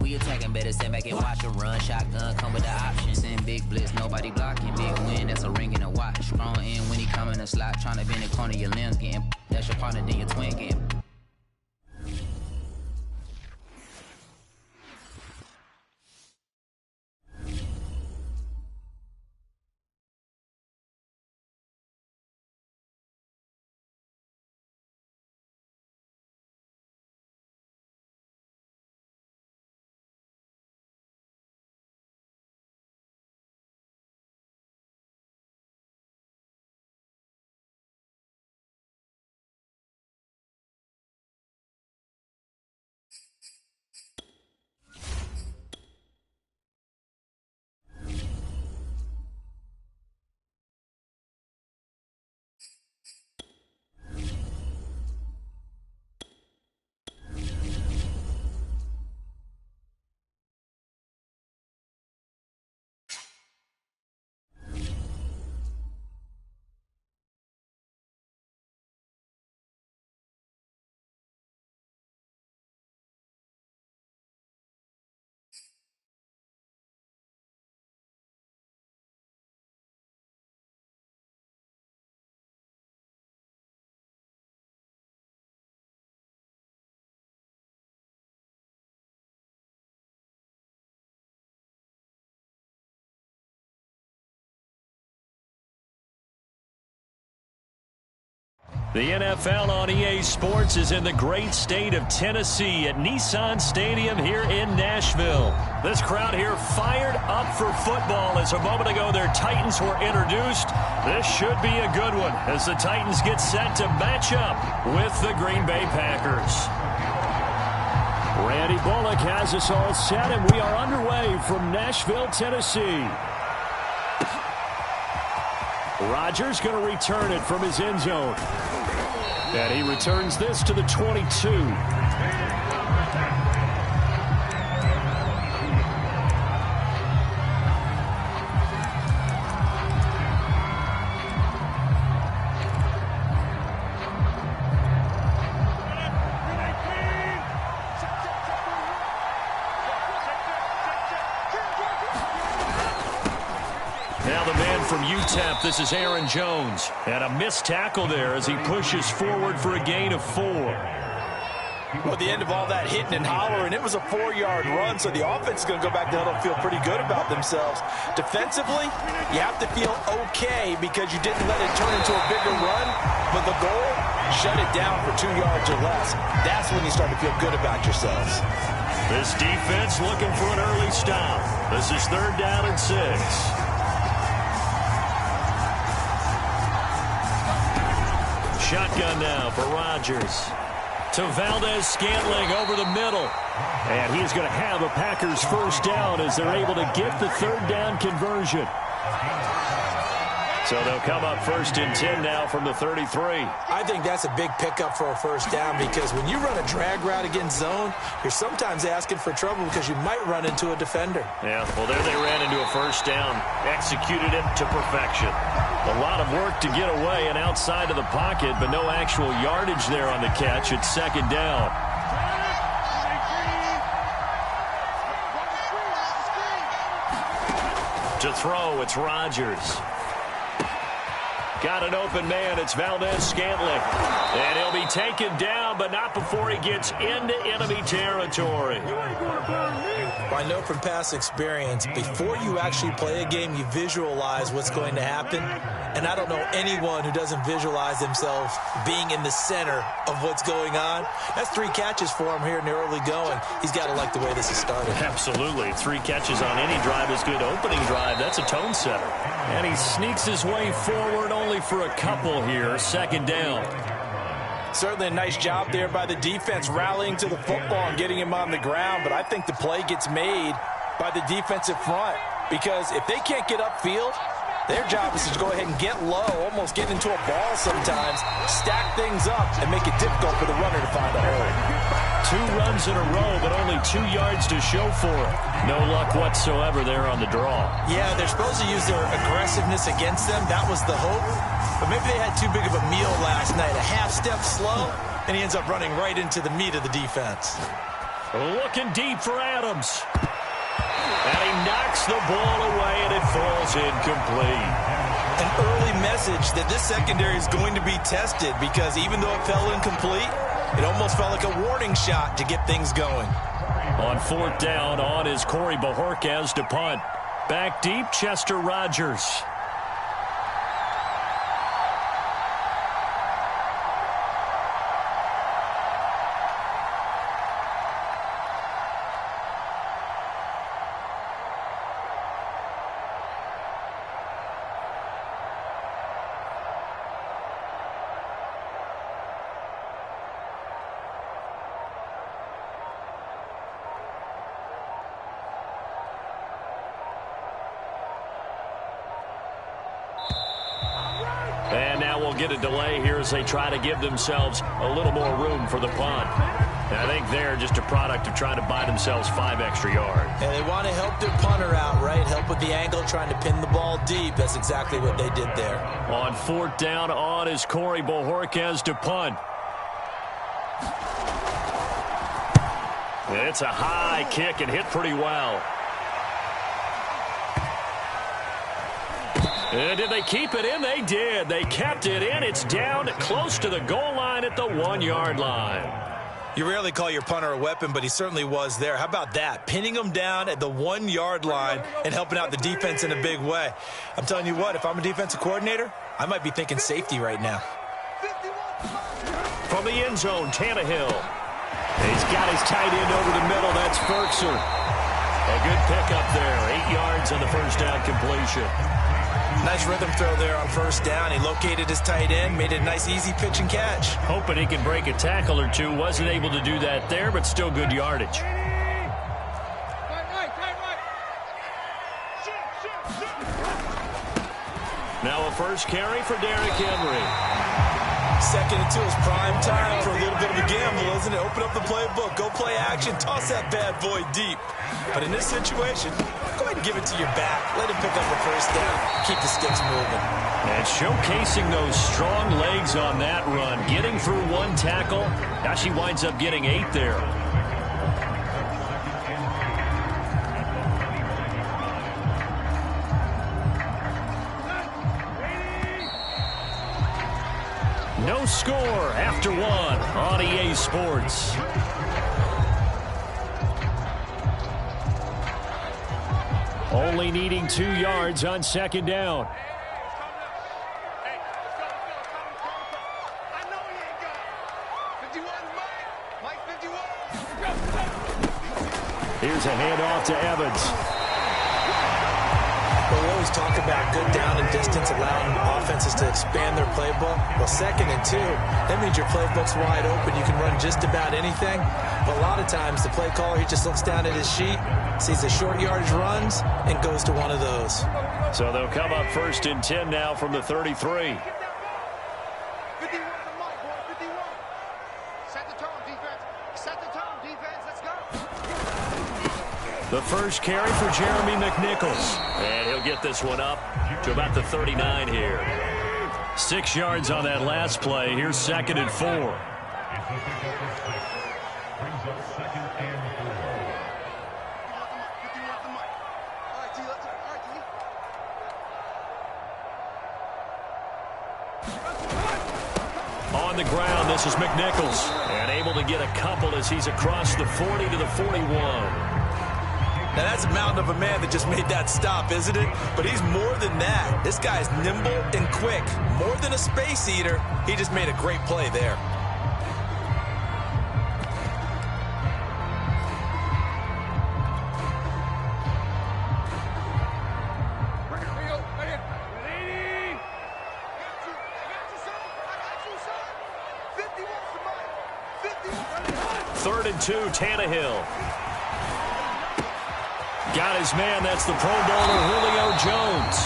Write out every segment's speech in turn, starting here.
we attacking, better stand back and watch a run. Shotgun come with the option. Send big blitz, nobody blocking. Big win, that's a ring and a watch. Strong in when he come in a slot. Tryna bend the corner, your limbs getting. That's your partner, then your twin getting. The NFL on EA Sports is in the great state of Tennessee at Nissan Stadium here in Nashville. This crowd here fired up for football as a moment ago their Titans were introduced. This should be a good one as the Titans get set to match up with the Green Bay Packers. Randy Bullock has us all set, and we are underway from Nashville, Tennessee. Rodgers going to return it from his end zone. And he returns this to the 22. Now the man from UTEP, this is Aaron Jones. And a missed tackle there as he pushes forward for a gain of 4. Well, at the end of all that hitting and hollering, it was a 4-yard run, so the offense is going to go back to huddle and feel pretty good about themselves. Defensively, you have to feel okay because you didn't let it turn into a bigger run, but the goal, shut it down for 2 yards or less. That's when you start to feel good about yourselves. This defense looking for an early stop. This is 3rd down and 6. Shotgun now for Rodgers. To Valdez-Scantling over the middle. And he's going to have a Packers first down as they're able to get the 3rd down conversion. So they'll come up 1st and 10 now from the 33. I think that's a big pickup for a first down because when you run a drag route against zone, you're sometimes asking for trouble because you might run into a defender. Yeah, well, there they ran into a first down. Executed it to perfection. A lot of work to get away and outside of the pocket, but no actual yardage there on the catch. It's 2nd down. To throw, it's Rodgers. Got an open man. It's Valdez-Scantling. And he'll be taken down, but not before he gets into enemy territory. I know from past experience, before you actually play a game, you visualize what's going to happen. And I don't know anyone who doesn't visualize themselves being in the center of what's going on. That's 3 catches for him here in the early going. He's got to like the way this has started. Absolutely. 3 catches on any drive is good. Opening drive, that's a tone setter. And he sneaks his way forward only for a couple here. 2nd down. Certainly a nice job there by the defense rallying to the football and getting him on the ground. But I think the play gets made by the defensive front because if they can't get upfield, their job is to go ahead and get low, almost get into a ball sometimes, stack things up, and make it difficult for the runner to find a hole. 2 runs in a row, but only 2 yards to show for it. No luck whatsoever there on the draw. Yeah, they're supposed to use their aggressiveness against them. That was the hope. But maybe they had too big of a meal last night. A half step slow, and he ends up running right into the meat of the defense. Looking deep for Adams. And he knocks the ball away, and it falls incomplete. An early message that this secondary is going to be tested, because even though it fell incomplete, it almost felt like a warning shot to get things going. On 4th down, on is Corey Bojorquez to punt. Back deep, Chester Rogers. And now we'll get a delay here as they try to give themselves a little more room for the punt. And I think they're just a product of trying to buy themselves 5 extra yards. And they want to help their punter out, right? Help with the angle, trying to pin the ball deep. That's exactly what they did there. On 4th down, on is Corey Bojorquez to punt. It's a high kick and hit pretty well. And did they keep it in? They did. They kept it in. It's down close to the goal line at the 1-yard line. You rarely call your punter a weapon, but he certainly was there. How about that? Pinning him down at the 1-yard line and helping out the defense in a big way. I'm telling you what, if I'm a defensive coordinator, I might be thinking safety right now. From the end zone, Tannehill. He's got his tight end over the middle. That's Ferkser. A good pickup there. 8 yards on the first down completion. Nice rhythm throw there on 1st down. He located his tight end, made it a nice, easy pitch and catch. Hoping he can break a tackle or two. Wasn't able to do that there, but still good yardage. Now a first carry for Derrick Henry. 2nd and 2 is prime time for a little bit of a gamble, isn't it? Open up the playbook, go play action, toss that bad boy deep. But in this situation, go ahead and give it to your back. Let him pick up the 1st down. Keep the sticks moving. And showcasing those strong legs on that run. Getting through 1 tackle. Now she winds up getting 8 there. No score after 1 on EA Sports. Only needing 2 yards on 2nd down. Here's a handoff to Evans. Well, we always talk about good down and distance, allowing offenses to expand their playbook. Well, 2nd and 2, that means your playbook's wide open. You can run just about anything. But a lot of times, the play caller, he just looks down at his sheet, sees the short yardage runs, and goes to one of those. So they'll come up 1st and 10 now from the 33. The first carry for Jeremy McNichols. And he'll get this one up to about the 39 here. 6 yards on that last play. Here's 2nd and 4. On the ground, this is McNichols. And able to get a couple as he's across the 40 to the 41. Now, that's a mountain of a man that just made that stop, isn't it? But he's more than that. This guy's nimble and quick. More than a space eater, he just made a great play there. Third and 2, Tannehill. Got his man. That's the Pro Bowler Julio Jones.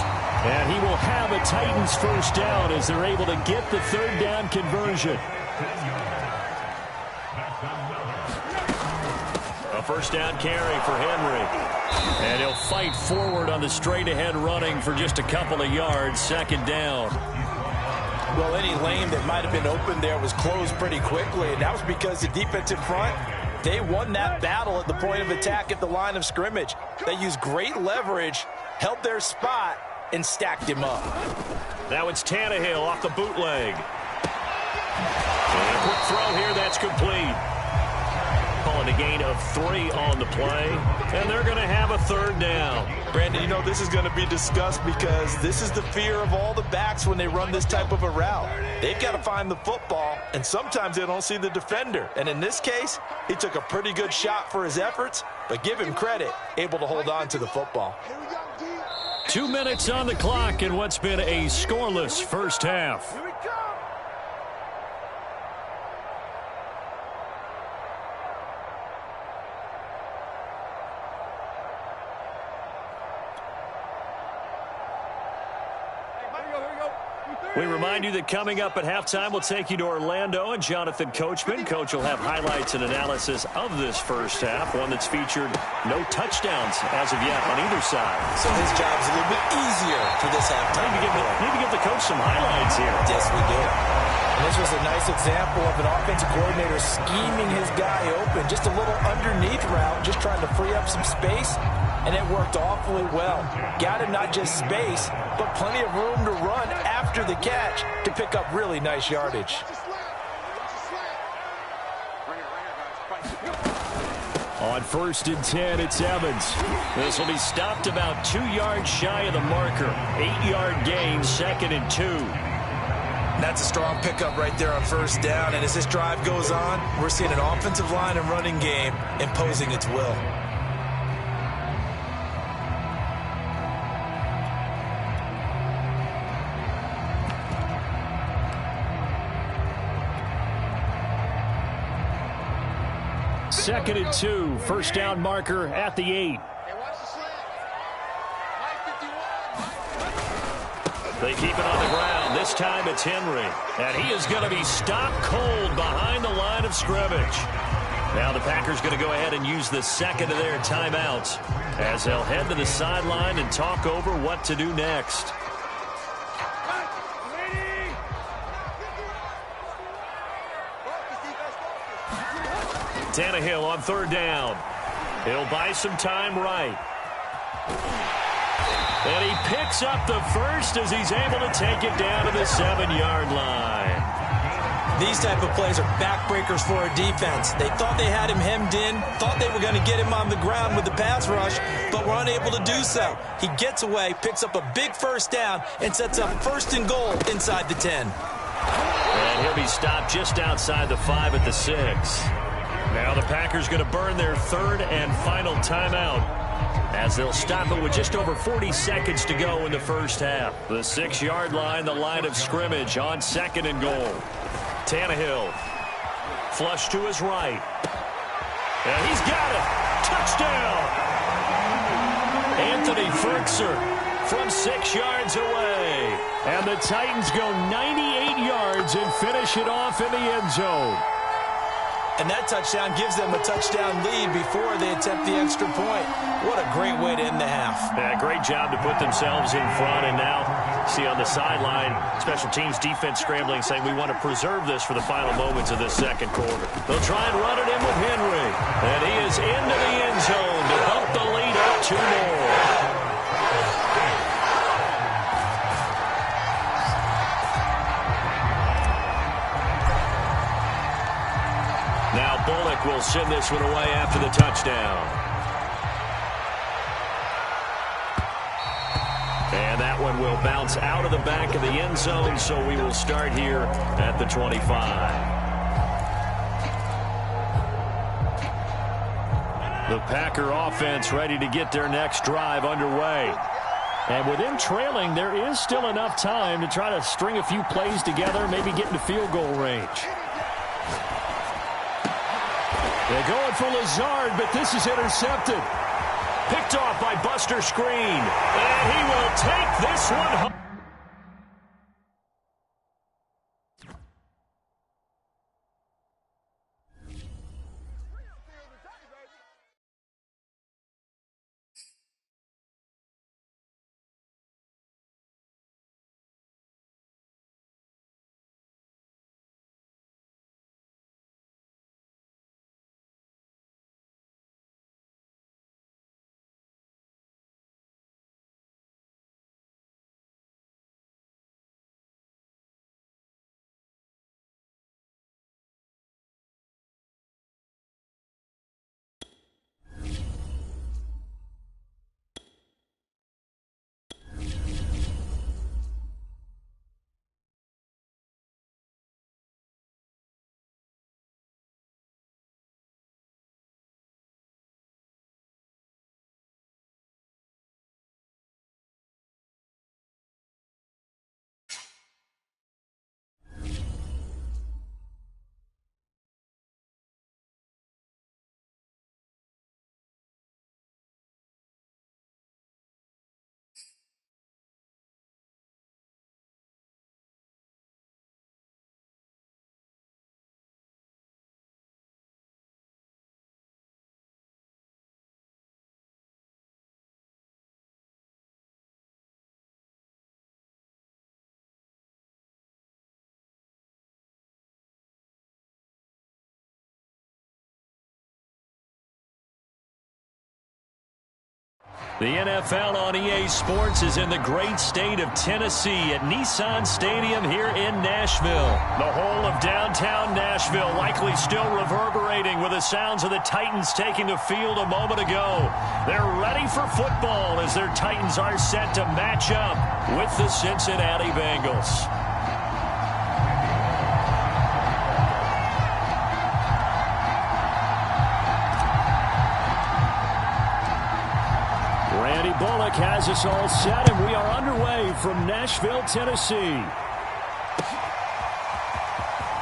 And he will have a Titans first down as they're able to get the 3rd down conversion. A first down carry for Henry. And he'll fight forward on the straight-ahead running for just a couple of yards. 2nd down. Well, any lane that might have been open there was closed pretty quickly, and that was because the defensive front They won that battle at the point of attack at the line of scrimmage. They used great leverage, held their spot, and stacked him up. Now it's Tannehill off the bootleg. And a quick throw here, that's complete. Calling a gain of 3 on the play, and they're going to have a third down. Brandon, you know this is going to be discussed because this is the fear of all the backs when they run this type of a route. They've got to find the football, and sometimes they don't see the defender. And in this case, he took a pretty good shot for his efforts, but give him credit, able to hold on to the football. 2 minutes on the clock in what's been a scoreless first half. We remind you that coming up at halftime, we'll take you to Orlando and Jonathan Coachman. Coach will have highlights and analysis of this first half, one that's featured no touchdowns as of yet on either side. So his job's a little bit easier for this halftime. Need to give the coach some highlights here. Yes, we do. And this was a nice example of an offensive coordinator scheming his guy open. Just a little underneath route, just trying to free up some space. And it worked awfully well. Got him not just space, but plenty of room to run after the catch to pick up really nice yardage. On 1st and 10, it's Evans. This will be stopped about 2 yards shy of the marker. 8-yard gain, 2nd and 2. That's a strong pickup right there on 1st down. And as this drive goes on, we're seeing an offensive line and running game imposing its will. Second and 2, 1st down marker at the 8. They keep it on the ground. This time it's Henry. And he is going to be stopped cold behind the line of scrimmage. Now the Packers going to go ahead and use the second of their timeouts as they'll head to the sideline and talk over what to do next. Tannehill on 3rd down. He'll buy some time right. And he picks up the first as he's able to take it down to the 7-yard line. These type of plays are backbreakers for a defense. They thought they had him hemmed in, thought they were going to get him on the ground with the pass rush, but were unable to do so. He gets away, picks up a big 1st down, and sets up 1st and goal inside the 10. And he'll be stopped just outside the 5 at the 6. Now the Packers going to burn their 3rd and final timeout as they'll stop it with just over 40 seconds to go in the first half. The 6-yard line, the line of scrimmage on 2nd and goal. Tannehill, flush to his right. And he's got it. Touchdown. Anthony Fertzer from 6 yards away. And the Titans go 98 yards and finish it off in the end zone. And that touchdown gives them a touchdown lead before they attempt the extra point. What a great way to end the half. Yeah, great job to put themselves in front. And now, see on the sideline, special teams defense scrambling, saying we want to preserve this for the final moments of this 2nd quarter. They'll try and run it in with Henry. And he is into the end zone to bump the lead up 2 more. Now Bullock will send this one away after the touchdown. And that one will bounce out of the back of the end zone, so we will start here at the 25. The Packer offense ready to get their next drive underway. And with them trailing, there is still enough time to try to string a few plays together, maybe get into field goal range. They're going for Lazard, but this is intercepted. Picked off by Buster Screen. And he will take this one home. The NFL on EA Sports is in the great state of Tennessee at Nissan Stadium here in Nashville. The whole of downtown Nashville likely still reverberating with the sounds of the Titans taking the field a moment ago. They're ready for football as their Titans are set to match up with the Cincinnati Bengals. Bullock has us all set, and we are underway from Nashville, Tennessee.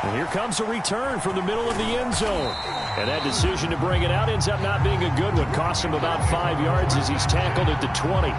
And here comes a return from the middle of the end zone. And that decision to bring it out ends up not being a good one. Cost him about 5 yards as he's tackled at the 20.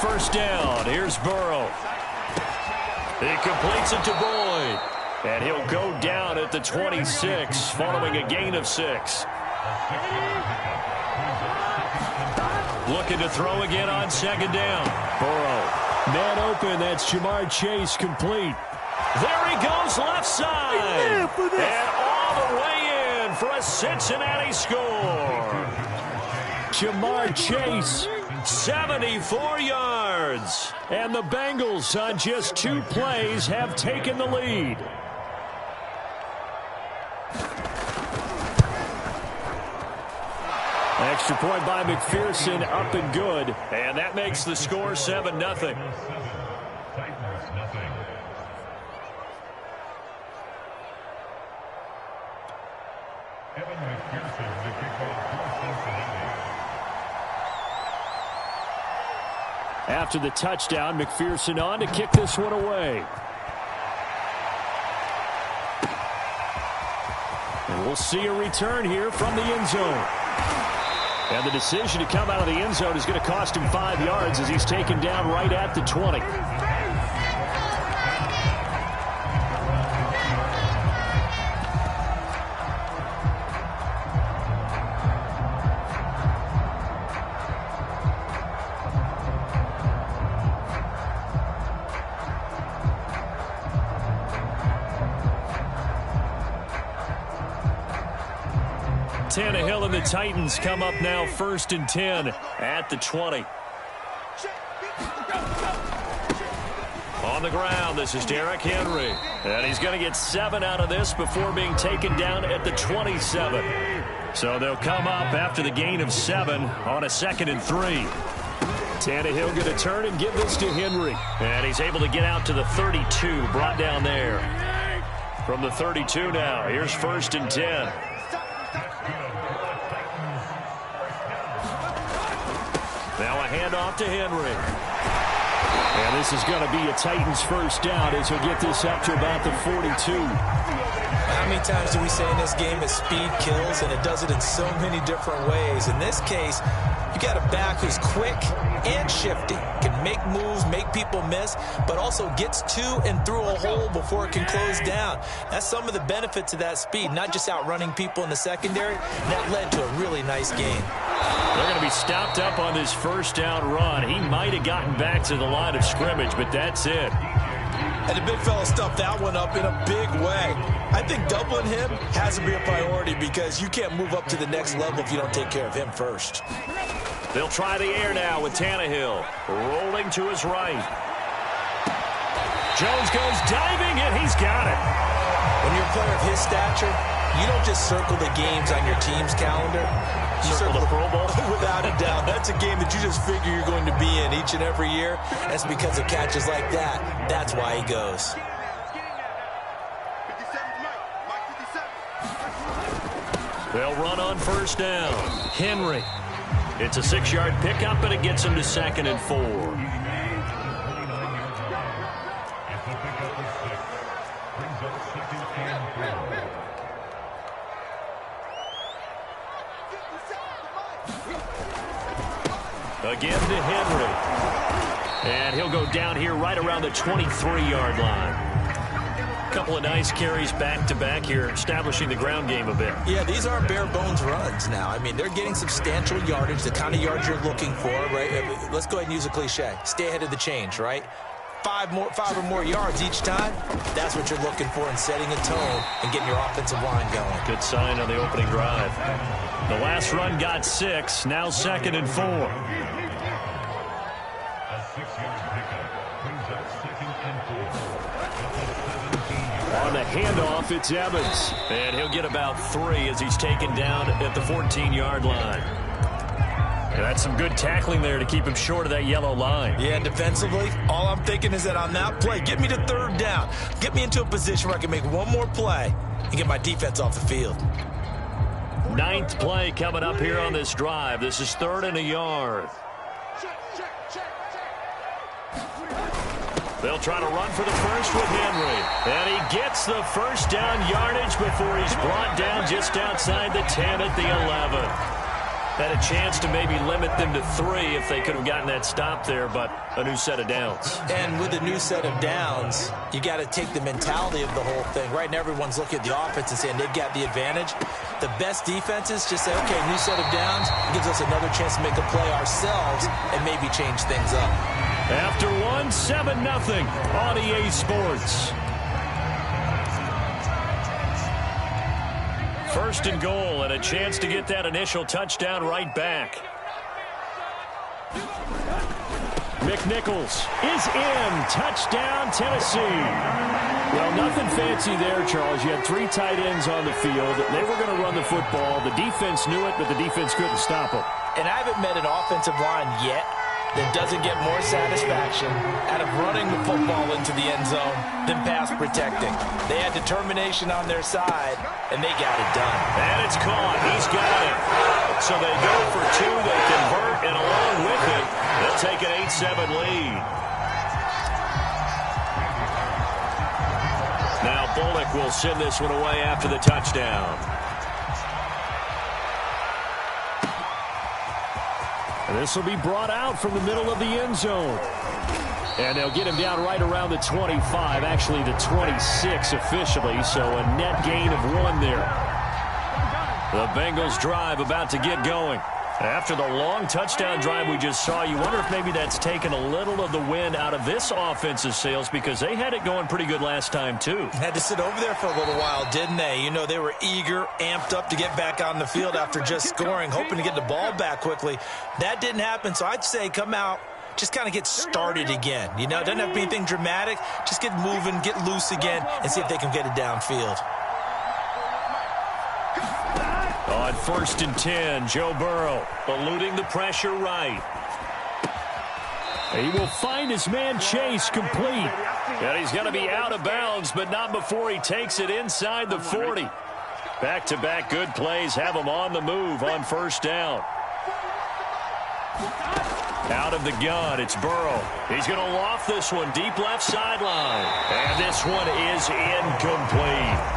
First down. Here's Burrow. He completes it to Boyd. And he'll go down at the 26 following a gain of 6. Looking to throw again on second down. Burrow. Man open. That's Jamar Chase complete. There he goes left side. And all the way in for a Cincinnati score. Jamar Chase. 74 yards. And the Bengals on just 2 plays have taken the lead. Extra point by McPherson, up and good. And that makes the score 7-0. After the touchdown, McPherson on to kick this one away. And we'll see a return here from the end zone. And the decision to come out of the end zone is going to cost him 5 yards as he's taken down right at the 20. Tannehill and the Titans come up now 1st and 10 at the 20. On the ground, this is Derrick Henry. And he's going to get 7 out of this before being taken down at the 27. So they'll come up after the gain of 7 on a 2nd and 3. Tannehill going to turn and give this to Henry. And he's able to get out to the 32, brought down there. From the 32 now, here's 1st and 10. Now a handoff to Henry. And this is going to be a Titans first down as he'll get this up to about the 42. How many times do we say in this game that speed kills, and it does it in so many different ways? In this case, you got a back who's quick and shifty, can make moves, make people miss, but also gets to and through a hole before it can close down. That's some of the benefits of that speed, not just outrunning people in the secondary. That led to a really nice game. They're going to be stopped up on this first down run. He might have gotten back to the line of scrimmage, but that's it. And the big fella stuffed that one up in a big way. I think doubling him has to be a priority because you can't move up to the next level if you don't take care of him first. They'll try the air now with Tannehill. Rolling to his right. Jones goes diving, and he's got it. When you're a player of his stature, you don't just circle the games on your team's calendar. You circle the Pro Bowl. Without a doubt. That's a game that you just figure you're going to be in each and every year. That's because of catches like that. That's why he goes. They'll run on first down. Henry. It's a 6-yard pickup, but it gets him to 2nd and 4. Again to Henry. And he'll go down here right around the 23-yard line. Couple of nice carries back-to-back here, establishing the ground game a bit. Yeah, these aren't bare-bones runs now. I mean, they're getting substantial yardage, the kind of yards you're looking for, right? Let's go ahead and use a cliche. Stay ahead of the change, right? Five or more yards each time, that's what you're looking for in setting a tone and getting your offensive line going. Good sign on the opening drive. The last run got 6, now 2nd and 4. On the handoff, it's Evans. And he'll get about 3 as he's taken down at the 14-yard line. And that's some good tackling there to keep him short of that yellow line. Yeah, defensively, all I'm thinking is that on that play, get me to 3rd down. Get me into a position where I can make one more play and get my defense off the field. 9th play coming up here on this drive. This is 3rd and a yard. They'll try to run for the first with Henry. And he gets the first down yardage before he's brought down just outside the 10 at the 11. Had a chance to maybe limit them to 3 if they could have gotten that stop there, but a new set of downs. And with a new set of downs, you got to take the mentality of the whole thing. Right now, everyone's looking at the offense and saying they've got the advantage. The best defenses just say, okay, new set of downs. It gives us another chance to make a play ourselves and maybe change things up. After 7-0 on EA Sports. 1st and goal and a chance to get that initial touchdown right back. McNichols is in. Touchdown, Tennessee. Well, nothing fancy there, Charles. You had 3 tight ends on the field. They were going to run the football. The defense knew it, but the defense couldn't stop them. And I haven't met an offensive line yet that doesn't get more satisfaction out of running the football into the end zone than pass protecting. They had determination on their side, and they got it done. And it's caught. He's got it. So they go for 2. They convert, and along with it, they'll take an 8-7 lead. Now Bullock will send this one away after the touchdown. And this will be brought out from the middle of the end zone. And they'll get him down right around the 25, actually the 26 officially, so a net gain of 1 there. The Bengals drive about to get going. After the long touchdown drive we just saw, you wonder if maybe that's taken a little of the wind out of this offensive sails because they had it going pretty good last time too. Had to sit over there for a little while, didn't they? You know, they were eager, amped up to get back on the field after just scoring, hoping to get the ball back quickly. That didn't happen, so I'd say come out, just kind of get started again. You know, it doesn't have to be anything dramatic. Just get moving, get loose again, and see if they can get it downfield. On 1st and 10, Joe Burrow eluding the pressure right. He will find his man Chase complete. And he's going to be out of bounds, but not before he takes it inside the 40. Back-to-back good plays have him on the move on 1st down. Out of the gun, it's Burrow. He's going to loft this one deep left sideline. And this one is incomplete.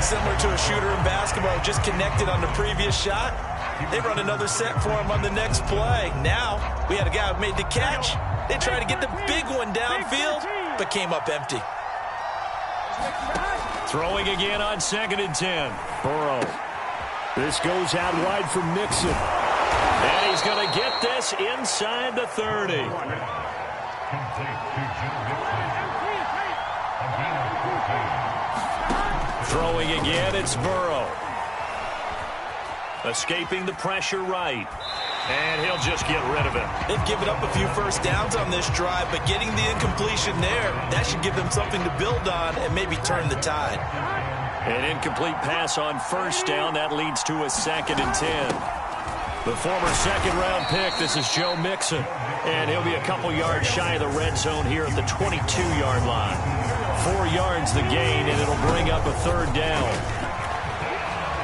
Similar to a shooter in basketball, just connected on the previous shot. They run another set for him on the next play. Now, we had a guy who made the catch. They tried to get the big one downfield, but came up empty. Throwing again on 2nd and 10. Burrow. This goes out wide for Mixon. And he's going to get this inside the 30. Throwing again, it's Burrow. Escaping the pressure right. And he'll just get rid of it. They've given up a few first downs on this drive, but getting the incompletion there, that should give them something to build on and maybe turn the tide. An incomplete pass on 1st down. That leads to a 2nd and 10. The former 2nd-round pick, this is Joe Mixon. And he'll be a couple yards shy of the red zone here at the 22-yard line. 4 yards the gain, and it'll bring up a 3rd down.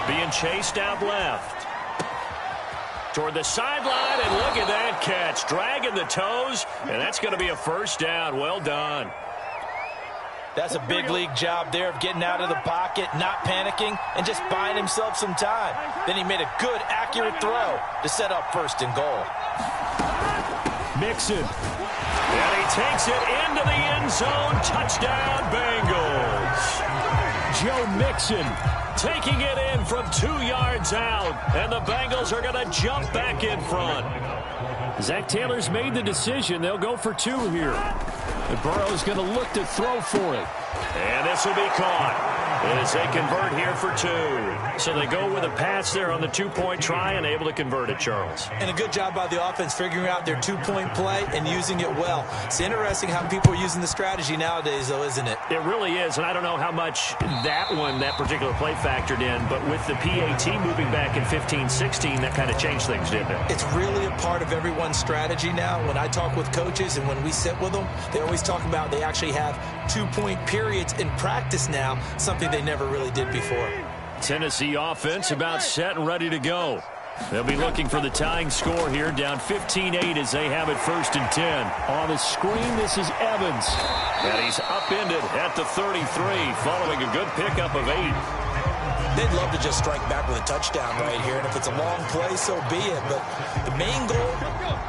Being chased out left. Toward the sideline, and look at that catch. Dragging the toes, and that's going to be a 1st down. Well done. That's a big league job there of getting out of the pocket, not panicking, and just buying himself some time. Then he made a good, accurate throw to set up 1st and goal. Mixon. And he takes it into the end zone. Touchdown, Bengals. Joe Mixon taking it in from 2 yards out. And the Bengals are going to jump back in front. Zach Taylor's made the decision. They'll go for 2 here. And Burrow's going to look to throw for it. And this will be caught as they convert here for 2. So they go with a pass there on the 2-point try and able to convert it, Charles. And a good job by the offense figuring out their 2-point play and using it well. It's interesting how people are using the strategy nowadays, though, isn't it? It really is, and I don't know how much that particular play factored in, but with the PAT moving back in 15-16, that kind of changed things, didn't it? It's really a part of everyone's strategy now. When I talk with coaches and when we sit with them, they always talk about they actually have 2-point periods in practice now, something they never really did before. Tennessee offense about set and ready to go. They'll be looking for the tying score here, down 15-8 as they have it 1st and 10. On the screen, this is Evans. And he's upended at the 33, following a good pickup of 8. They'd love to just strike back with a touchdown right here, and if it's a long play, so be it. But the main goal,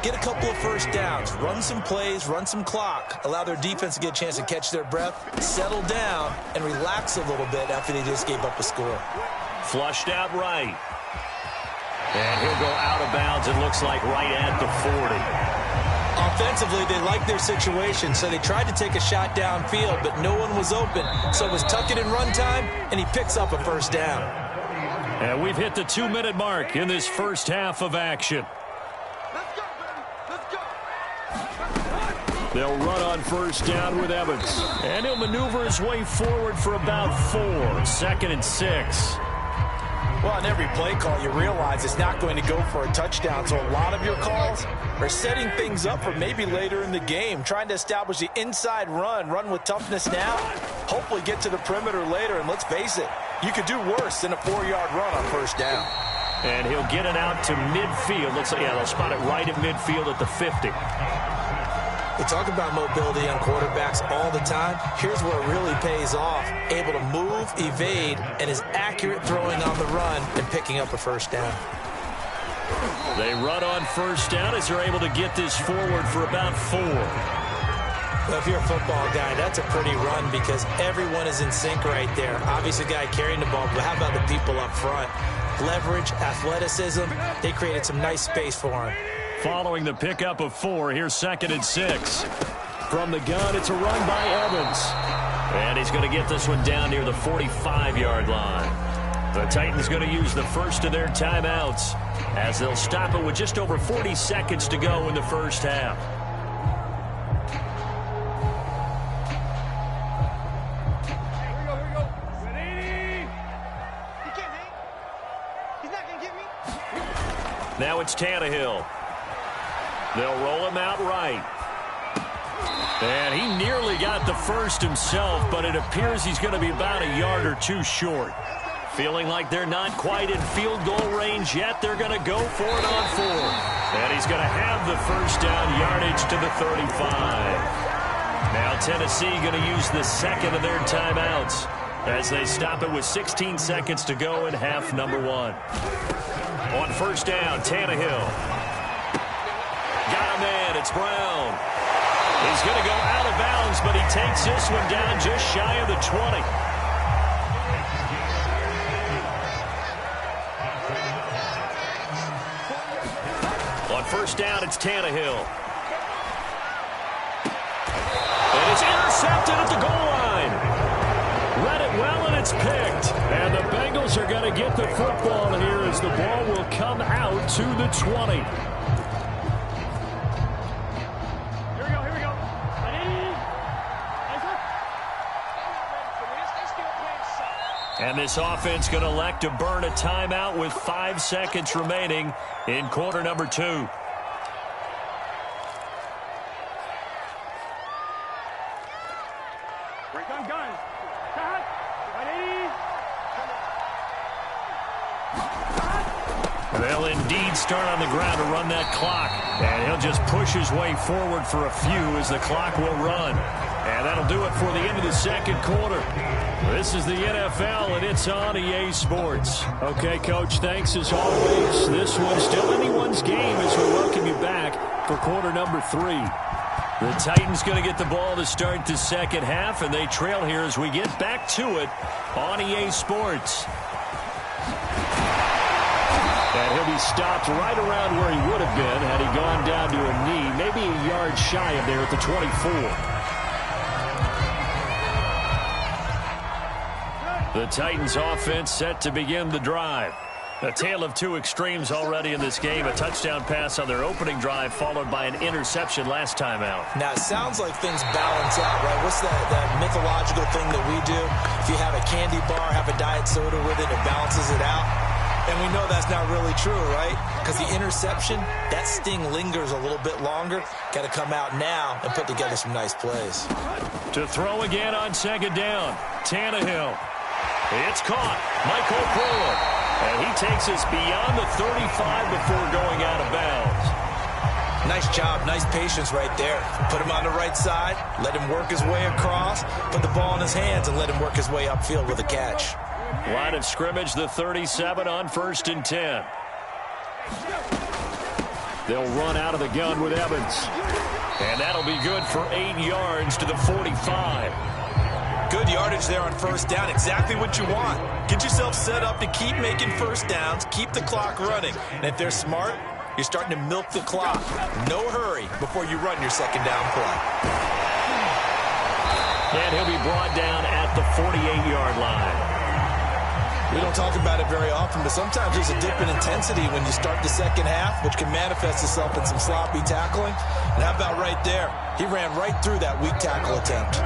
get a couple of first downs, run some plays, run some clock, allow their defense to get a chance to catch their breath, settle down, and relax a little bit after they just gave up a score. Flushed out right. And he'll go out of bounds, it looks like, right at the 40. Offensively, they like their situation, so they tried to take a shot downfield, but no one was open. So it was tuck it in run time, and he picks up a first down. And we've hit the 2-minute mark in this first half of action. Let's go, baby. Let's go. They'll run on first down with Evans. And he'll maneuver his way forward for about 4. 2nd and 6. Well, on every play call, you realize it's not going to go for a touchdown. So a lot of your calls are setting things up for maybe later in the game, trying to establish the inside run with toughness now, hopefully get to the perimeter later. And let's face it, you could do worse than a 4-yard run on first down. And he'll get it out to midfield. Looks like, yeah, they'll spot it right at midfield at the 50. We talk about mobility on quarterbacks all the time. Here's where it really pays off. Able to move, evade, and is accurate throwing on the run and picking up a first down. They run on first down as they're able to get this forward for about 4. Well, if you're a football guy, that's a pretty run because everyone is in sync right there. Obviously, the guy carrying the ball, but how about the people up front? Leverage, athleticism, they created some nice space for him. Following the pickup of 4, here's 2nd and 6. From the gun, it's a run by Evans. And he's going to get this one down near the 45-yard line. The Titans going to use the first of their timeouts as they'll stop it with just over 40 seconds to go in the first half. Here we go. Ready? He can't hang. He's not going to get me. Now it's Tannehill. They'll roll him out right. And he nearly got the first himself, but it appears he's going to be about a yard or 2 short. Feeling like they're not quite in field goal range yet, they're going to go for it on 4. And he's going to have the first down yardage to the 35. Now Tennessee going to use the second of their timeouts as they stop it with 16 seconds to go in half number 1. On first down, Tannehill. Got a man, it's Brown. He's going to go out of bounds, but he takes this one down just shy of the 20. On first down, it's Tannehill. And it's intercepted at the goal line. Read it well, and it's picked. And the Bengals are going to get the football here as the ball will come out to the 20. And this offense going to elect to burn a timeout with 5 seconds remaining in quarter number 2. Gun. Cut. Ready? They'll indeed start on the ground to run that clock. And he'll just push his way forward for a few as the clock will run. And that'll do it for the end of the second quarter. This is the NFL, and it's on EA Sports. Okay, Coach, thanks as always. This one's still anyone's game as we welcome you back for quarter number 3. The Titans going to get the ball to start the second half, and they trail here as we get back to it on EA Sports. And he'll be stopped right around where he would have been had he gone down to a knee, maybe a yard shy of there at the 24. The Titans offense set to begin the drive. A tale of two extremes already in this game. A touchdown pass on their opening drive followed by an interception last time out. Now, it sounds like things balance out, right? What's that mythological thing that we do? If you have a candy bar, have a diet soda with it, it balances it out. And we know that's not really true, right? Because the interception, that sting lingers a little bit longer. Got to come out now and put together some nice plays. To throw again on second down, Tannehill. It's caught. Michael Bullock. And he takes us beyond the 35 before going out of bounds. Nice job. Nice patience right there. Put him on the right side. Let him work his way across. Put the ball in his hands and let him work his way upfield with a catch. Line of scrimmage, the 37 on 1st and 10. They'll run out of the gun with Evans. And that'll be good for 8 yards to the 45. Good yardage there on first down. Exactly what you want. Get yourself set up to keep making first downs. Keep the clock running. And if they're smart, you're starting to milk the clock. No hurry before you run your second down play. And he'll be brought down at the 48-yard line. We don't talk about it very often, but sometimes there's a dip in intensity when you start the second half, which can manifest itself in some sloppy tackling. And how about right there? He ran right through that weak tackle attempt.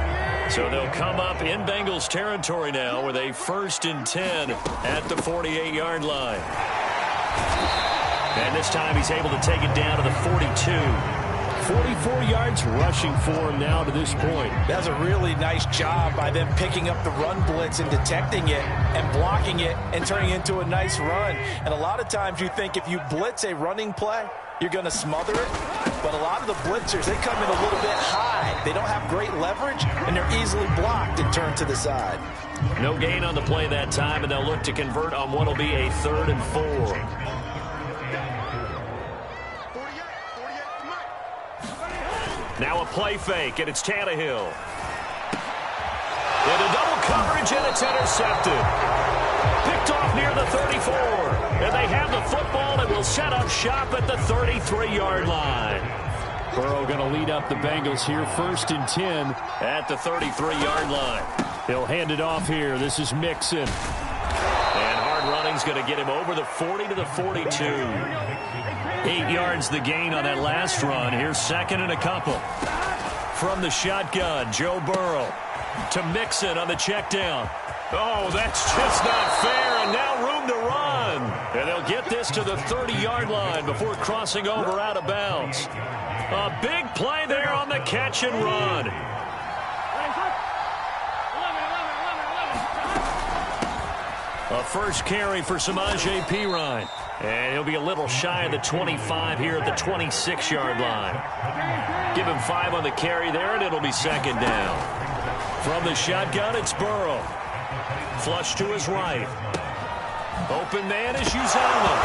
So they'll come up in Bengals territory now with a 1st and 10 at the 48-yard line. And this time he's able to take it down to the 42. 44 yards rushing for him now to this point. That's a really nice job by them picking up the run blitz and detecting it and blocking it and turning it into a nice run. And a lot of times you think if you blitz a running play, you're going to smother it. But a lot of the blitzers, they come in a little bit high. They don't have great leverage, and they're easily blocked and turned to the side. No gain on the play that time, and they'll look to convert on what will be a 3rd and 4. Now a play fake, and it's Tannehill. Into double coverage, and it's intercepted. Picked off near the 34. And they have the football and will set up shop at the 33-yard line. Burrow going to lead up the Bengals here, 1st and 10 at the 33-yard line. He'll hand it off here. This is Mixon. And hard running's going to get him over the 40 to the 42. 8 yards the gain on that last run. Here's 2nd and a couple. From the shotgun, Joe Burrow to Mixon on the check down. Oh, that's just not fair, and now room to run. And they'll get this to the 30-yard line before crossing over out of bounds. A big play there on the catch and run. A first carry for Samaje Perine. And he'll be a little shy of the 25 here at the 26-yard line. Give him 5 on the carry there, and it'll be 2nd down. From the shotgun, it's Burrow. Flush to his right. Open man is Uzomah.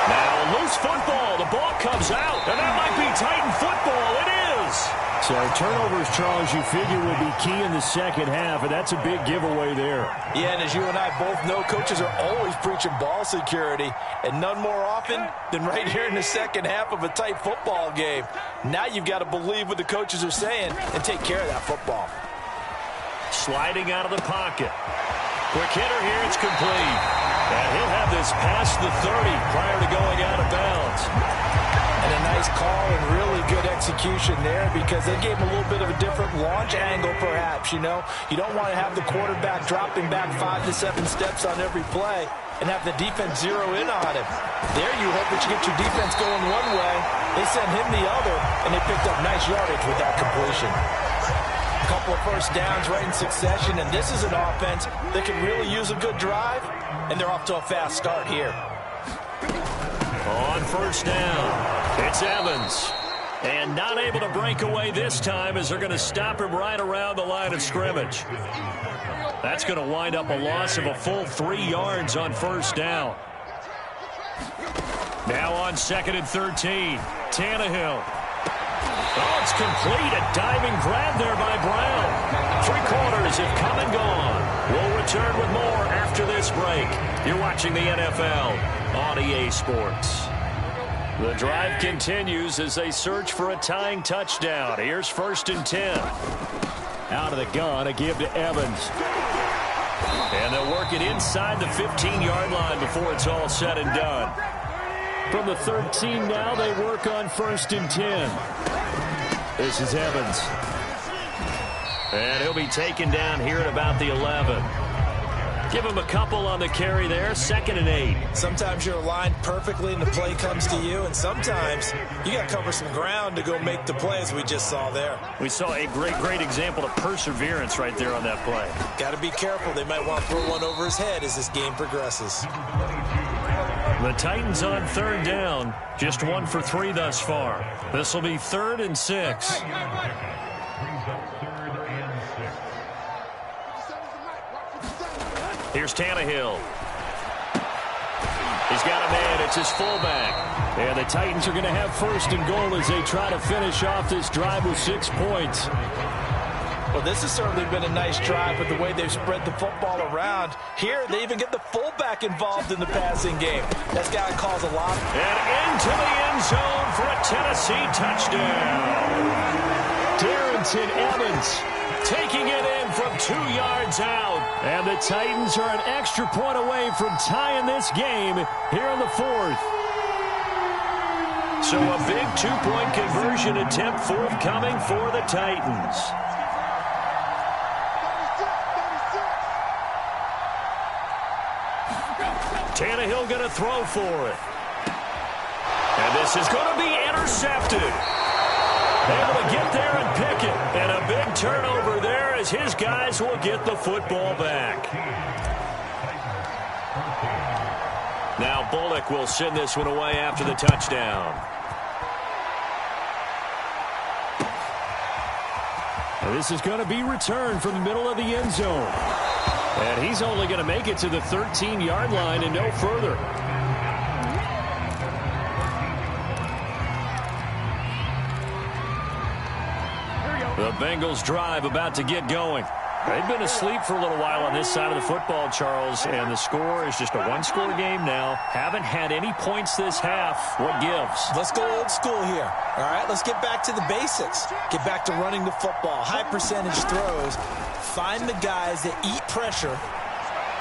Now loose football. The ball comes out, and that might be Titan football. It is. So turnovers, Charles, you figure will be key in the second half, and that's a big giveaway there. Yeah, and as you and I both know, coaches are always preaching ball security, and none more often than right here in the second half of a tight football game. Now you've got to believe what the coaches are saying and take care of that football. Sliding out of the pocket. Quick hitter here, it's complete. And he'll have this past the 30 prior to going out of bounds. And a nice call and really good execution there because they gave him a little bit of a different launch angle perhaps, you know. You don't want to have the quarterback dropping back 5 to 7 steps on every play and have the defense zero in on him. There you hope that you get your defense going one way. They sent him the other, and they picked up nice yardage with that completion. A couple of first downs right in succession, and this is an offense that can really use a good drive, and they're off to a fast start here. On first down, it's Evans. And not able to break away this time as they're going to stop him right around the line of scrimmage. That's going to wind up a loss of a full 3 yards on first down. Now on 2nd and 13, Tannehill. Oh, it's complete. A diving grab there by Brown. 3 quarters have come and gone. We'll return with more after this break. You're watching the NFL on EA Sports. The drive continues as they search for a tying touchdown. Here's 1st and 10. Out of the gun, a give to Evans. And they'll work it inside the 15-yard line before it's all said and done. From the 13 now, they work on 1st and 10. This is Evans. And he'll be taken down here at about the 11. Give him a couple on the carry there. 2nd and 8. Sometimes you're aligned perfectly and the play comes to you, and sometimes you got to cover some ground to go make the play, as we just saw there. We saw a great example of perseverance right there on that play. Got to be careful. They might want to throw one over his head as this game progresses. The Titans on 3rd down. Just 1 for 3 thus far. This will be 3rd and 6. Here's Tannehill. He's got a man. It's his fullback. And the Titans are going to have 1st and goal as they try to finish off this drive with 6 points. Well, this has certainly been a nice drive with the way they've spread the football around. Here, they even get the fullback involved in the passing game. That's got to cause a lot. And into the end zone for a Tennessee touchdown. Darrington Evans taking it in from 2 yards out. And the Titans are an extra point away from tying this game here in the 4th. So a big 2-point conversion attempt forthcoming for the Titans. Tannehill going to throw for it. And this is going to be intercepted. Able to get there and pick it. And a big turnover there as his guys will get the football back. Now Bullock will send this one away after the touchdown. And this is going to be returned from the middle of the end zone. And he's only going to make it to the 13-yard line and no further. The Bengals drive about to get going. They've been asleep for a little while on this side of the football, Charles, and the score is just a 1-score game now. Haven't had any points this half. What gives? Let's go old school here. All right, let's get back to the basics. Get back to running the football, high percentage throws. Find the guys that eat pressure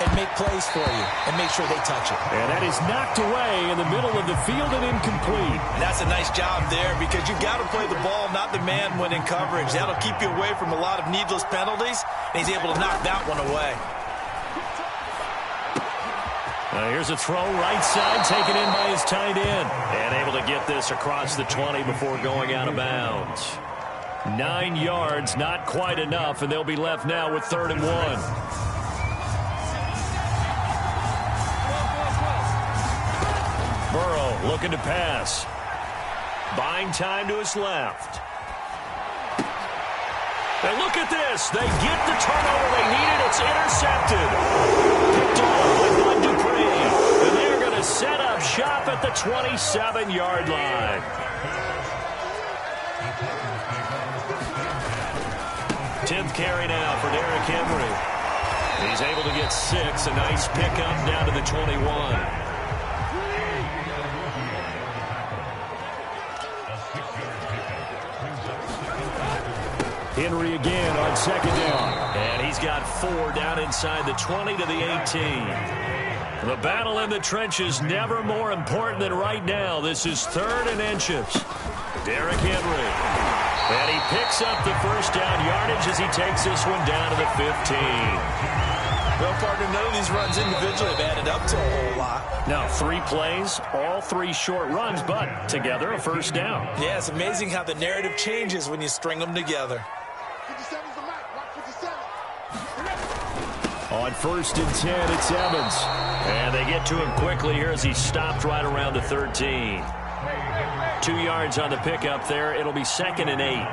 and make plays for you and make sure they touch it. And that is knocked away in the middle of the field and incomplete. That's a nice job there because you got to play the ball, not the man when in coverage. That'll keep you away from a lot of needless penalties, and he's able to knock that one away. Here's a throw right side, taken in by his tight end. And able to get this across the 20 before going out of bounds. 9 yards, not quite enough, and they'll be left now with 3rd and 1. Burrow looking to pass. Buying time to his left. And look at this. They get the turnover they needed. It's intercepted. Picked off by Bud Dupree. And they're going to set up shop at the 27-yard line. 10th carry now for Derrick Henry. He's able to get 6. A nice pickup down to the 21. Henry again on 2nd down. And he's got 4 down inside the 20 to the 18. The battle in the trenches never more important than right now. This is 3rd and inches. Derrick Henry. And he picks up the first down yardage as he takes this one down to the 15. Well, partner, none of these runs individually have added up to a whole lot. Now, 3 plays, all 3 short runs, but together a first down. Yeah, it's amazing how the narrative changes when you string them together. On 1st and 10, it's Evans. And they get to him quickly here as he stopped right around the 13. 2 yards on the pickup there. It'll be 2nd and 8.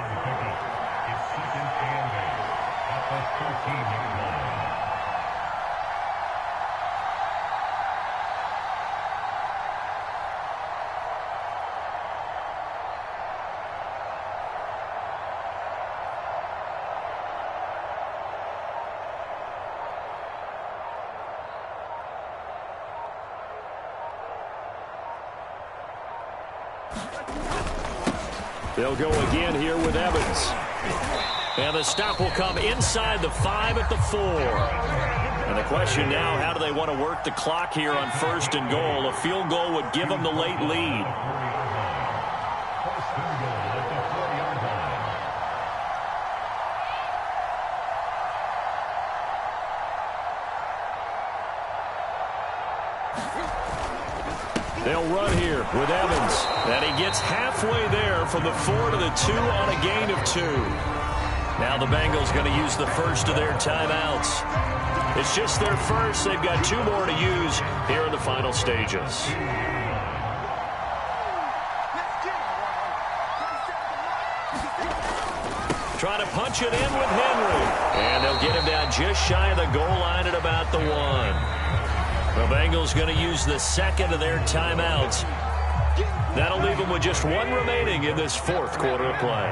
They'll go again here with Evans. And the stop will come inside the 5 at the 4. And the question now, how do they want to work the clock here on 1st and goal? A field goal would give them the late lead. They'll run here with Evans. And he gets halfway there from the 4 to the 2 on a gain of 2. Now the Bengals going to use the first of their timeouts. It's just their first. They've got 2 more to use here in the final stages. Trying to punch it in with Henry. And they'll get him down just shy of the goal line at about the 1. The Bengals going to use the second of their timeouts. That'll leave them with just 1 remaining in this 4th quarter of play.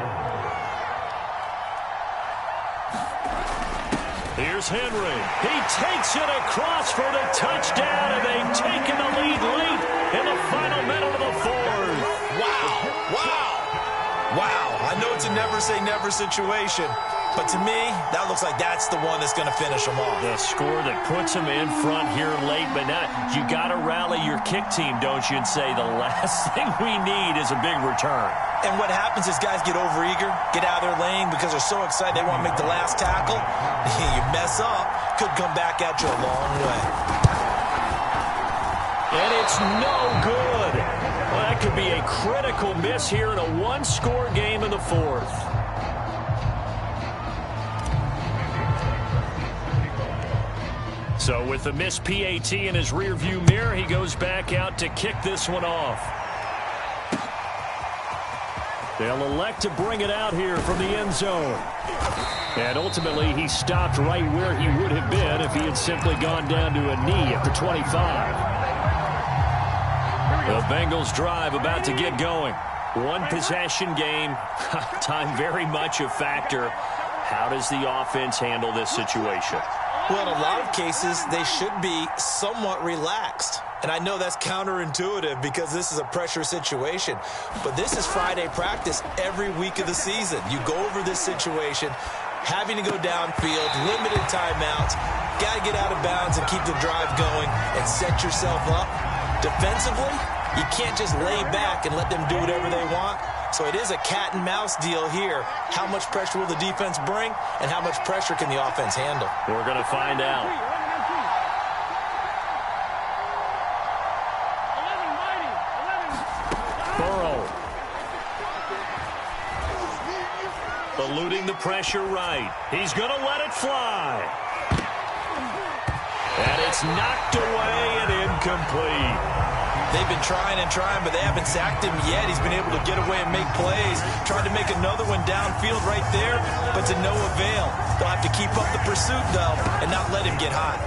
Here's Henry. He takes it across for the touchdown, and they've taken the lead late in the final minute of the 4th. Wow. Wow. Wow. I know it's a never-say-never situation, but to me, that looks like that's the one that's going to finish them off. The score that puts them in front here late, but now you got to rally your kick team, don't you, and say the last thing we need is a big return. And what happens is guys get overeager, get out of their lane because they're so excited they want to make the last tackle. You mess up, could come back at you a long way. And it's no good. Well, that could be a critical miss here in a 1-score game in the 4th. So with the missed PAT in his rearview mirror, he goes back out to kick this one off. They'll elect to bring it out here from the end zone. And ultimately, he stopped right where he would have been if he had simply gone down to a knee at the 25. The Bengals drive about to get going. 1-possession game. Time very much a factor. How does the offense handle this situation? Well, in a lot of cases, they should be somewhat relaxed. And I know that's counterintuitive because this is a pressure situation. But this is Friday practice every week of the season. You go over this situation, having to go downfield, limited timeouts, got to get out of bounds and keep the drive going and set yourself up. Defensively, you can't just lay back and let them do whatever they want. So it is a cat and mouse deal here. How much pressure will the defense bring, and how much pressure can the offense handle? We're going to find out. Burrow. Eluding the pressure right. He's going to let it fly. And it's knocked away and incomplete. They've been trying and trying, but they haven't sacked him yet. He's been able to get away and make plays. Tried to make another one downfield right there, but to no avail. They'll have to keep up the pursuit, though, and not let him get hot.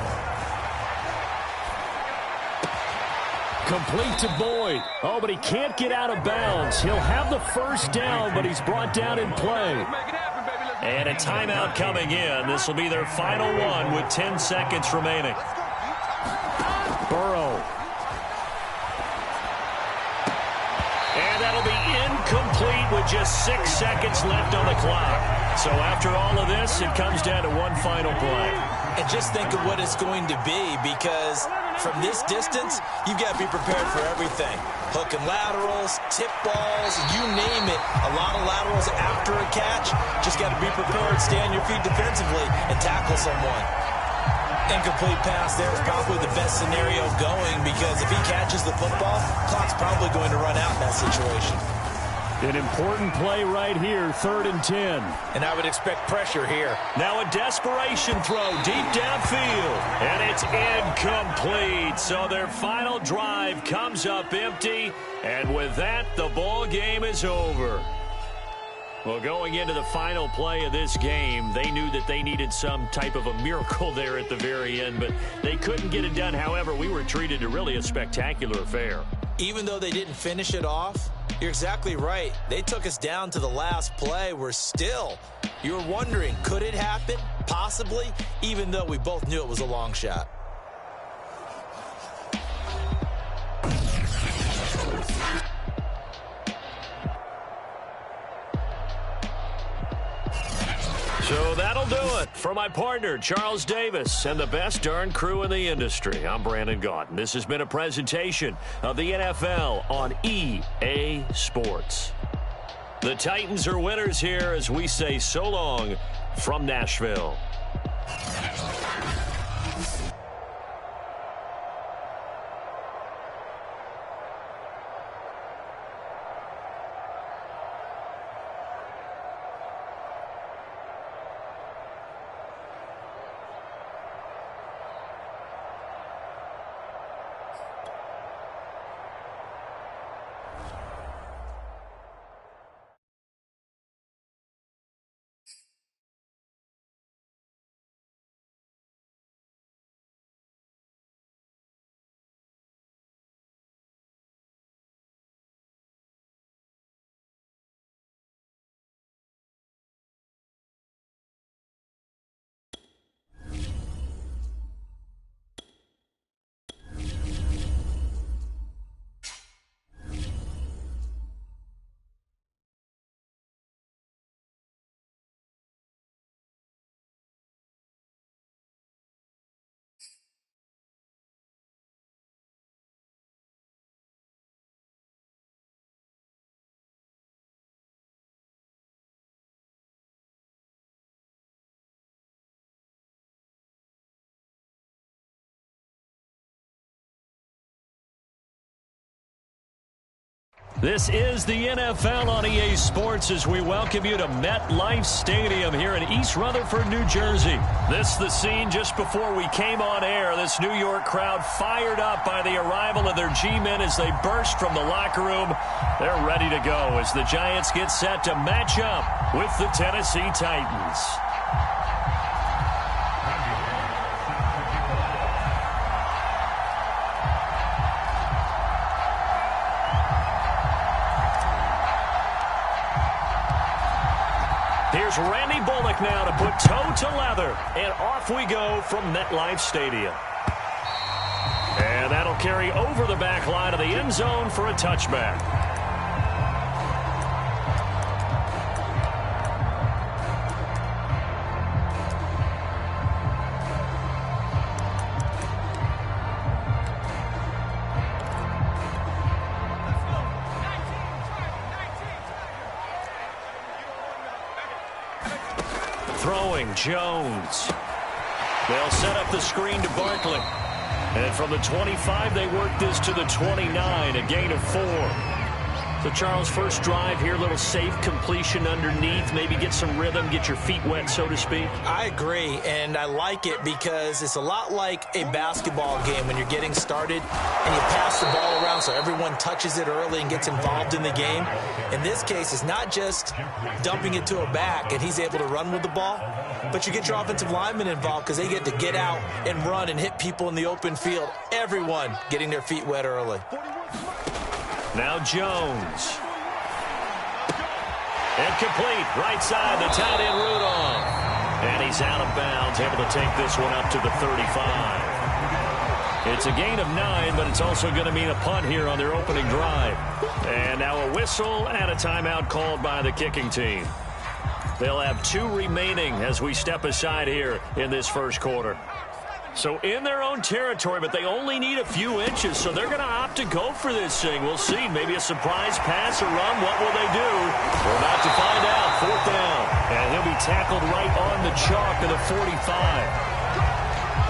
Complete to Boyd. Oh, but he can't get out of bounds. He'll have the first down, but he's brought down in play. And a timeout coming in. This will be their final one with 10 seconds remaining. Burrow. And that'll be incomplete with just 6 seconds left on the clock. So after all of this, it comes down to one final play. And just think of what it's going to be, because from this distance, you've got to be prepared for everything. Hook and laterals, tip balls, you name it. A lot of laterals after a catch. Just got to be prepared, stay on your feet defensively, and tackle someone. Incomplete pass there is probably the best scenario going, because if he catches the football, clock's probably going to run out in that situation. An important play right here, 3rd and 10. And I would expect pressure here. Now a desperation throw deep downfield. And it's incomplete. So their final drive comes up empty. And with that, the ball game is over. Well, going into the final play of this game, they knew that they needed some type of a miracle there at the very end, but they couldn't get it done. However, we were treated to really a spectacular affair. Even though they didn't finish it off, you're exactly right. They took us down to the last play. We're still, you were wondering, could it happen? Possibly, even though we both knew it was a long shot. it for my partner, Charles Davis, and the best darn crew in the industry. I'm Brandon Gaudin. This has been a presentation of the NFL on EA Sports. The Titans are winners here as we say so long from Nashville. This is the NFL on EA Sports as we welcome you to MetLife Stadium here in East Rutherford, New Jersey. This is the scene just before we came on air. This New York crowd fired up by the arrival of their G-men as they burst from the locker room. They're ready to go as the Giants get set to match up with the Tennessee Titans. Here's Randy Bullock now to put toe to leather, and off we go from MetLife Stadium. And that'll carry over the back line of the end zone for a touchback. Throwing Jones. They'll set up the screen to Barkley. And from the 25, they work this to the 29, a gain of 4. So, Charles, first drive here, little safe completion underneath, maybe get some rhythm, get your feet wet, so to speak. I agree, and I like it because it's a lot like a basketball game when you're getting started and you pass the ball around so everyone touches it early and gets involved in the game. In this case, it's not just dumping it to a back and he's able to run with the ball, but you get your offensive linemen involved because they get to get out and run and hit people in the open field. Everyone getting their feet wet early. Now Jones. Incomplete. Right side, the tight end Rudolph. And he's out of bounds, able to take this one up to the 35. It's a gain of 9, but it's also going to mean a punt here on their opening drive. And now a whistle and a timeout called by the kicking team. They'll have 2 remaining as we step aside here in this first quarter. So in their own territory, but they only need a few inches, so they're going to opt to go for this thing. We'll see. Maybe a surprise pass or run. What will they do? We're about to find out. 4th down. And he'll be tackled right on the chalk of the 45.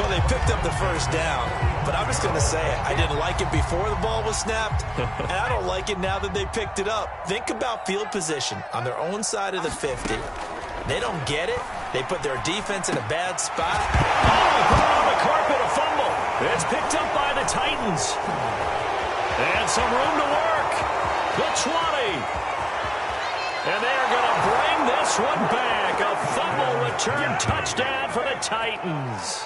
Well, they picked up the first down, but I'm just going to say it. I didn't like it before the ball was snapped, and I don't like it now that they picked it up. Think about field position on their own side of the 50. They don't get it. They put their defense in a bad spot. Oh, put it on the carpet, a fumble. It's picked up by the Titans. And some room to work. The 20. And they're going to bring this one back. A fumble return touchdown for the Titans.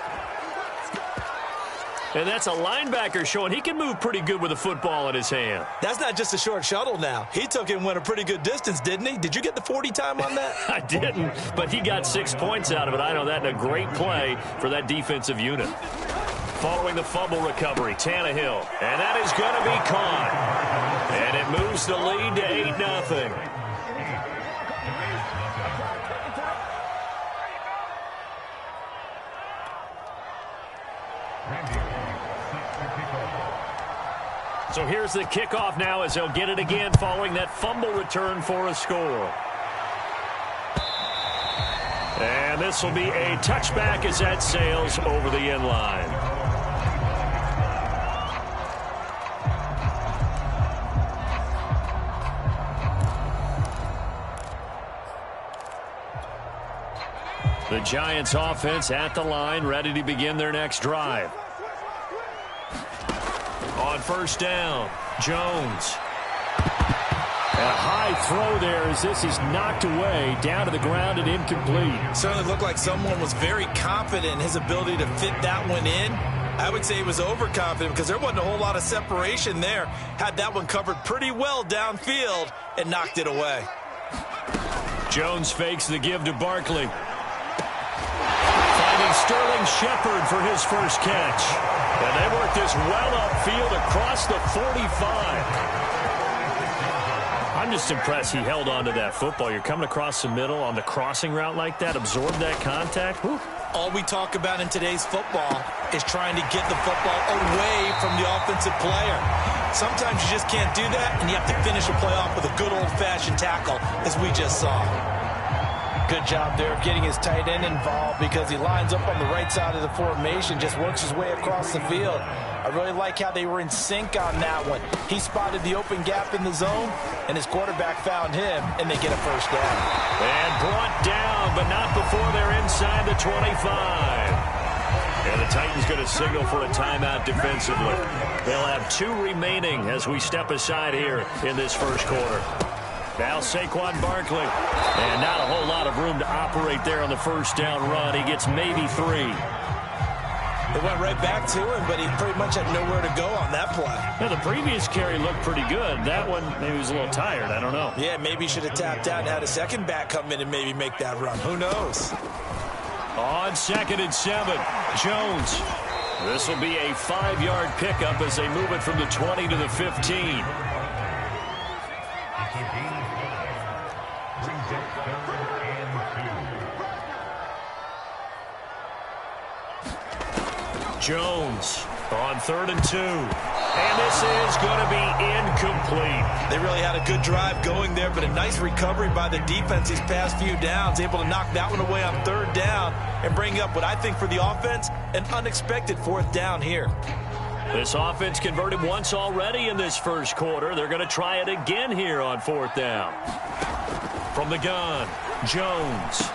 And that's a linebacker showing he can move pretty good with a football in his hand. That's not just a short shuttle now. He took it and went a pretty good distance, didn't he? Did you get the 40 time on that? I didn't, but he got 6 points out of it. I know that, and a great play for that defensive unit. Following the fumble recovery, Tannehill. And that is going to be caught. And it moves the lead to 8-0. So here's the kickoff now as they'll get it again following that fumble return for a score. And this will be a touchback as that sails over the end line. The Giants offense at the line, ready to begin their next drive. On first down, Jones. A high throw there as this is knocked away, down to the ground and incomplete. Certainly looked like someone was very confident in his ability to fit that one in. I would say he was overconfident because there wasn't a whole lot of separation there. Had that one covered pretty well downfield and knocked it away. Jones fakes the give to Barkley. Finding Sterling Shepard for his first catch. And they work this well upfield across the 45. I'm just impressed he held on to that football. You're coming across the middle on the crossing route like that, absorb that contact. Whew. All we talk about in today's football is trying to get the football away from the offensive player. Sometimes you just can't do that, and you have to finish a play off with a good old-fashioned tackle, as we just saw. Good job there of getting his tight end involved because he lines up on the right side of the formation, just works his way across the field. I really like how they were in sync on that one. He spotted the open gap in the zone, and his quarterback found him, and they get a first down. And brought down, but not before they're inside the 25. And the Titans going to signal for a timeout defensively. They'll have 2 remaining as we step aside here in this first quarter. Now Saquon Barkley. And not a whole lot of room to operate there on the first down run. He gets maybe 3. They went right back to him, but he pretty much had nowhere to go on that play. Now, the previous carry looked pretty good. That one, maybe he was a little tired. I don't know. Yeah, maybe he should have tapped out and had a second back come in and maybe make that run. Who knows? On 2nd and 7, Jones. This will be a 5-yard pickup as they move it from the 20 to the 15. Jones on 3rd and 2. And this is going to be incomplete. They really had a good drive going there, but a nice recovery by the defense these past few downs, able to knock that one away on 3rd down and bring up what I think for the offense, an unexpected 4th down here. This offense converted once already in this first quarter. They're going to try it again here on 4th down. From the gun, Jones.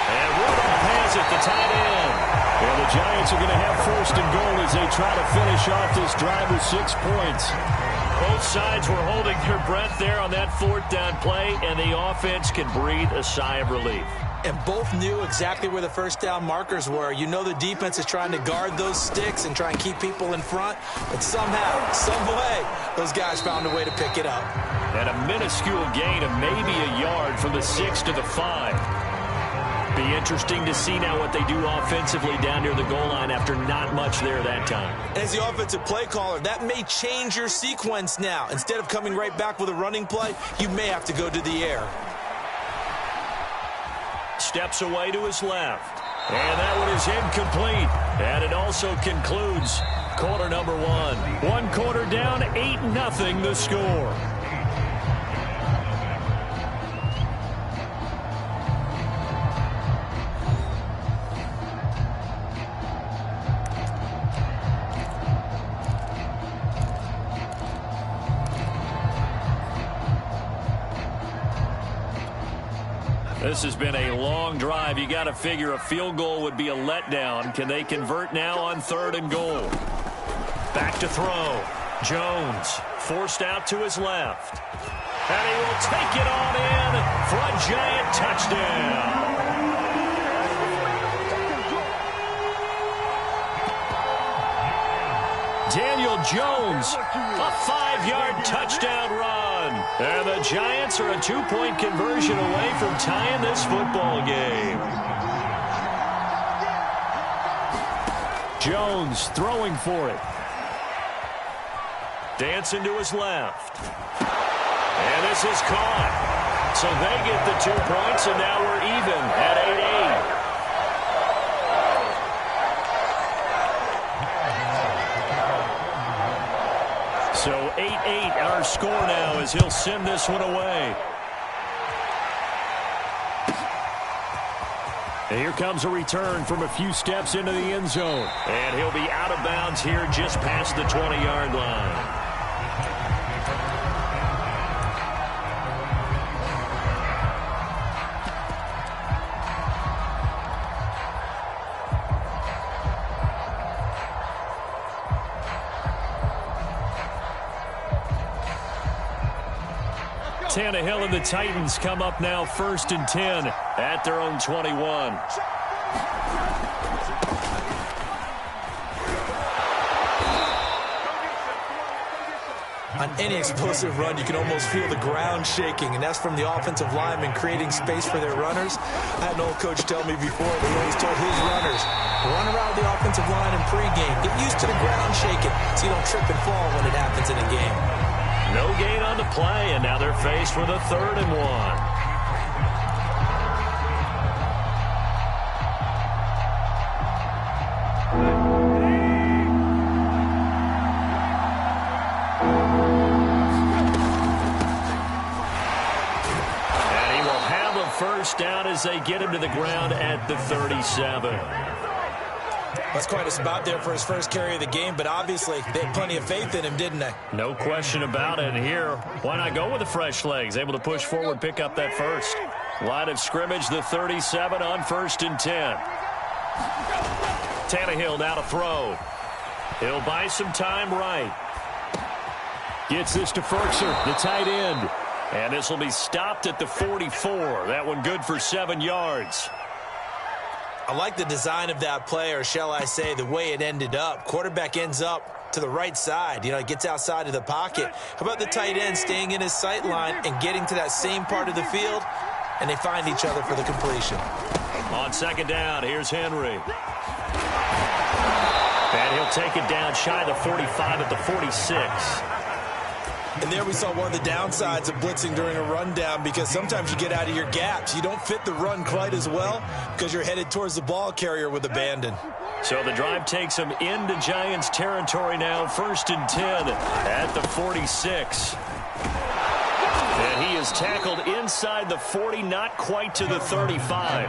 And Rudolph has it, the tight end. And the Giants are going to have 1st and goal as they try to finish off this drive with 6 points. Both sides were holding their breath there on that 4th down play, and the offense can breathe a sigh of relief. And both knew exactly where the first down markers were. You know the defense is trying to guard those sticks and try and keep people in front, but somehow, some way, those guys found a way to pick it up. And a minuscule gain of maybe a yard from the 6 to the 5. Be interesting to see now what they do offensively down near the goal line after not much there that time. As the offensive play caller, that may change your sequence now. Instead of coming right back with a running play, you may have to go to the air. Steps away to his left. And that one is incomplete. And it also concludes quarter number 1. 1 quarter down, 8-0 the score. This has been a long drive. You got to figure a field goal would be a letdown. Can they convert now on 3rd and goal? Back to throw. Jones forced out to his left. And he will take it on in for a Giant touchdown. Daniel Jones, a 5-yard touchdown run. And the Giants are a 2-point conversion away from tying this football game. Jones throwing for it. Dancing to his left. And this is caught. So they get the 2 points, and now we're even at 8-8. So 8-8 our score now as he'll send this one away. And here comes a return from a few steps into the end zone. And he'll be out of bounds here just past the 20-yard line. Tannehill and the Titans come up now 1st and 10 at their own 21. On any explosive run, you can almost feel the ground shaking, and that's from the offensive linemen creating space for their runners. I had an old coach tell me before that he always told his runners, run around the offensive line in pregame. Get used to the ground shaking so you don't trip and fall when it happens in a game. No gain on the play, and now they're faced with a 3rd and 1. First down as they get him to the ground at the 37. That's quite a spot there for his first carry of the game, but obviously they had plenty of faith in him, didn't they? No question about it. And here, why not go with the fresh legs? Able to push forward, pick up that first. Line of scrimmage, the 37 on 1st and 10. Tannehill now to throw. He'll buy some time right. Gets this to Ferkser, the tight end. And this will be stopped at the 44. That one good for 7 yards. I like the design of that play, or shall I say the way it ended up. Quarterback ends up to the right side. You know, he gets outside of the pocket. How about the tight end staying in his sight line and getting to that same part of the field? And they find each other for the completion. On 2nd down, here's Henry. And he'll take it down shy of the 45 at the 46. And there we saw one of the downsides of blitzing during a rundown, because sometimes you get out of your gaps. You don't fit the run quite as well because you're headed towards the ball carrier with abandon. So the drive takes them into Giants territory now, 1st and 10 at the 46. And he is tackled inside the 40, not quite to the 35.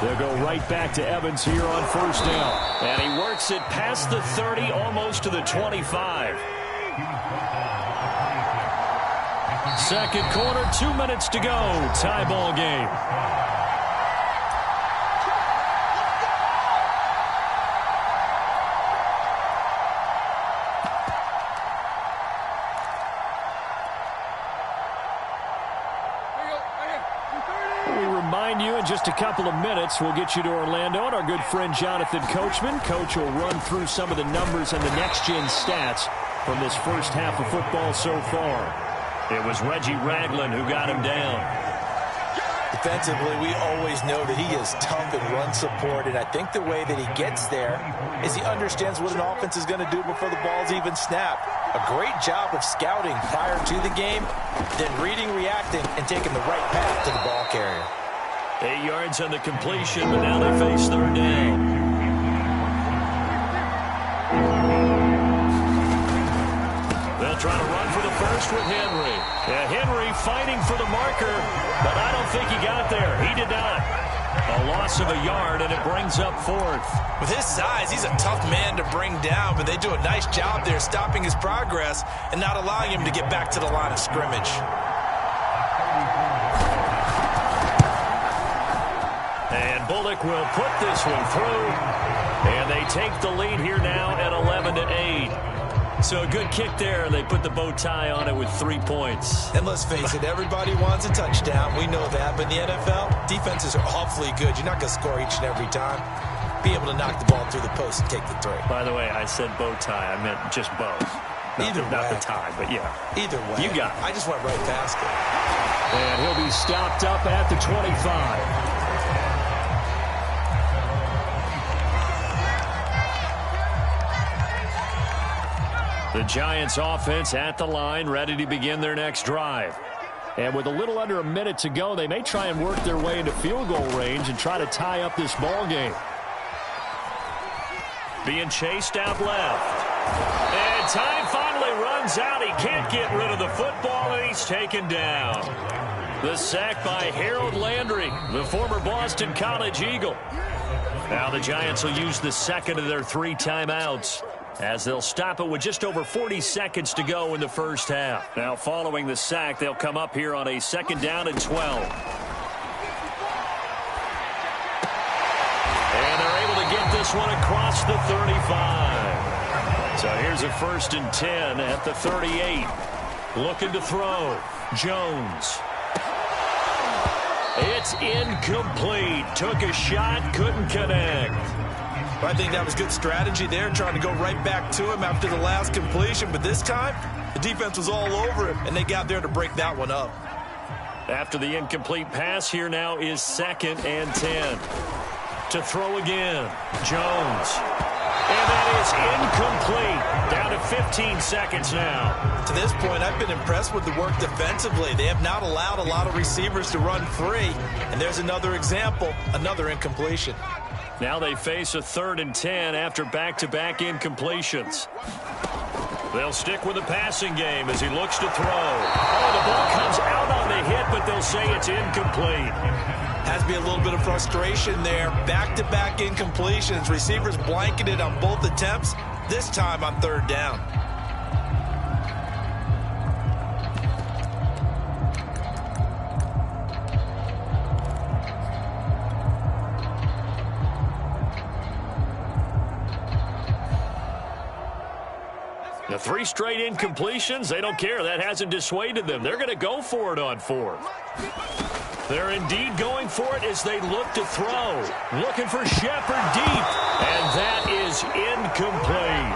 They'll go right back to Evans here on 1st down. And he works it past the 30, almost to the 25. 2nd quarter, 2 minutes to go. Tie ball game. Just a couple of minutes, we'll get you to Orlando and our good friend Jonathan Coachman. Coach will run through some of the numbers and the next-gen stats from this first half of football so far. It was Reggie Ragland who got him down. Defensively, we always know that he is tough in run support, and I think the way that he gets there is he understands what an offense is going to do before the ball's even snapped. A great job of scouting prior to the game, then reading, reacting, and taking the right path to the ball carrier. 8 yards on the completion, but now they face 3rd down. They'll try to run for the first with Henry. Yeah, Henry fighting for the marker, but I don't think he got there. He did not. A loss of a yard, and it brings up 4th. With his size, he's a tough man to bring down, but they do a nice job there stopping his progress and not allowing him to get back to the line of scrimmage. And Bullock will put this one through. And they take the lead here now at 11-8. So a good kick there. They put the bow tie on it with 3 points. And let's face it, everybody wants a touchdown. We know that. But in the NFL, defenses are awfully good. You're not going to score each and every time. Be able to knock the ball through the post and take the throw. By the way, I said bow tie. I meant just bow. Not the tie, but yeah. Either way. You got it. I just went right past it. And he'll be stopped up at the 25. The Giants offense at the line, ready to begin their next drive. And with a little under a minute to go, they may try and work their way into field goal range and try to tie up this ball game. Being chased out left. And time finally runs out. He can't get rid of the football, and he's taken down. The sack by Harold Landry, the former Boston College Eagle. Now the Giants will use the second of their 3 timeouts, as they'll stop it with just over 40 seconds to go in the first half. Now following the sack, they'll come up here on a 2nd down and 12. And they're able to get this one across the 35. So here's a 1st and 10 at the 38. Looking to throw. Jones. It's incomplete. Took a shot, couldn't connect. I think that was good strategy there, trying to go right back to him after the last completion. But this time, the defense was all over him, and they got there to break that one up. After the incomplete pass, here now is 2nd and 10. To throw again. Jones. And that is incomplete. Down to 15 seconds now. To this point, I've been impressed with the work defensively. They have not allowed a lot of receivers to run free. And there's another example, another incompletion. Now they face a 3rd and 10 after back-to-back incompletions. They'll stick with the passing game as he looks to throw. Oh, the ball comes out on the hit, but they'll say it's incomplete. Has to be a little bit of frustration there. Back-to-back incompletions. Receivers blanketed on both attempts, this time on 3rd down. The 3 straight incompletions, they don't care. That hasn't dissuaded them. They're going to go for it on 4th. They're indeed going for it as they look to throw. Looking for Shepard deep. And that is incomplete.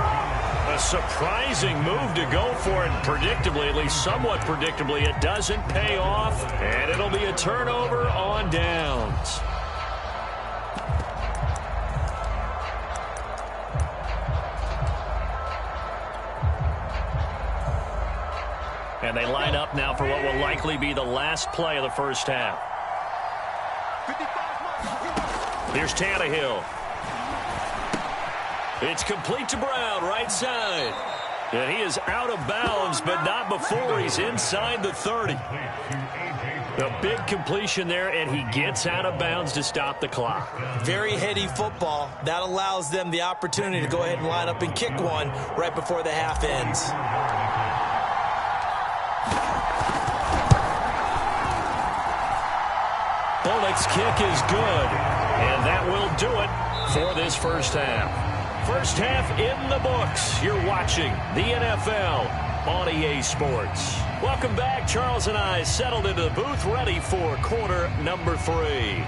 A surprising move to go for it. Predictably, at least somewhat predictably, it doesn't pay off. And it'll be a turnover on downs. And they line up now for what will likely be the last play of the first half. Here's Tannehill. It's complete to Brown, right side. And he is out of bounds, but not before he's inside the 30. A big completion there, and he gets out of bounds to stop the clock. Very heady football. That allows them the opportunity to go ahead and line up and kick one right before the half ends. Bullock's kick is good, and that will do it for this first half. First half in the books. You're watching the NFL on EA Sports. Welcome back. Charles and I settled into the booth, ready for quarter number 3.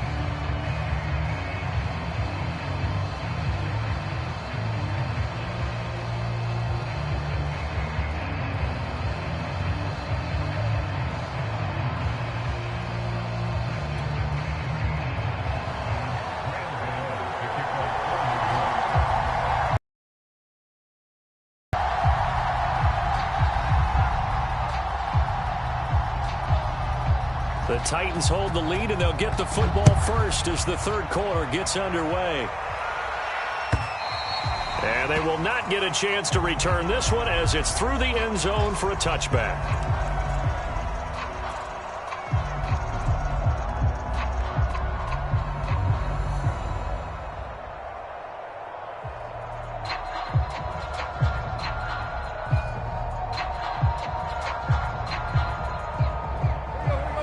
The Titans hold the lead, and they'll get the football first as the 3rd quarter gets underway. And they will not get a chance to return this one as it's through the end zone for a touchback.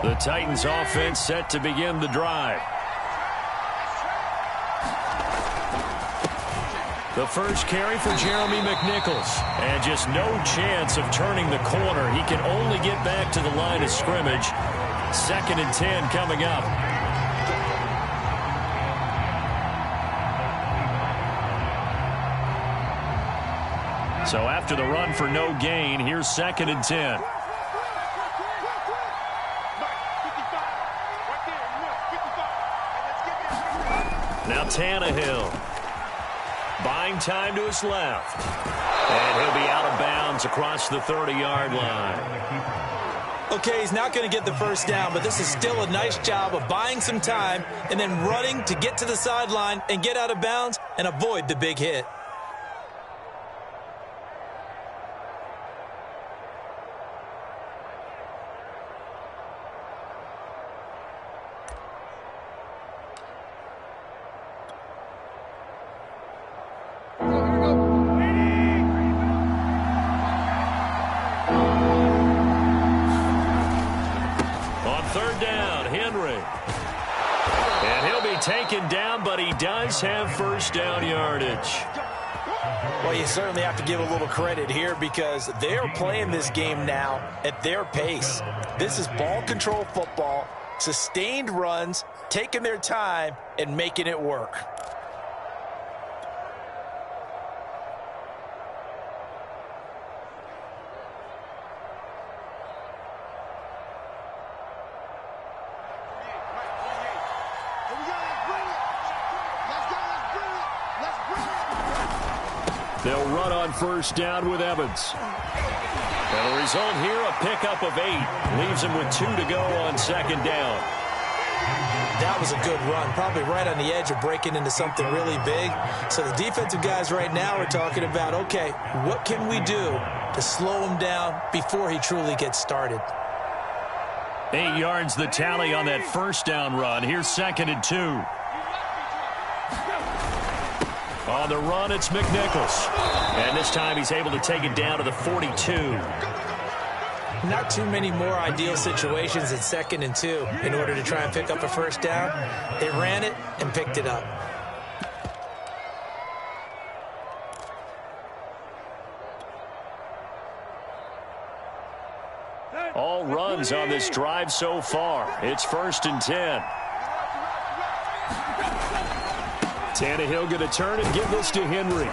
The Titans offense set to begin the drive. The first carry for Jeremy McNichols. And just no chance of turning the corner. He can only get back to the line of scrimmage. 2nd and 10 coming up. So after the run for no gain, here's 2nd and 10. Now Tannehill. Buying time to his left. And he'll be out of bounds across the 30-yard line. Okay, he's not going to get the first down, but this is still a nice job of buying some time and then running to get to the sideline and get out of bounds and avoid the big hit. Taken down, but he does have first down yardage. Well, you certainly have to give a little credit here because they're playing this game now at their pace. This is ball control football, sustained runs, taking their time, and making it work. They'll run on first down with Evans. And the result here, a pickup of 8. Leaves him with 2 to go on second down. That was a good run, probably right on the edge of breaking into something really big. So the defensive guys right now are talking about, okay, what can we do to slow him down before he truly gets started? 8 yards the tally on that first down run. Here's 2nd and 2. On the run, it's McNichols. And this time he's able to take it down to the 42. Not too many more ideal situations at 2nd and 2 in order to try and pick up a first down. They ran it and picked it up. All runs on this drive so far. It's 1st and 10. Tannehill going to turn and give this to Henry.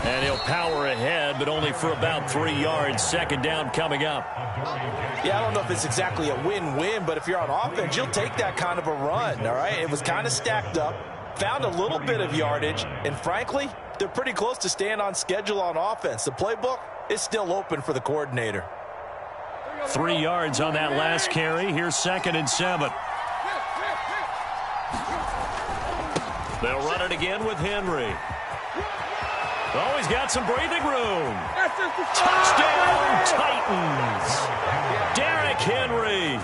And he'll power ahead, but only for about 3 yards. Second down coming up. Yeah, I don't know if it's exactly a win-win, but if you're on offense, you'll take that kind of a run, all right? It was kind of stacked up, found a little bit of yardage, and frankly, they're pretty close to staying on schedule on offense. The playbook is still open for the coordinator. 3 yards on that last carry. Here's 2nd and 7. They'll run it again with Henry. Oh, he's got some breathing room. Touchdown, Titans. Derrick Henry,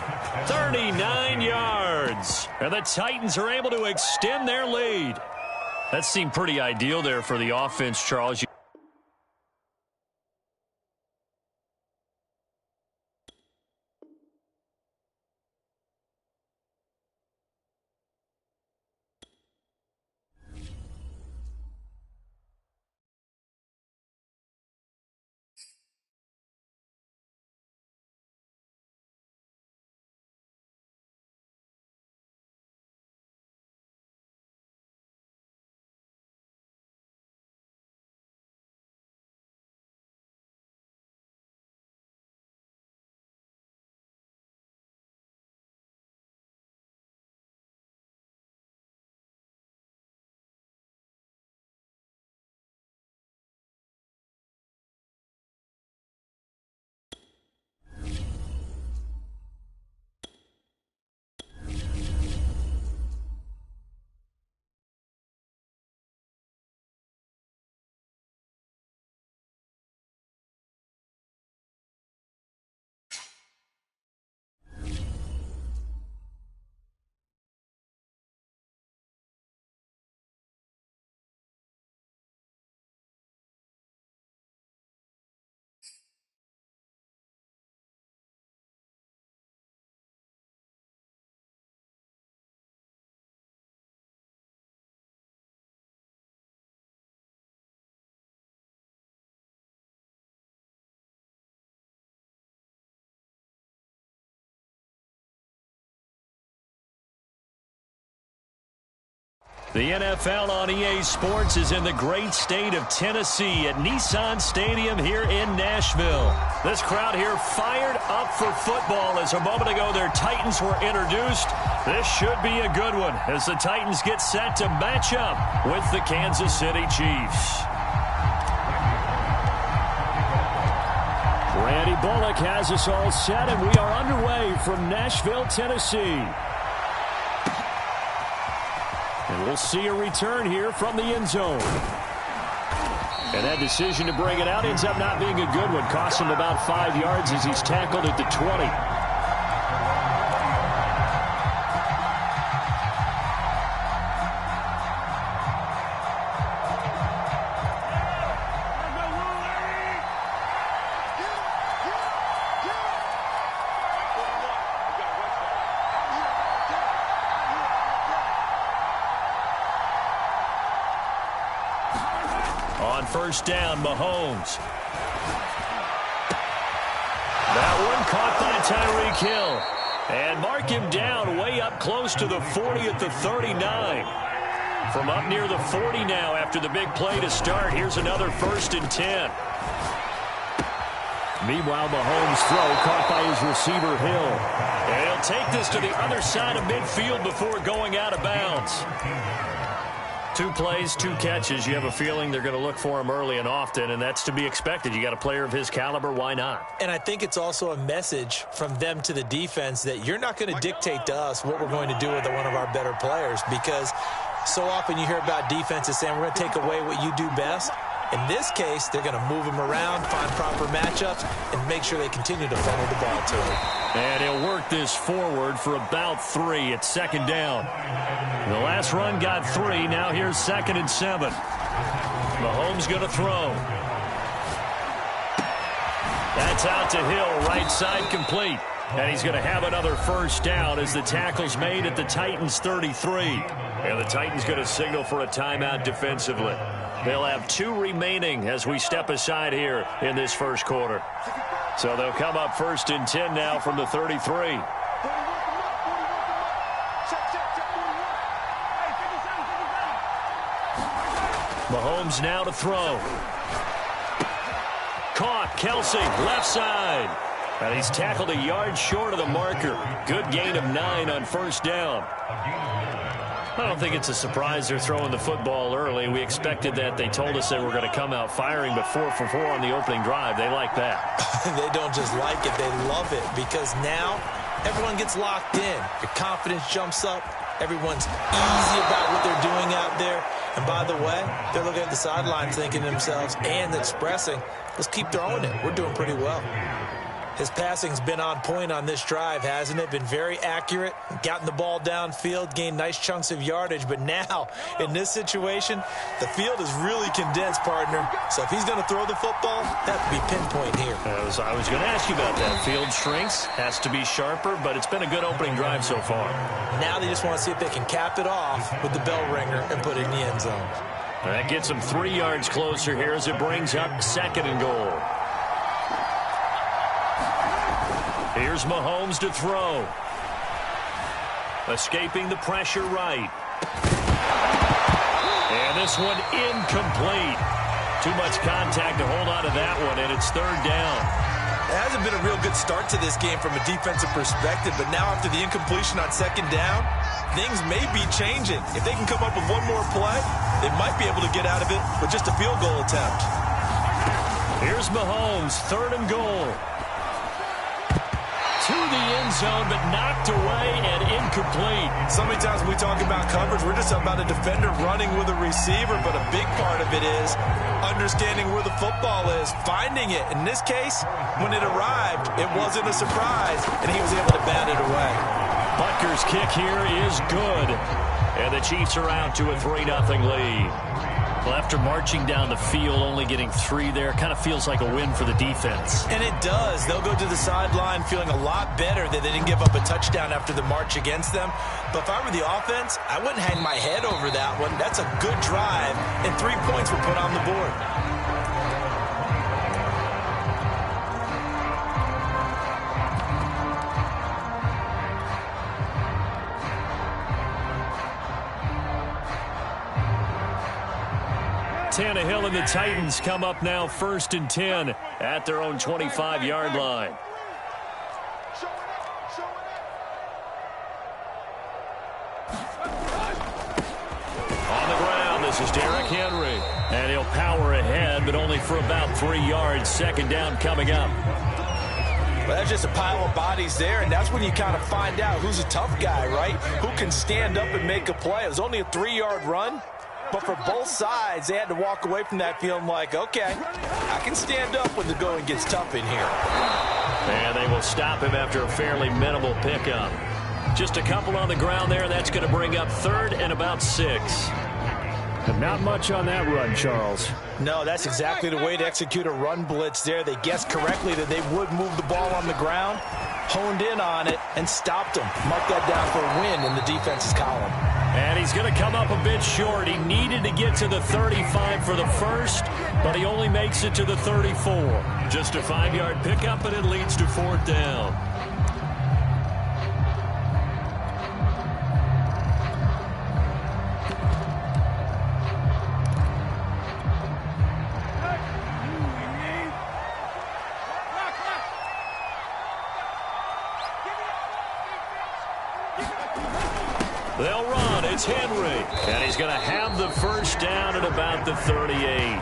39 yards. And the Titans are able to extend their lead. That seemed pretty ideal there for the offense, Charles. The NFL on EA Sports is in the great state of Tennessee at Nissan Stadium here in Nashville. This crowd here fired up for football as a moment ago their Titans were introduced. This should be a good one as the Titans get set to match up with the Kansas City Chiefs. Brand Eddie Bullock has us all set, and we are underway from Nashville, Tennessee. And we'll see a return here from the end zone. And that decision to bring it out ends up not being a good one. Costs him about 5 yards as he's tackled at the 20. On first down, Mahomes. That one caught by Tyreek Hill. And mark him down way up close to the 40 at the 39. From up near the 40 now after the big play to start. Here's another 1st and 10. Meanwhile, Mahomes' throw caught by his receiver Hill. And he'll take this to the other side of midfield before going out of bounds. 2 plays, 2 catches. You have a feeling they're going to look for him early and often, and that's to be expected. You got a player of his caliber, why not? And I think it's also a message from them to the defense that you're not going to dictate to us what we're going to do with one of our better players, because so often you hear about defenses saying we're going to take away what you do best. In this case, they're going to move him around, find proper matchups, and make sure they continue to funnel the ball to him. And he'll work this forward for about 3 at 2nd down. The last run got 3. Now here's 2nd and 7. Mahomes going to throw. That's out to Hill, right side complete. And he's going to have another 1st down as the tackle's made at the Titans' 33. And the Titans going to signal for a timeout defensively. They'll have 2 remaining as we step aside here in this first quarter. So they'll come up 1st and 10 now from the 33. Mahomes now to throw. Caught. Kelsey, left side. And he's tackled a yard short of the marker. Good gain of 9 on 1st down. I don't think it's a surprise they're throwing the football early. We expected that. They told us they were going to come out firing, but 4 for 4 on the opening drive. They like that. They don't just like it. They love it, because now everyone gets locked in. Your confidence jumps up. Everyone's easy about what they're doing out there. And by the way, they're looking at the sidelines thinking to themselves and expressing, let's keep throwing it. We're doing pretty well. His passing's been on point on this drive, hasn't it? Been very accurate, gotten the ball downfield, gained nice chunks of yardage. But now, in this situation, the field is really condensed, partner. So if he's going to throw the football, that would be pinpoint here. I was going to ask you about that. Field shrinks, has to be sharper, but it's been a good opening drive so far. Now they just want to see if they can cap it off with the bell ringer and put it in the end zone. That gets them 3 yards closer here as it brings up 2nd and goal. Here's Mahomes to throw. Escaping the pressure right. And this one incomplete. Too much contact to hold on to that one, and it's 3rd down. It hasn't been a real good start to this game from a defensive perspective, but now after the incompletion on 2nd down, things may be changing. If they can come up with one more play, they might be able to get out of it with just a field goal attempt. Here's Mahomes, 3rd and goal. To the end zone, but knocked away and incomplete. So many times when we talk about coverage, we're just about a defender running with a receiver, but a big part of it is understanding where the football is, finding it. In this case, when it arrived, it wasn't a surprise, and he was able to bat it away. Butker's kick here is good, and the Chiefs are out to a 3-0 lead. Well, after marching down the field, only getting 3 there, kind of feels like a win for the defense. And it does. They'll go to the sideline feeling a lot better that they didn't give up a touchdown after the march against them. But if I were the offense, I wouldn't hang my head over that one. That's a good drive, and 3 points were put on the board. Tannehill and the Titans come up now 1st and 10 at their own 25-yard line. On the ground, this is Derrick Henry. And he'll power ahead, but only for about 3 yards. 2nd down coming up. Well, that's just a pile of bodies there, and that's when you kind of find out who's a tough guy, right? Who can stand up and make a play. It was only a 3-yard run, but for both sides, they had to walk away from that feeling like, okay, I can stand up when the going gets tough in here. And they will stop him after a fairly minimal pickup. Just a couple on the ground there, and that's going to bring up 3rd and about 6. And not much on that run, Charles. No, that's exactly the way to execute a run blitz there. They guessed correctly that they would move the ball on the ground, honed in on it, and stopped them. Mark that down for a win in the defense's column. And he's going to come up a bit short. He needed to get to the 35 for the first, but he only makes it to the 34. Just a 5-yard pickup, and it leads to 4th down. They'll run. It's Henry. And he's going to have the first down at about the 38.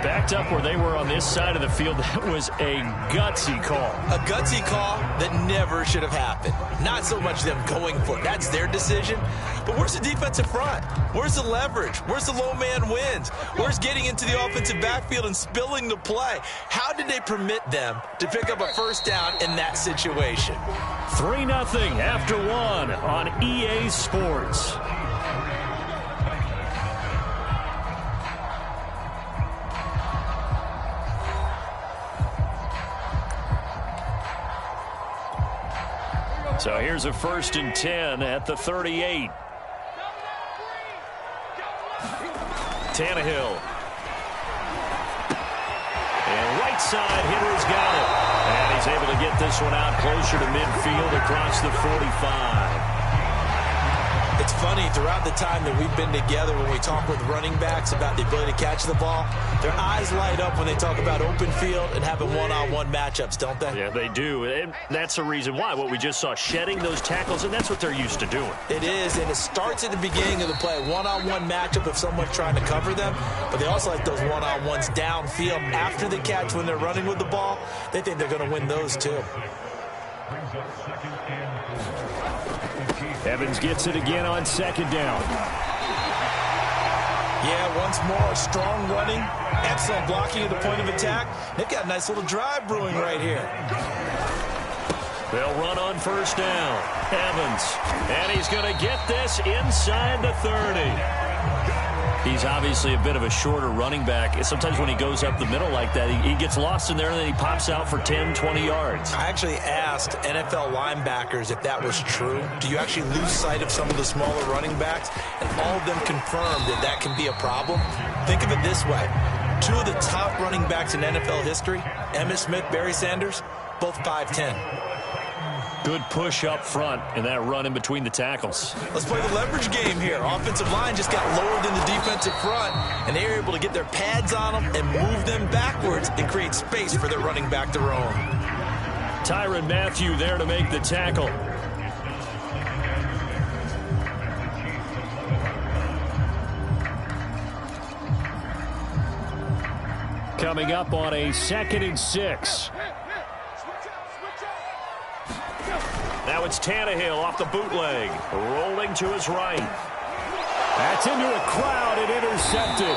Backed up where they were on this side of the field. That was a gutsy call. A gutsy call that never should have happened. Not so much them going for it. That's their decision. But where's the defensive front? Where's the leverage? Where's the low man wins? Where's getting into the offensive backfield and spilling the play? How did they permit them to pick up a first down in that situation? 3-0 after 1 on EA Sports. So here's a 1st and 10 at the 38. Tannehill. And right side, Henry's got it. And he's able to get this one out closer to midfield across the 45. It's funny, throughout the time that we've been together, when we talk with running backs about the ability to catch the ball, their eyes light up when they talk about open field and having one-on-one matchups, don't they? Yeah, they do. And that's the reason why. What we just saw, shedding those tackles, and that's what they're used to doing. It is, and it starts at the beginning of the play. One-on-one matchup if someone's trying to cover them, but they also like those one-on-ones downfield after the catch when they're running with the ball. They think they're going to win those too. Evans gets it again on 2nd down. Yeah, once more, strong running, excellent blocking at the point of attack. They've got a nice little drive brewing right here. They'll run on 1st down. Evans, and he's going to get this inside the 30. He's obviously a bit of a shorter running back. Sometimes when he goes up the middle like that, he gets lost in there, and then he pops out for 10, 20 yards. I actually asked NFL linebackers if that was true. Do you actually lose sight of some of the smaller running backs? And all of them confirmed that that can be a problem. Think of it this way. 2 of the top running backs in NFL history, Emmitt Smith, Barry Sanders, both 5'10". Good push up front in that run in between the tackles. Let's play the leverage game here. Offensive line just got lower than the defensive front, and they were able to get their pads on them and move them backwards and create space for their running back to roam. Tyrann Mathieu there to make the tackle. Coming up on a 2nd and 6. Now it's Tannehill off the bootleg, rolling to his right. That's into a crowd and intercepted.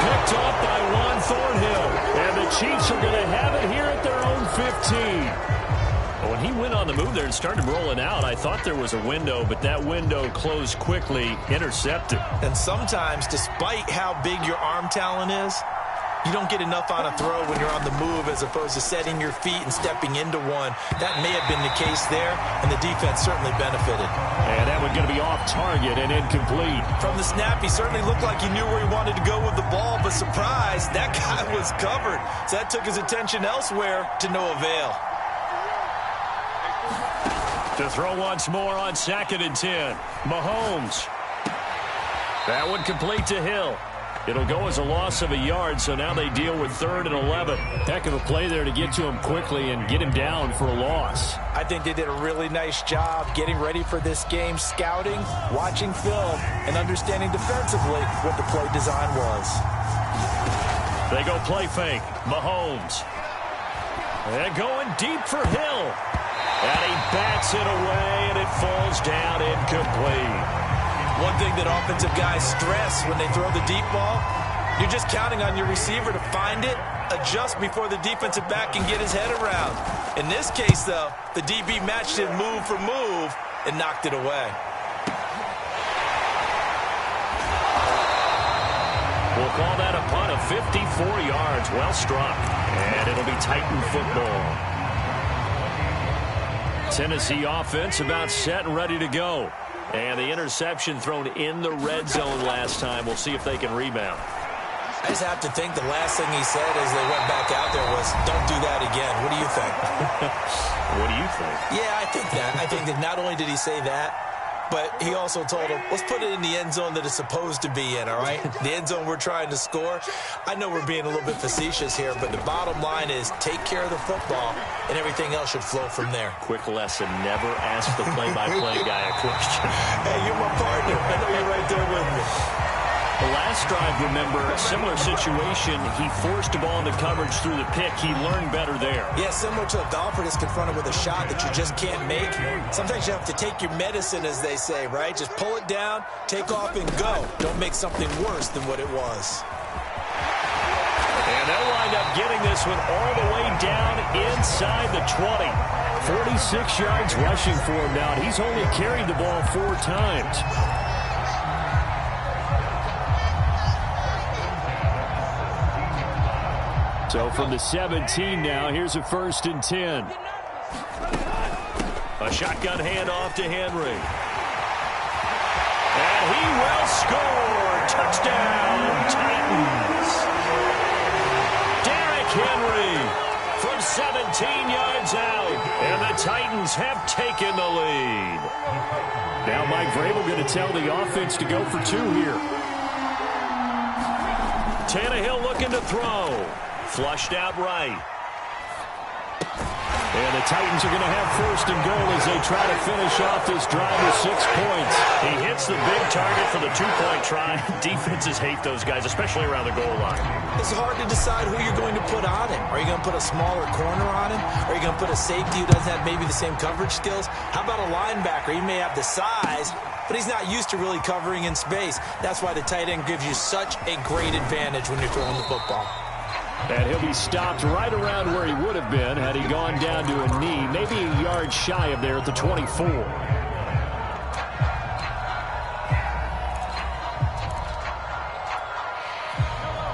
Picked up by Juan Thornhill. And the Chiefs are going to have it here at their own 15. When he went on the move there and started rolling out, I thought there was a window, but that window closed quickly, intercepted. And sometimes, despite how big your arm talent is, you don't get enough on a throw when you're on the move as opposed to setting your feet and stepping into one. That may have been the case there, and the defense certainly benefited. And that one going to be off target and incomplete. From the snap, he certainly looked like he knew where he wanted to go with the ball, but surprise, that guy was covered. So that took his attention elsewhere to no avail. To throw once more on 2nd and 10. Mahomes. That one complete to Hill. It'll go as a loss of a yard, so now they deal with 3rd and 11. Heck of a play there to get to him quickly and get him down for a loss. I think they did a really nice job getting ready for this game, scouting, watching film, and understanding defensively what the play design was. They go play fake. Mahomes. And going deep for Hill. And he bats it away, and it falls down incomplete. One thing that offensive guys stress when they throw the deep ball, you're just counting on your receiver to find it, adjust before the defensive back can get his head around. In this case, though, the DB matched it move for move and knocked it away. We'll call that a punt of 54 yards. Well struck. And it'll be Titan football. Tennessee offense about set and ready to go. And the interception thrown in the red zone last time. We'll see if they can rebound. I just have to think the last thing he said as they went back out there was, don't do that again. What do you think? What do you think? Yeah, I think that. I think that not only did he say that, but he also told him, let's put it in the end zone that it's supposed to be in, all right? The end zone we're trying to score. I know we're being a little bit facetious here, but the bottom line is take care of the football, and everything else should flow from there. Quick lesson, never ask the play-by-play guy a question. Hey, you're my partner. I know you're right there with me. The last drive, remember, similar situation. He forced a ball into coverage through the pick. He learned better there. Yeah, similar to a golfer that's confronted with a shot that you just can't make. Sometimes you have to take your medicine, as they say, right? Just pull it down, take off, and go. Don't make something worse than what it was. And they'll wind up getting this one all the way down inside the 20. 46 yards rushing for him now. He's only carried the ball 4 times. So from the 17 now, here's a 1st and 10. A shotgun handoff to Henry. And he will score. Touchdown, Titans. Derrick Henry from 17 yards out. And the Titans have taken the lead. Now Mike Vrabel going to tell the offense to go for 2 here. Tannehill looking to throw. Flushed out right. And the Titans are going to have 1st and goal as they try to finish off this drive with 6 points. He hits the big target for the 2-point try. Defenses hate those guys, especially around the goal line. It's hard to decide who you're going to put on him. Are you going to put a smaller corner on him? Are you going to put a safety who doesn't have maybe the same coverage skills? How about a linebacker? He may have the size, but he's not used to really covering in space. That's why the tight end gives you such a great advantage when you're throwing the football. And he'll be stopped right around where he would have been had he gone down to a knee, maybe a yard shy of there at the 24.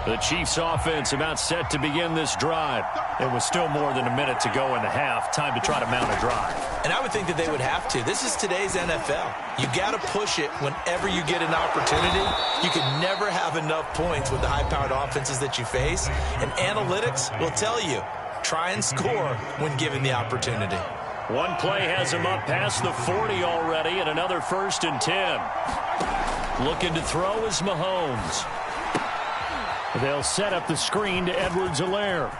The Chiefs offense about set to begin this drive. It was still more than a minute to go in the half. Time to try to mount a drive. And I would think that they would have to. This is today's NFL. You got to push it whenever you get an opportunity. You can never have enough points with the high-powered offenses that you face. And analytics will tell you, try and score when given the opportunity. One play has him up past the 40 already, and another 1st and 10. Looking to throw is Mahomes. They'll set up the screen to Edwards-Helaire.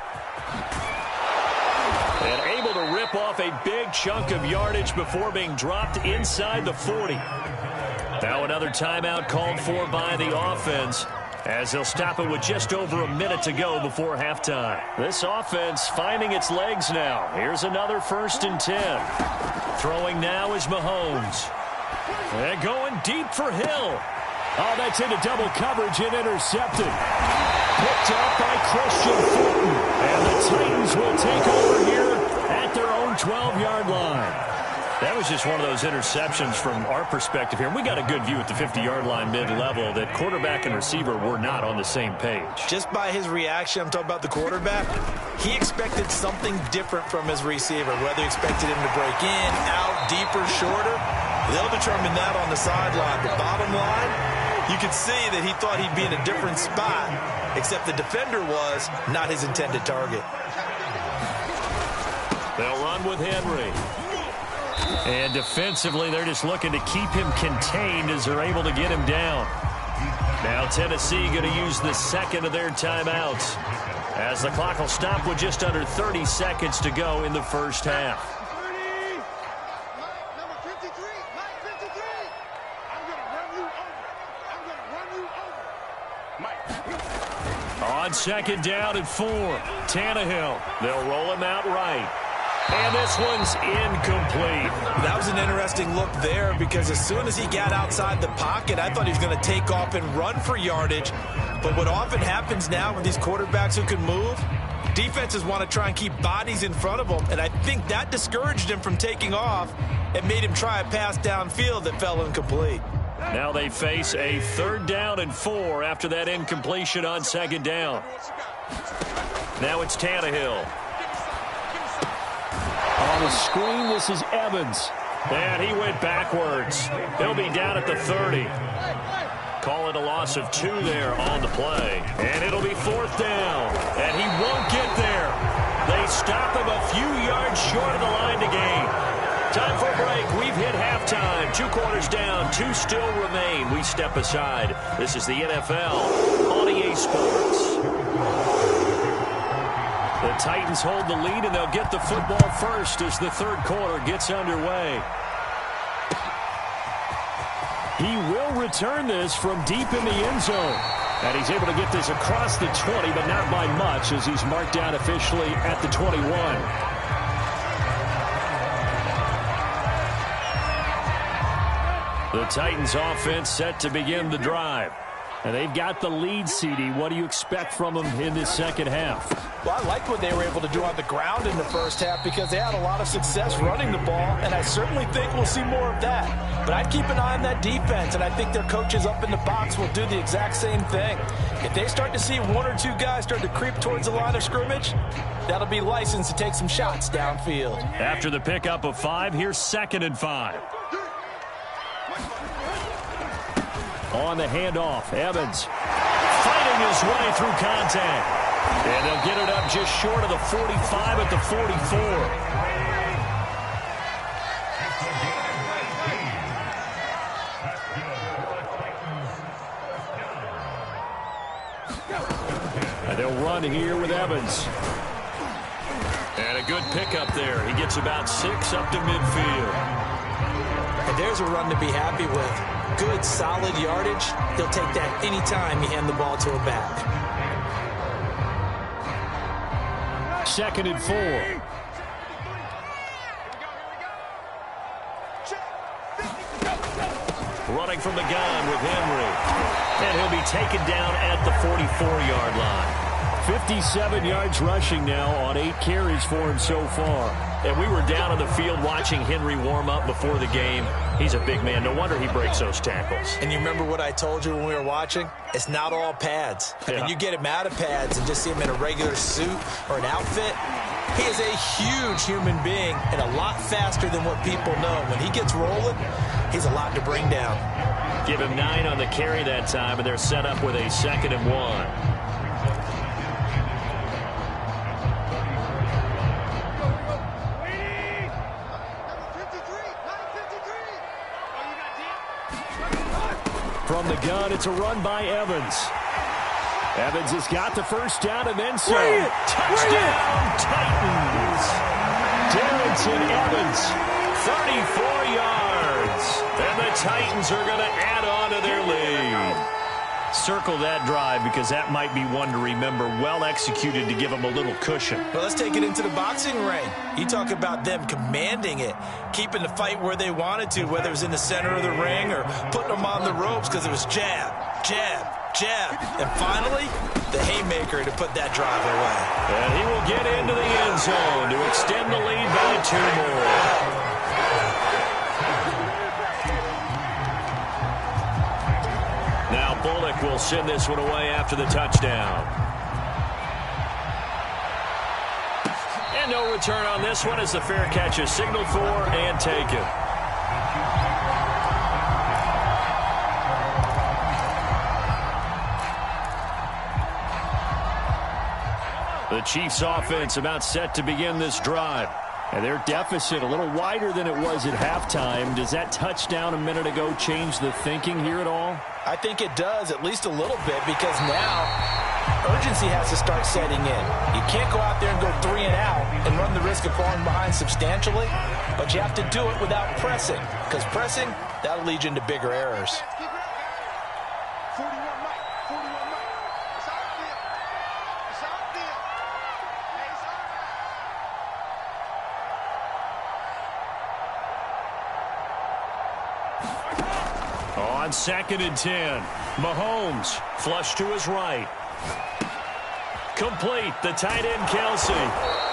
And able to rip off a big chunk of yardage before being dropped inside the 40. Now another timeout called for by the offense as they'll stop it with just over a minute to go before halftime. This offense finding its legs now. Here's another 1st and 10. Throwing now is Mahomes. And going deep for Hill. Oh, that's into double coverage and intercepted. Picked up by Christian Fulton. And the Titans will take over here at their own 12-yard line. That was just one of those interceptions from our perspective here. We got a good view at the 50-yard line mid-level that quarterback and receiver were not on the same page. Just by his reaction, I'm talking about the quarterback, he expected something different from his receiver, whether he expected him to break in, out, deeper, shorter. They'll determine that on the sideline. But bottom line, you could see that he thought he'd be in a different spot, except the defender was not his intended target. They'll run with Henry. And defensively, they're just looking to keep him contained as they're able to get him down. Now Tennessee going to use the second of their timeouts as the clock will stop with just under 30 seconds to go in the first half. On 2nd down and 4. Tannehill. They'll roll him out right. And this one's incomplete. That was an interesting look there because as soon as he got outside the pocket, I thought he was going to take off and run for yardage. But what often happens now with these quarterbacks who can move, defenses want to try and keep bodies in front of them, and I think that discouraged him from taking off and made him try a pass downfield that fell incomplete. Now they face a 3rd down and 4 after that incompletion on 2nd down. Now it's Tannehill. On the screen, this is Evans. And he went backwards. He'll be down at the 30. Call it a loss of 2 there on the play. And it'll be 4th down. And he won't get there. They stop him a few yards short of the line to gain. Time for a break. We've hit halftime. 2 quarters down. 2 still remain. We step aside. This is the NFL on EA Sports. The Titans hold the lead, and they'll get the football first as the 3rd quarter gets underway. He will return this from deep in the end zone. And he's able to get this across the 20, but not by much as he's marked down officially at the 21. The Titans offense set to begin the drive. And they've got the lead, CD. What do you expect from them in this 2nd half? Well, I like what they were able to do on the ground in the 1st half because they had a lot of success running the ball, and I certainly think we'll see more of that. But I'd keep an eye on that defense, and I think their coaches up in the box will do the exact same thing. If they start to see 1 or 2 guys start to creep towards the line of scrimmage, that'll be licensed to take some shots downfield. After the pickup of 5, here's 2nd and 5. On the handoff, Evans Fighting his way through contact. And they'll get it up just short of the 45 at the 44. And they'll run here with Evans. And a good pickup there. He gets about 6 up to midfield. And there's a run to be happy with. Good, solid yardage. He'll take that anytime you hand the ball to a back. 2nd and 4. Running from the gun with Henry. And he'll be taken down at the 44-yard line. 57 yards rushing now on 8 carries for him so far. And we were down on the field watching Henry warm up before the game. He's a big man. No wonder he breaks those tackles. And you remember what I told you when we were watching? It's not all pads. I mean, you get him out of pads and just see him in a regular suit or an outfit. He is a huge human being and a lot faster than what people know. When he gets rolling, he's a lot to bring down. Give him 9 on the carry that time, and they're set up with a 2nd and 1. From the gun, it's a run by Evans. Evans has got the 1st down and then some. Touchdown, Titans. Darrington Evans. 34 yards. And the Titans are going to add on to their lead. Circle that drive because that might be one to remember. Well executed to give them a little cushion. Well, let's take it into the boxing ring. You talk about them commanding it, keeping the fight where they wanted to, whether it was in the center of the ring or putting them on the ropes because it was jab, jab, jab. And finally, the haymaker to put that drive away. And he will get into the end zone to extend the lead by 2 more. Now Bullock will send this one away after the touchdown. And no return on this one as the fair catch is signaled for and taken. The Chiefs offense about set to begin this drive. And their deficit a little wider than it was at halftime. Does that touchdown a minute ago change the thinking here at all? I think it does, at least a little bit, because now urgency has to start setting in. You can't go out there and go 3 and out and run the risk of falling behind substantially, but you have to do it without pressing, because pressing, that'll lead you into bigger errors. On 2nd and 10, Mahomes flush to his right. Complete, the tight end Kelsey.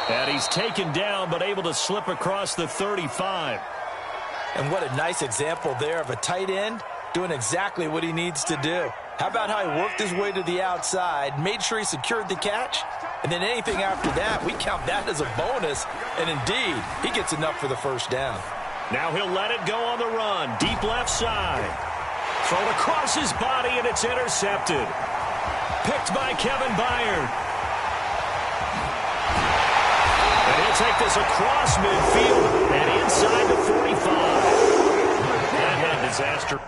And he's taken down but able to slip across the 35. And what a nice example there of a tight end doing exactly what he needs to do. How about how he worked his way to the outside, made sure he secured the catch, and then anything after that, we count that as a bonus. And indeed, he gets enough for the first down. Now he'll let it go on the run, deep left side. Thrown across his body, and it's intercepted. Picked by Kevin Byard. And he'll take this across midfield and inside the 45. That had a disaster.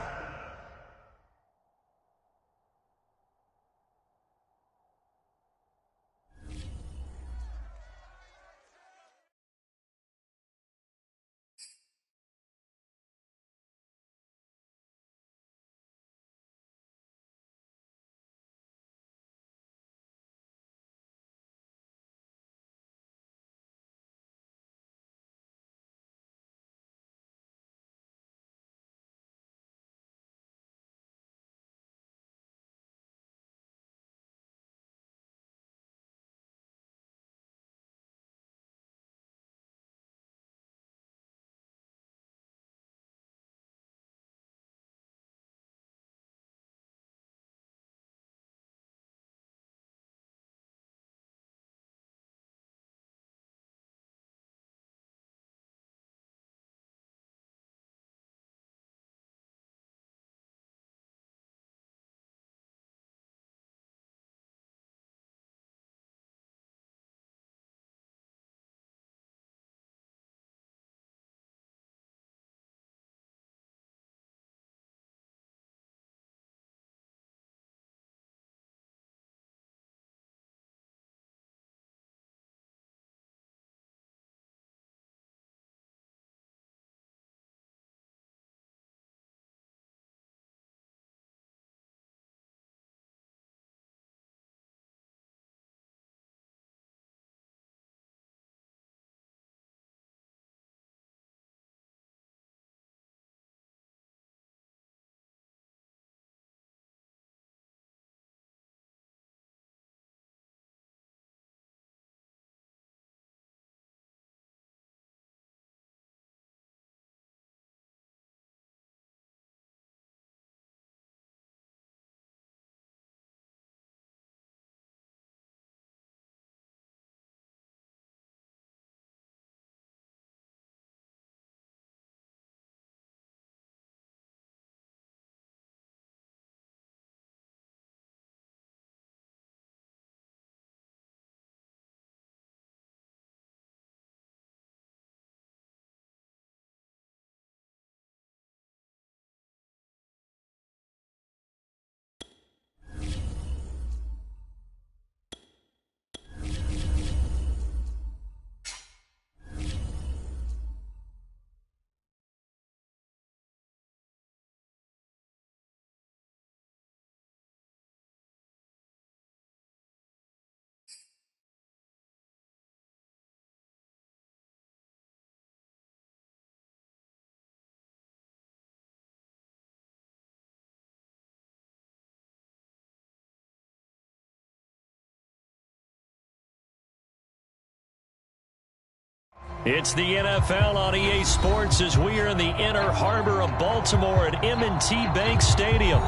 It's the NFL on EA Sports as we are in the inner harbor of Baltimore at M&T Bank Stadium.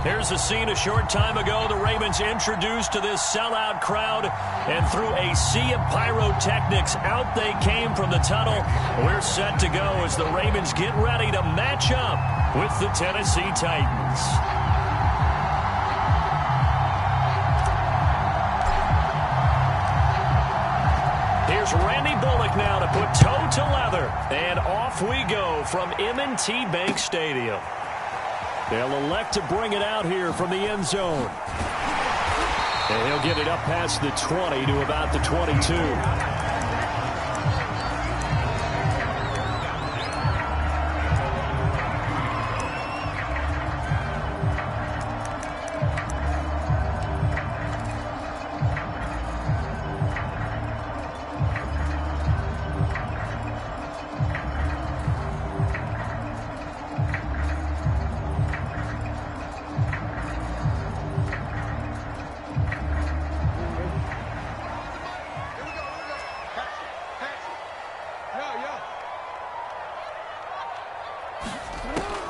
Here's a scene a short time ago. The Ravens introduced to this sellout crowd, and through a sea of pyrotechnics, out they came from the tunnel. We're set to go as the Ravens get ready to match up with the Tennessee Titans. Here's Randy Bullock now to put toe to leather. And off we go from M&T Bank Stadium. They'll elect to bring it out here from the end zone. And he'll get it up past the 20 to about the 22.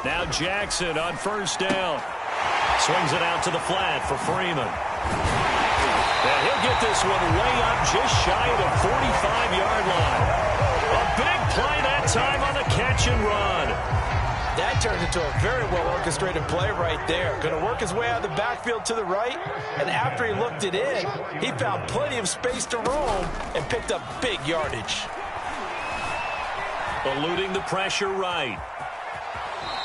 Now Jackson on first down. Swings it out to the flat for Freeman. And he'll get this one way up just shy of the 45-yard line. A big play that time on the catch and run. That turned into a very well-orchestrated play right there. Going to work his way out of the backfield to the right, and after he looked it in, he found plenty of space to roam and picked up big yardage. Eluding the pressure right.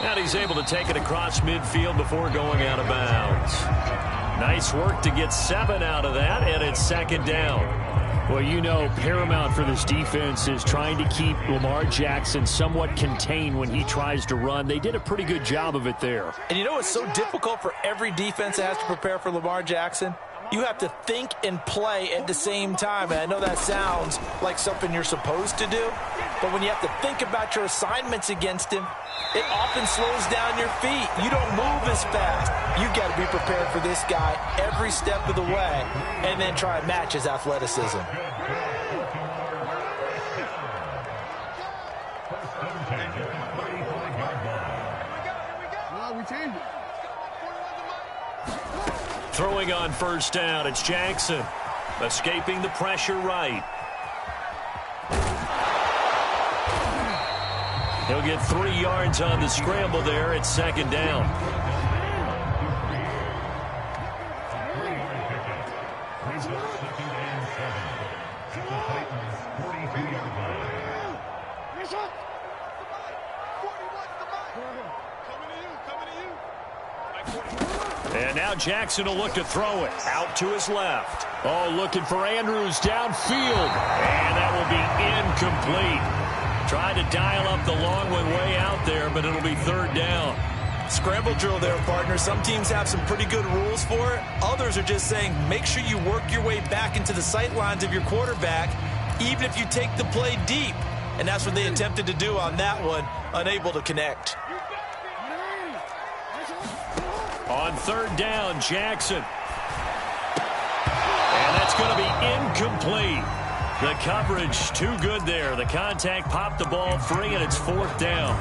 And he's able to take it across midfield before going out of bounds. Nice work to get 7 out of that, and it's second down. Well, you know, paramount for this defense is trying to keep Lamar Jackson somewhat contained when he tries to run. They did a pretty good job of it there. And you know it's so difficult for every defense that has to prepare for Lamar Jackson? You have to think and play at the same time. And I know that sounds like something you're supposed to do, but when you have to think about your assignments against him, it often slows down your feet. You don't move as fast. You've got to be prepared for this guy every step of the way and then try and match his athleticism. Throwing on first down, it's Jackson. Escaping the pressure right. He'll get 3 yards on the scramble there. It's second down. And now Jackson will look to throw it out to his left. Oh, looking for Andrews downfield. And that will be incomplete. Tried to dial up the long one way out there, but it'll be third down. Scramble drill there, partner. Some teams have some pretty good rules for it. Others are just saying make sure you work your way back into the sight lines of your quarterback, even if you take the play deep. And that's what they attempted to do on that one, unable to connect. On third down, Jackson. And that's going to be incomplete. The coverage too good there. The contact popped the ball free, and it's fourth down.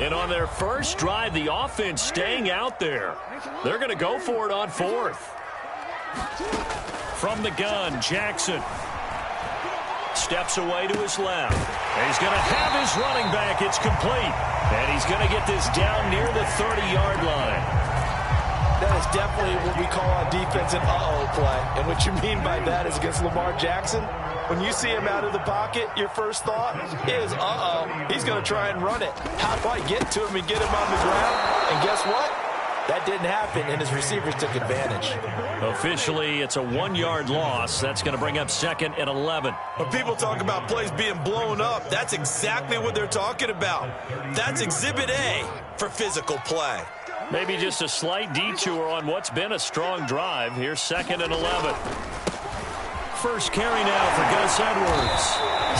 And on their first drive, the offense staying out there. They're going to go for it on fourth. From the gun, Jackson steps away to his left. And he's going to have his running back. It's complete. And he's going to get this down near the 30-yard line. That is definitely what we call on defense an uh-oh play. And what you mean by that is against Lamar Jackson, when you see him out of the pocket, your first thought is, uh-oh, he's going to try and run it. How do I get to him and get him on the ground? And guess what? That didn't happen, and his receivers took advantage. Officially, it's a 1-yard loss. That's going to bring up second and 11. When people talk about plays being blown up, that's exactly what they're talking about. That's Exhibit A for physical play. Maybe just a slight detour on what's been a strong drive. Here's second and 11. First carry now for Gus Edwards.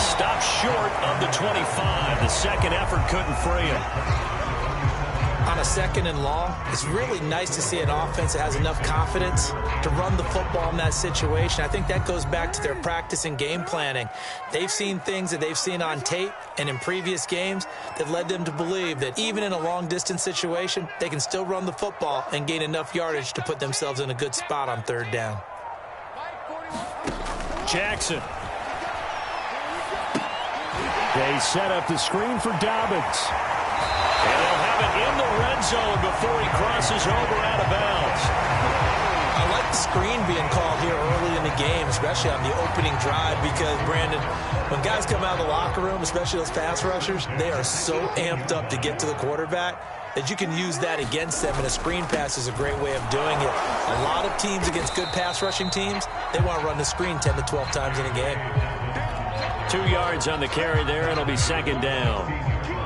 Stopped short of the 25. The second effort couldn't free him. On a second and long, it's really nice to see an offense that has enough confidence to run the football in that situation. I think that goes back to their practice and game planning. They've seen things that they've seen on tape and in previous games that led them to believe that even in a long-distance situation, they can still run the football and gain enough yardage to put themselves in a good spot on third down. Jackson. They set up the screen for Dobbins. And they'll have it in the red zone before he crosses over out of bounds. I like the screen being called here early in the game, especially on the opening drive, because, Brandon, when guys come out of the locker room, especially those pass rushers, they are so amped up to get to the quarterback that you can use that against them, and a screen pass is a great way of doing it. A lot of teams against good pass rushing teams, they want to run the screen 10 to 12 times in a game. 2 yards on the carry there. It'll be second down.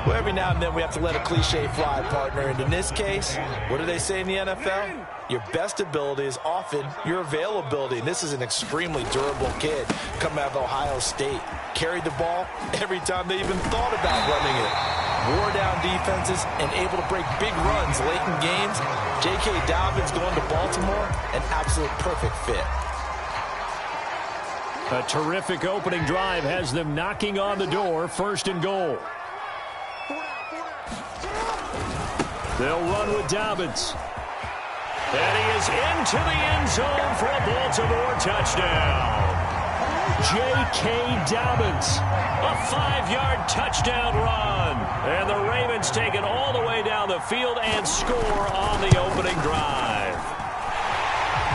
Well, every now and then we have to let a cliche fly, partner. And in this case, what do they say in the NFL? Your best ability is often your availability. And this is an extremely durable kid coming out of Ohio State. Carried the ball every time they even thought about running it. Wore down defenses and able to break big runs late in games. J.K. Dobbins going to Baltimore, an absolute perfect fit. A terrific opening drive has them knocking on the door, 1st and goal. They'll run with Dobbins. And he is into the end zone for a Baltimore touchdown. J.K. Dobbins, a 5-yard touchdown run. And the Ravens take it all the way down the field and score on the opening drive.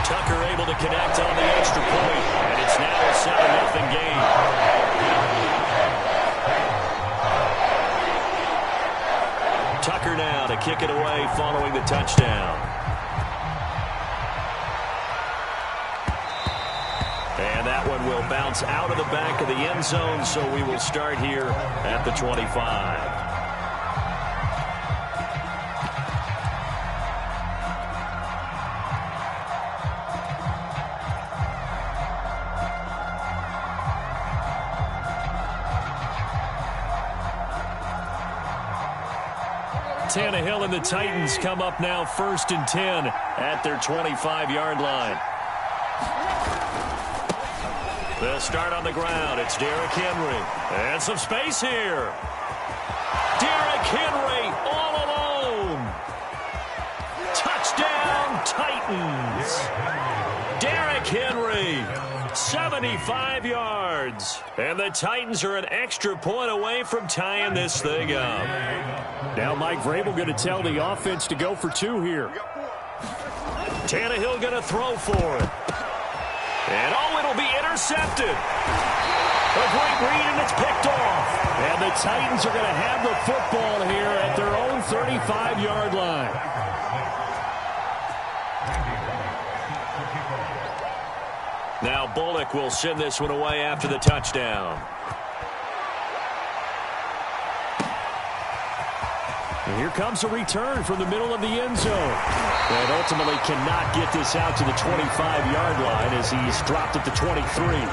Tucker able to connect on the extra point, and it's now a 7-0 game. Tucker now to kick it away following the touchdown. And that one will bounce out of the back of the end zone, so we will start here at the 25. Tannehill and the Titans come up now 1st and 10 at their 25-yard line. They'll start on the ground. It's Derrick Henry. And some space here. Derrick Henry all alone. Touchdown, Titans. Derrick Henry, 75 yards. And the Titans are an extra point away from tying this thing up. Now Mike Vrabel going to tell the offense to go for 2 here. Tannehill going to throw for it. And it'll be intercepted. A great read, and it's picked off. And the Titans are going to have the football here at their own 35-yard line. Now Bullock will send this one away after the touchdown. And here comes a return from the middle of the end zone. And ultimately cannot get this out to the 25-yard line as he's dropped at the 23.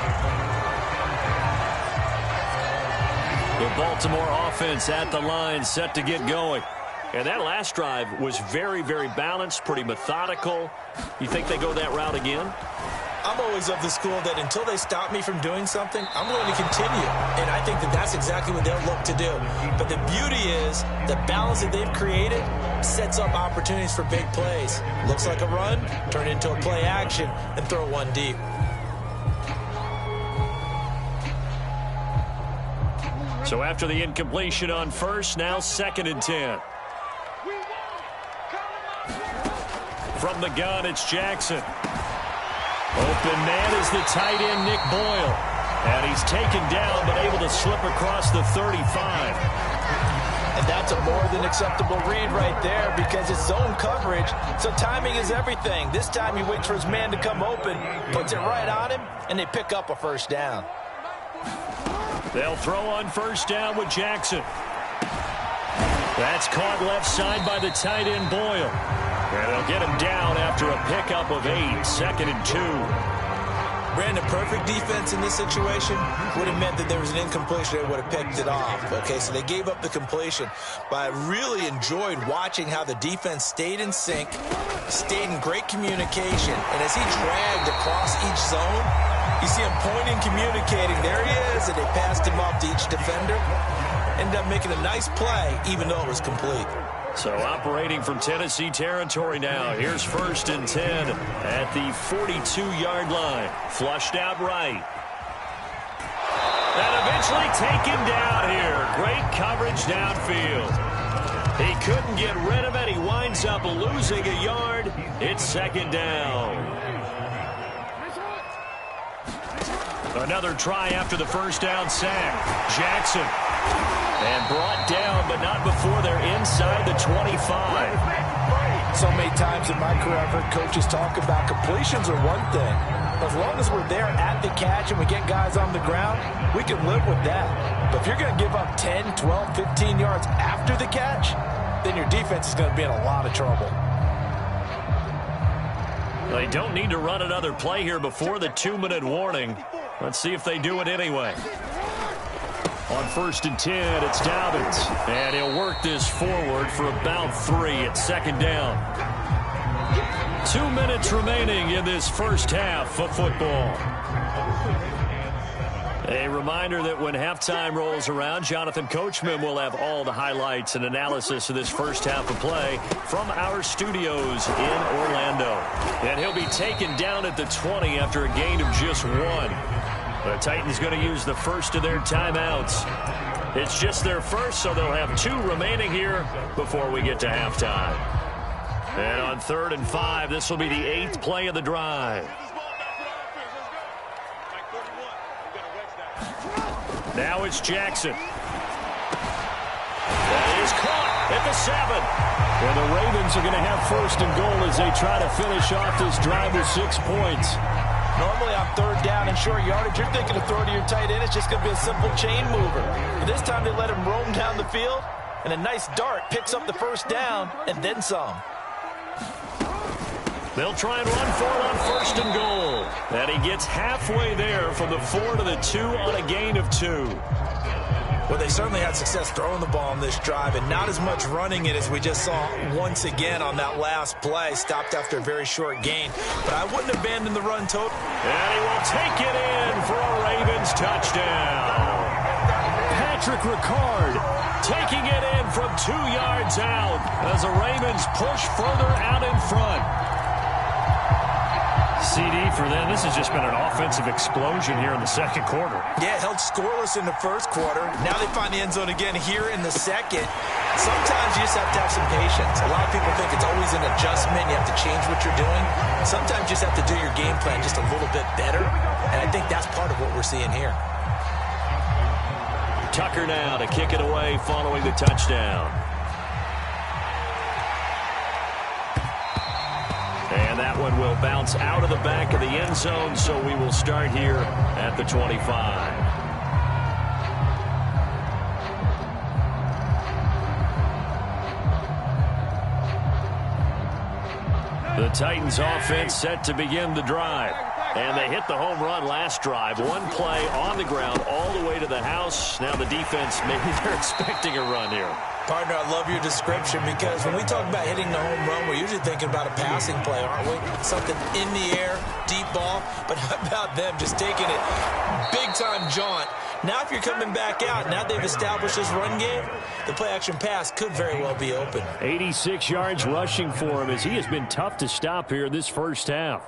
The Baltimore offense at the line, set to get going. And that last drive was very, very balanced, pretty methodical. You think they go that route again? I'm always of the school that until they stop me from doing something, I'm going to continue. And I think that that's exactly what they'll look to do. But the beauty is the balance that they've created sets up opportunities for big plays. Looks like a run, turn it into a play action, and throw one deep. So after the incompletion on 1st, now 2nd and 10. From the gun, it's Jackson. Open man is the tight end, Nick Boyle. And he's taken down, but able to slip across the 35. And that's a more than acceptable read right there because it's zone coverage, so timing is everything. This time he waits for his man to come open, puts it right on him, and they pick up a 1st down. They'll throw on 1st down with Jackson. That's caught left side by the tight end, Boyle. And they'll get him down after a pickup of 8, 2nd and 2. Brandon, perfect defense in this situation would have meant that there was an incompletion. They would have picked it off. Okay, so they gave up the completion. But I really enjoyed watching how the defense stayed in sync, stayed in great communication. And as he dragged across each zone, you see him pointing, communicating. There he is, and they passed him off to each defender. Ended up making a nice play, even though it was complete. So operating from Tennessee territory now. Here's 1st and 10 at the 42-yard line. Flushed out right. And eventually taken down here. Great coverage downfield. He couldn't get rid of it. He winds up losing a yard. It's 2nd down. Another try after the 1st down sack. Jackson. And brought down, but not before they're inside the 25. So many times in my career, I've heard coaches talk about completions are one thing. As long as we're there at the catch and we get guys on the ground, we can live with that. But if you're going to give up 10, 12, 15 yards after the catch, then your defense is going to be in a lot of trouble. They don't need to run another play here before the 2-minute warning. Let's see if they do it anyway. On 1st and 10, it's Dobbins. And he'll work this forward for about 3 at 2nd down. 2 minutes remaining in this first half of football. A reminder that when halftime rolls around, Jonathan Coachman will have all the highlights and analysis of this first half of play from our studios in Orlando. And he'll be taken down at the 20 after a gain of just 1. The Titans going to use the first of their timeouts. It's just their first, so they'll have 2 remaining here before we get to halftime. And on 3rd and 5, this will be the 8th play of the drive. Now it's Jackson. That is caught at the 7. Well, the Ravens are going to have 1st and goal as they try to finish off this drive with 6 points. Normally on 3rd down and short yardage, you're thinking of throwing to your tight end. It's just going to be a simple chain mover. But this time they let him roam down the field, and a nice dart picks up the 1st down and then some. They'll try and run for it on 1st and goal. And he gets halfway there from the 4 to the 2 on a gain of 2. Well, they certainly had success throwing the ball on this drive, and not as much running it as we just saw once again on that last play. Stopped after a very short gain. But I wouldn't abandon the run total. And he will take it in for a Ravens touchdown. Patrick Ricard taking it in from 2 yards out as the Ravens push further out in front. CD for them. This has just been an offensive explosion here in the 2nd quarter. Yeah, held scoreless in the 1st quarter. Now they find the end zone again here in the 2nd. Sometimes you just have to have some patience. A lot of people think it's always an adjustment. You have to change what you're doing. Sometimes you just have to do your game plan just a little bit better. And I think that's part of what we're seeing here. Tucker now to kick it away following the touchdown. And that one will bounce out of the back of the end zone, so we will start here at the 25. The Titans offense set to begin the drive. And they hit the home run last drive. 1 play on the ground all the way to the house. Now the defense, maybe they're expecting a run here. Partner, I love your description because when we talk about hitting the home run, we're usually thinking about a passing play, aren't we? Something in the air, deep ball. But how about them just taking it big-time jaunt? Now if you're coming back out, now they've established this run game, the play-action pass could very well be open. 86 yards rushing for him as he has been tough to stop here in this first half.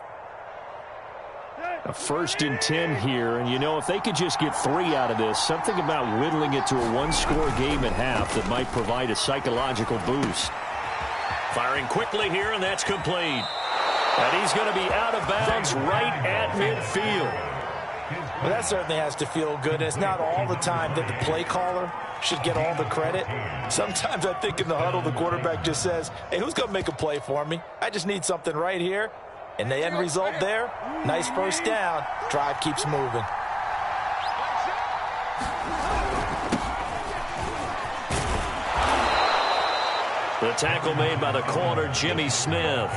A 1st and 10 here, and you know, if they could just get 3 out of this, something about whittling it to a 1-score game at half that might provide a psychological boost. Firing quickly here, and that's complete. And he's going to be out of bounds right at midfield. Well, that certainly has to feel good. It's not all the time that the play caller should get all the credit. Sometimes I think in the huddle, the quarterback just says, hey, who's going to make a play for me? I just need something right here. And the end result there, nice 1st down. Drive keeps moving. The tackle made by the corner, Jimmy Smith.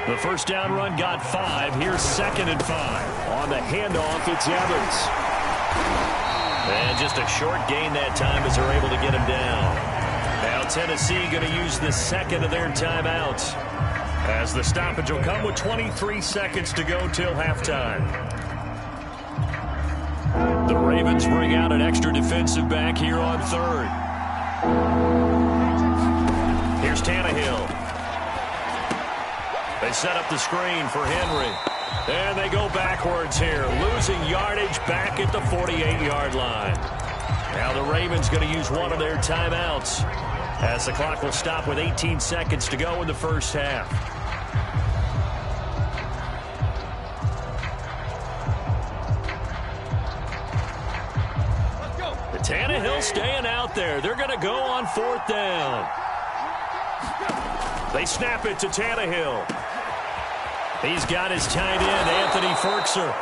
The 1st down run got 5. Here's 2nd and 5. On the handoff, it's Evans. And just a short gain that time as they're able to get him down. Now Tennessee going to use the 2nd of their timeouts, as the stoppage will come with 23 seconds to go till halftime. The Ravens bring out an extra defensive back here on 3rd. Here's Tannehill. They set up the screen for Henry. And they go backwards here, losing yardage back at the 48-yard line. Now the Ravens going to use one of their timeouts, as the clock will stop with 18 seconds to go in the first half. Tannehill staying out there. They're going to go on 4th down. They snap it to Tannehill. He's got his tight end, Anthony Ferkser.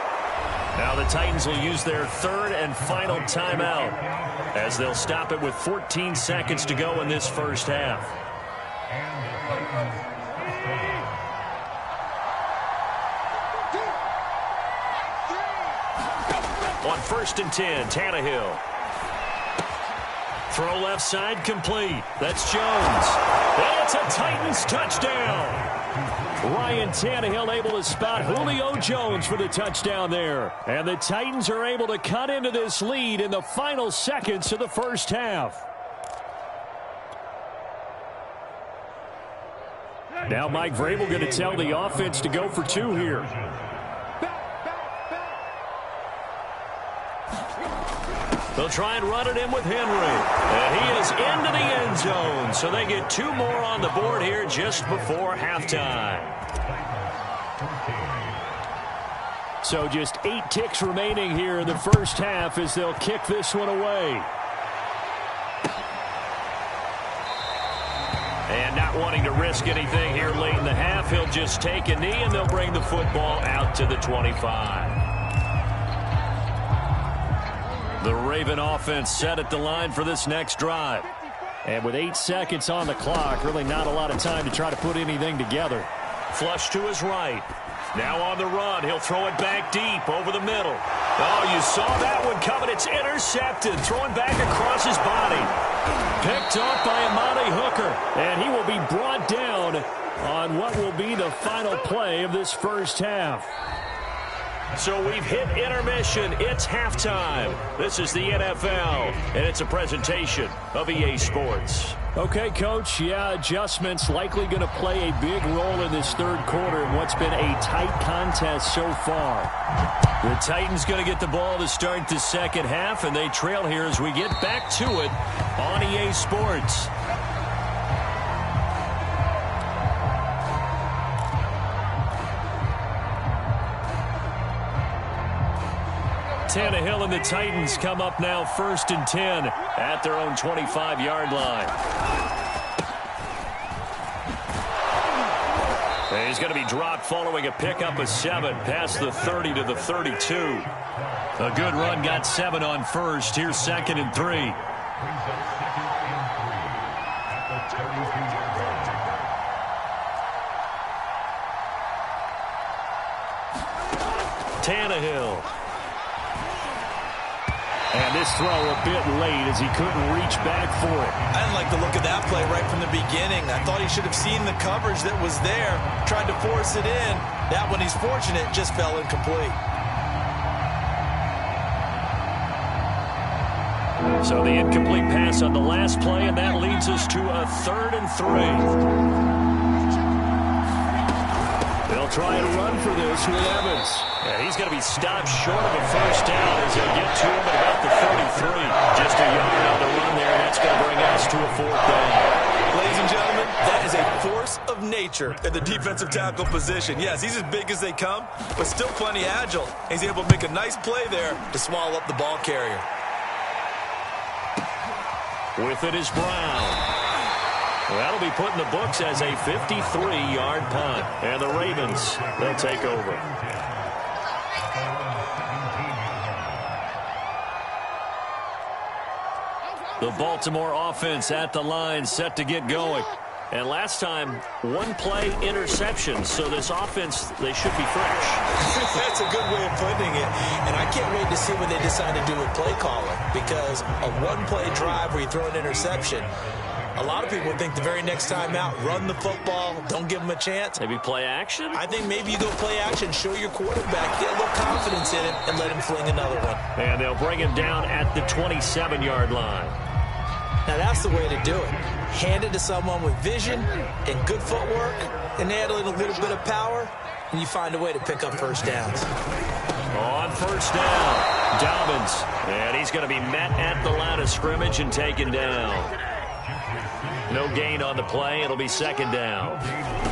Now the Titans will use their 3rd and final timeout, as they'll stop it with 14 seconds to go in this first half. On 1st and 10, Tannehill. Throw left side complete. That's Jones. And it's a Titans touchdown. Ryan Tannehill able to spot Julio Jones for the touchdown there. And the Titans are able to cut into this lead in the final seconds of the first half. Now Mike Vrabel going to tell the offense to go for 2 here. They'll try and run it in with Henry. And he is into the end zone. So they get 2 more on the board here just before halftime. So just 8 ticks remaining here in the first half as they'll kick this one away. And not wanting to risk anything here late in the half, he'll just take a knee and they'll bring the football out to the 25. The Raven offense set at the line for this next drive. And with 8 seconds on the clock, really not a lot of time to try to put anything together. Flush to his right. Now on the run, he'll throw it back deep over the middle. Oh, you saw that one coming. It's intercepted. Throwing back across his body. Picked up by Amani Hooker. And he will be brought down on what will be the final play of this first half. So we've hit intermission. It's halftime. This is the NFL, and it's a presentation of EA Sports. Okay, Coach. Yeah, adjustments likely going to play a big role in this third quarter in what's been a tight contest so far. The Titans going to get the ball to start the second half, and they trail here as we get back to it on EA Sports. Tannehill and the Titans come up now 1st and 10 at their own 25-yard line. And he's going to be dropped following a pickup of 7 past the 30 to the 32. A good run got 7 on first. Here's 2nd and 3. Tannehill. And this throw a bit late as he couldn't reach back for it. I didn't like the look of that play right from the beginning. I thought he should have seen the coverage that was there, tried to force it in. That one, he's fortunate, just fell incomplete. So the incomplete pass on the last play, and that leads us to a 3rd and 3. They'll try and run for this with Evans. And he's going to be stopped short of a first down as they'll get to him at about the 33. Just a yard on the run there, and that's going to bring us to a 4th down. Ladies and gentlemen, that is a force of nature at the defensive tackle position. Yes, he's as big as they come, but still plenty agile. He's able to make a nice play there to swallow up the ball carrier. With it is Brown. That'll be put in the books as a 53-yard punt. And the Ravens, they'll take over. The Baltimore offense at the line, set to get going. And last time, 1-play interception. So this offense, they should be fresh. That's a good way of putting it. And I can't wait to see what they decide to do with play calling. Because a 1-play drive where you throw an interception, a lot of people think the very next time out, run the football, don't give them a chance. Maybe play action? I think maybe you go play action, show your quarterback, get a little confidence in him, and let him fling another one. And they'll bring him down at the 27-yard line. Now that's the way to do it. Hand it to someone with vision and good footwork, and add a little bit of power, and you find a way to pick up first downs. On first down, Dobbins. And he's going to be met at the line of scrimmage and taken down. No gain on the play. It'll be 2nd down.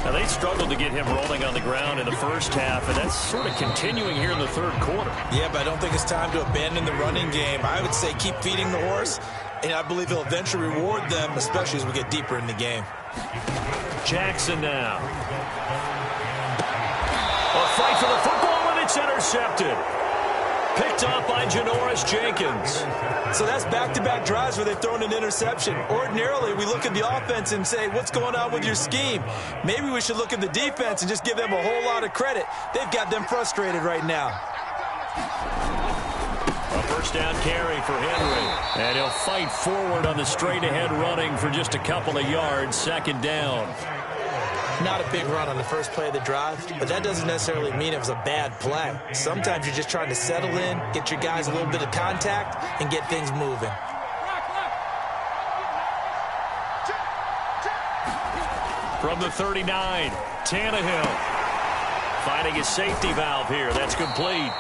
Now, they struggled to get him rolling on the ground in the first half, and that's sort of continuing here in the third quarter. Yeah, but I don't think it's time to abandon the running game. I would say keep feeding the horse, and I believe he'll eventually reward them, especially as we get deeper in the game. Jackson now. A fight for the football, and it's intercepted. Picked up by Janoris Jenkins. So that's back-to-back drives where they've thrown an interception. Ordinarily, we look at the offense and say, what's going on with your scheme? Maybe we should look at the defense and just give them a whole lot of credit. They've got them frustrated right now. A first down carry for Henry. And he'll fight forward on the straight-ahead running for just a couple of yards. 2nd down. Not a big run on the first play of the drive, but that doesn't necessarily mean it was a bad play. Sometimes you're just trying to settle in, get your guys a little bit of contact, and get things moving. From the 39, Tannehill finding his safety valve here. That's complete.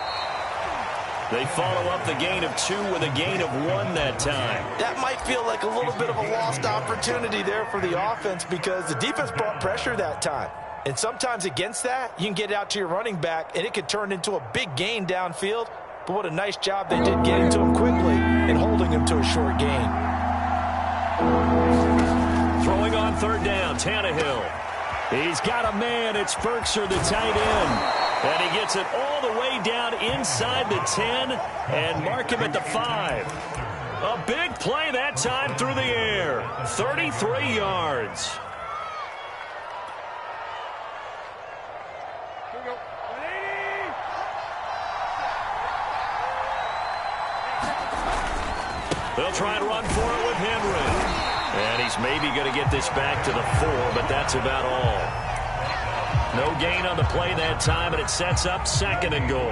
They follow up the gain of 2 with a gain of 1 that time. That might feel like a little bit of a lost opportunity there for the offense because the defense brought pressure that time. And sometimes against that, you can get out to your running back, and it could turn into a big gain downfield. But what a nice job they did getting to him quickly and holding him to a short gain. Throwing on third down, Tannehill. He's got a man. It's Berkshire, the tight end. And he gets it all the way down inside the 10 and mark him at the 5. A big play that time through the air. 33 yards. Here we go. 180. They'll try and run for it with Henry. And he's maybe going to get this back to the 4, but that's about all. No gain on the play that time, and it sets up 2nd and goal.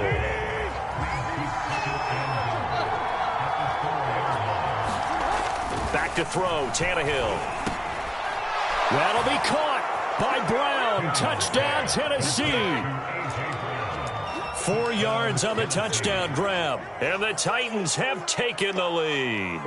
Back to throw, Tannehill. That'll be caught by Brown. Touchdown, Tennessee. 4 yards on the touchdown grab, and the Titans have taken the lead.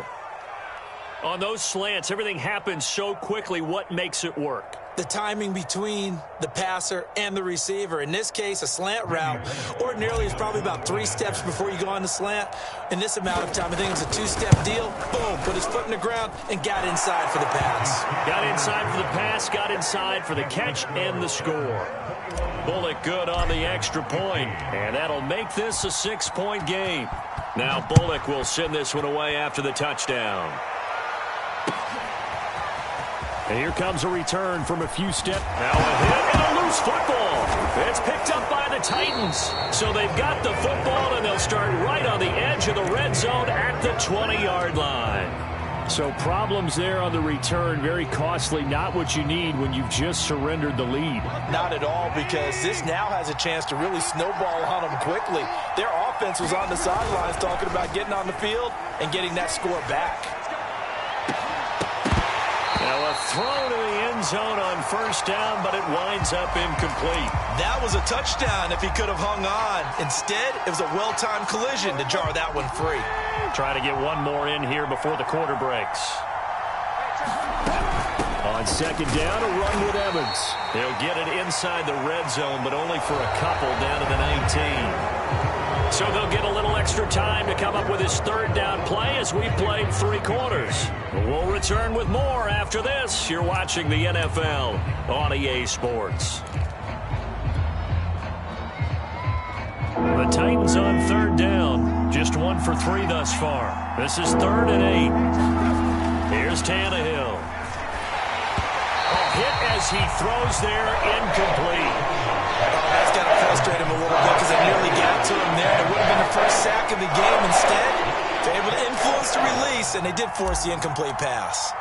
On those slants, everything happens so quickly. What makes it work? The timing between the passer and the receiver. In this case, a slant route ordinarily is probably about 3 steps before you go on the slant. In this amount of time, I think it was a 2-step deal. Boom, put his foot in the ground and got inside for the pass. Got inside for the pass, got inside for the catch and the score. Bullock good on the extra point, and that'll make this a 6-point game. Now Bullock will send this one away after the touchdown. And here comes a return from a few steps. Now a hit and a loose football. It's picked up by the Titans. So they've got the football, and they'll start right on the edge of the red zone at the 20-yard line. So problems there on the return, very costly, not what you need when you've just surrendered the lead. Not at all, because this now has a chance to really snowball on them quickly. Their offense was on the sidelines talking about getting on the field and getting that score back. Now a throw to the end zone on first down, but it winds up incomplete. That was a touchdown if he could have hung on. Instead, it was a well-timed collision to jar that one free. Try to get one more in here before the quarter breaks. On second down, a run with Evans. He'll get it inside the red zone, but only for a couple down to the 19. So they'll get a little extra time to come up with his third down play as we've played 3 quarters. We'll return with more after this. You're watching the NFL on EA Sports. The Titans on third down. Just 1 for 3 thus far. This is 3rd and 8. Here's Tannehill. A hit as he throws there, incomplete. That's got to frustrate him a little bit because they nearly got to him there. It would have been the first sack of the game. Instead, they're able to influence the release, and they did force the incomplete pass.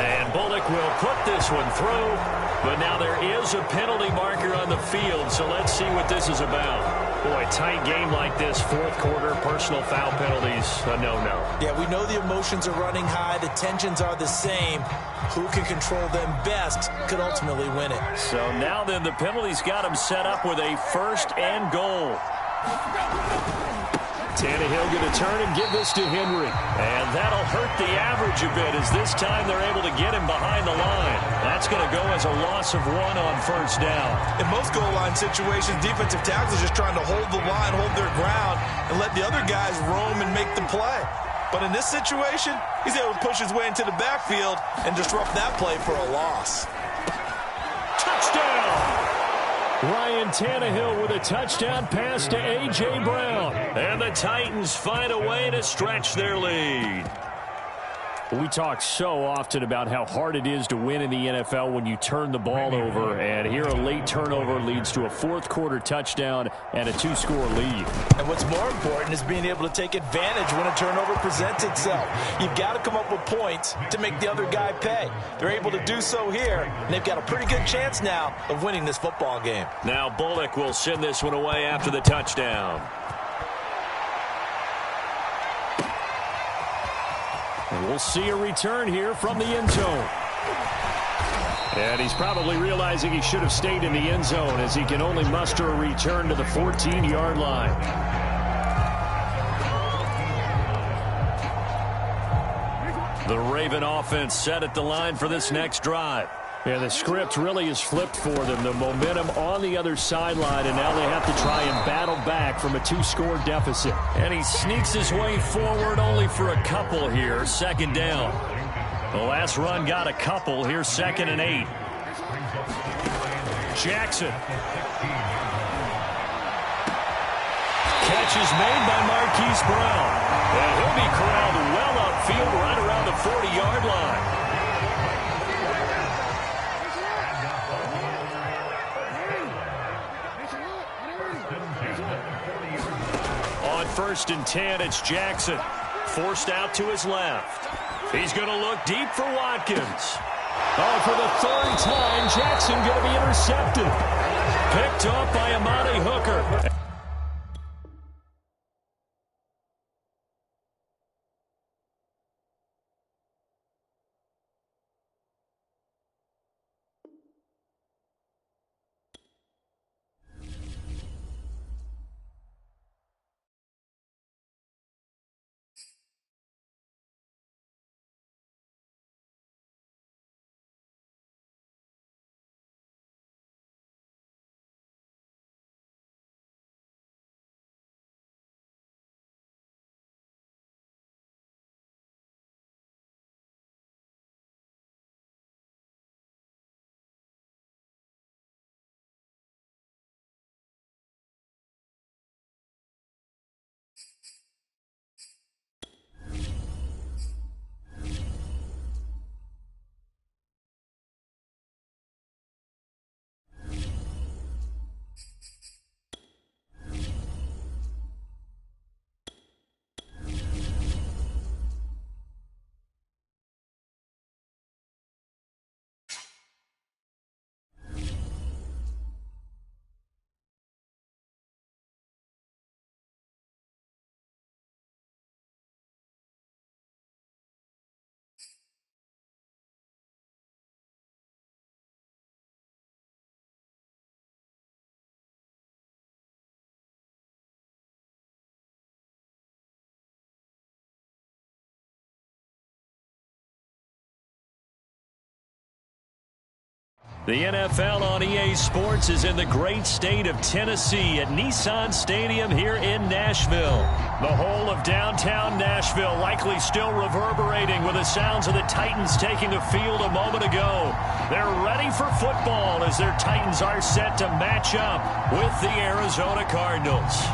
And Bullock will put this one through, but now there is a penalty marker on the field, so let's see what this is about. Boy, tight game like this, 4th quarter, personal foul penalties, a no-no. Yeah, we know the emotions are running high, the tensions are the same. Who can control them best could ultimately win it. So now then, the penalties got him set up with a 1st and goal. Tannehill going to turn and give this to Henry. And that'll hurt the average a bit as this time they're able to get him behind the line. That's going to go as a loss of 1 on first down. In most goal line situations, defensive tackles are just trying to hold the line, hold their ground, and let the other guys roam and make the play. But in this situation, he's able to push his way into the backfield and disrupt that play for a loss. Touchdown! Ryan Tannehill with a touchdown pass to A.J. Brown. And the Titans find a way to stretch their lead. We talk so often about how hard it is to win in the NFL when you turn the ball over, and here a late turnover leads to a fourth-quarter touchdown and a 2-score lead. And what's more important is being able to take advantage when a turnover presents itself. You've got to come up with points to make the other guy pay. They're able to do so here, and they've got a pretty good chance now of winning this football game. Now Bullock will send this one away after the touchdown. And we'll see a return here from the end zone. And he's probably realizing he should have stayed in the end zone as he can only muster a return to the 14-yard line. The Raven offense set at the line for this next drive. Yeah, the script really is flipped for them. The momentum on the other sideline, and now they have to try and battle back from a 2-score deficit. And he sneaks his way forward only for a couple here, second down. The last run got a couple. Here's 2nd and 8. Jackson. Catch is made by Marquise Brown. And he'll be corralled well upfield right around the 40-yard line. On 1st and 10, it's Jackson. Forced out to his left. He's going to look deep for Watkins. Oh, for the 3rd time, Jackson going to be intercepted. Picked up by Amani Hooker. The NFL on EA Sports is in the great state of Tennessee at Nissan Stadium here in Nashville. The whole of downtown Nashville likely still reverberating with the sounds of the Titans taking the field a moment ago. They're ready for football as their Titans are set to match up with the Arizona Cardinals.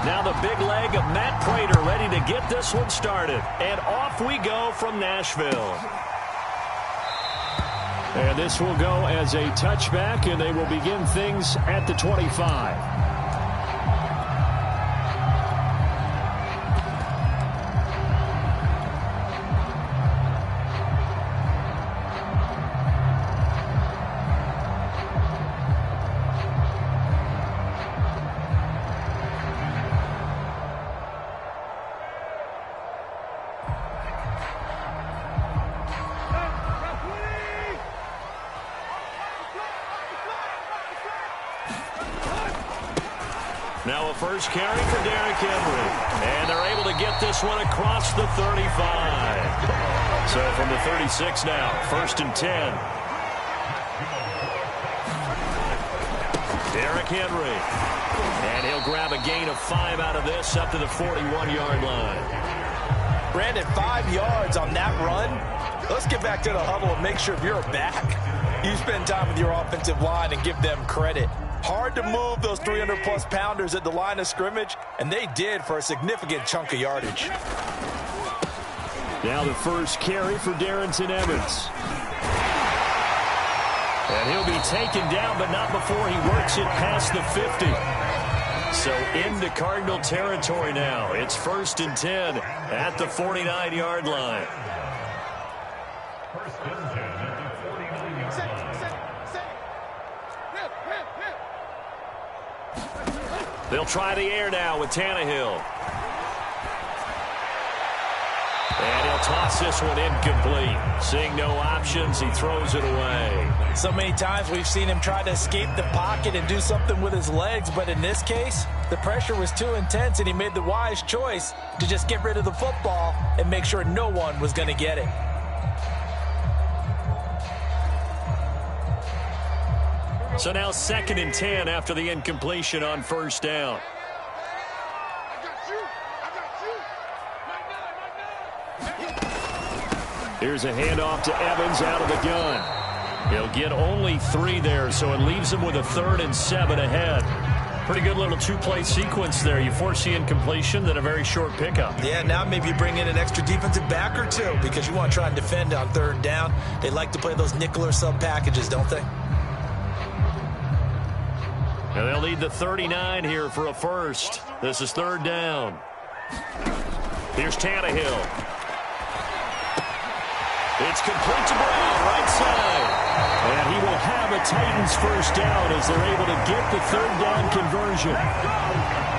Now the big leg of Matt Prater ready to get this one started. And off we go from Nashville. And this will go as a touchback, and they will begin things at the 25. Now a first carry for Derrick Henry. And they're able to get this one across the 35. So from the 36 now, 1st and 10. Derrick Henry. And he'll grab a gain of 5 out of this up to the 41-yard line. Brandon, 5 yards on that run. Let's get back to the huddle and make sure if you're back, you spend time with your offensive line and give them credit. Hard to move those 300-plus pounders at the line of scrimmage, and they did for a significant chunk of yardage. Now the first carry for Darrington Evans. And he'll be taken down, but not before he works it past the 50. So into Cardinal territory now. It's 1st and 10 at the 49-yard line. They'll try the air now with Tannehill. And he'll toss this one incomplete. Seeing no options, he throws it away. So many times we've seen him try to escape the pocket and do something with his legs, but in this case, the pressure was too intense, and he made the wise choice to just get rid of the football and make sure no one was going to get it. So now 2nd and 10 after the incompletion on 1st down. Here's a handoff to Evans out of the gun. He'll get only 3 there, so it leaves him with a 3rd and 7 ahead. Pretty good little 2-play sequence there. You force the incompletion, then a very short pickup. Yeah, now maybe you bring in an extra defensive back or 2 because you want to try and defend on 3rd down. They like to play those nickel or sub packages, don't they? And they'll need the 39 here for a first. This is 3rd down. Here's Tannehill. It's complete to Brown, right side. And he will have a Titans first down as they're able to get the 3rd down conversion.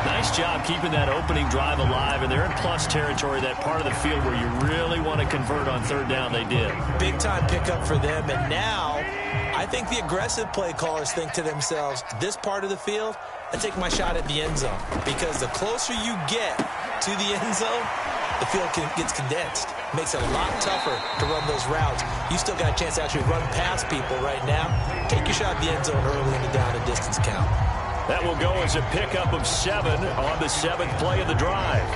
Nice job keeping that opening drive alive, and they're in plus territory, that part of the field where you really want to convert on 3rd down. They did. Big time pickup for them, and now I think the aggressive play callers think to themselves, this part of the field, I take my shot at the end zone, because the closer you get to the end zone, the field gets condensed. Makes it a lot tougher to run those routes. You still got a chance to actually run past people right now. Take your shot at the end zone early in the down and distance count. That will go as a pickup of 7 on the 7th play of the drive.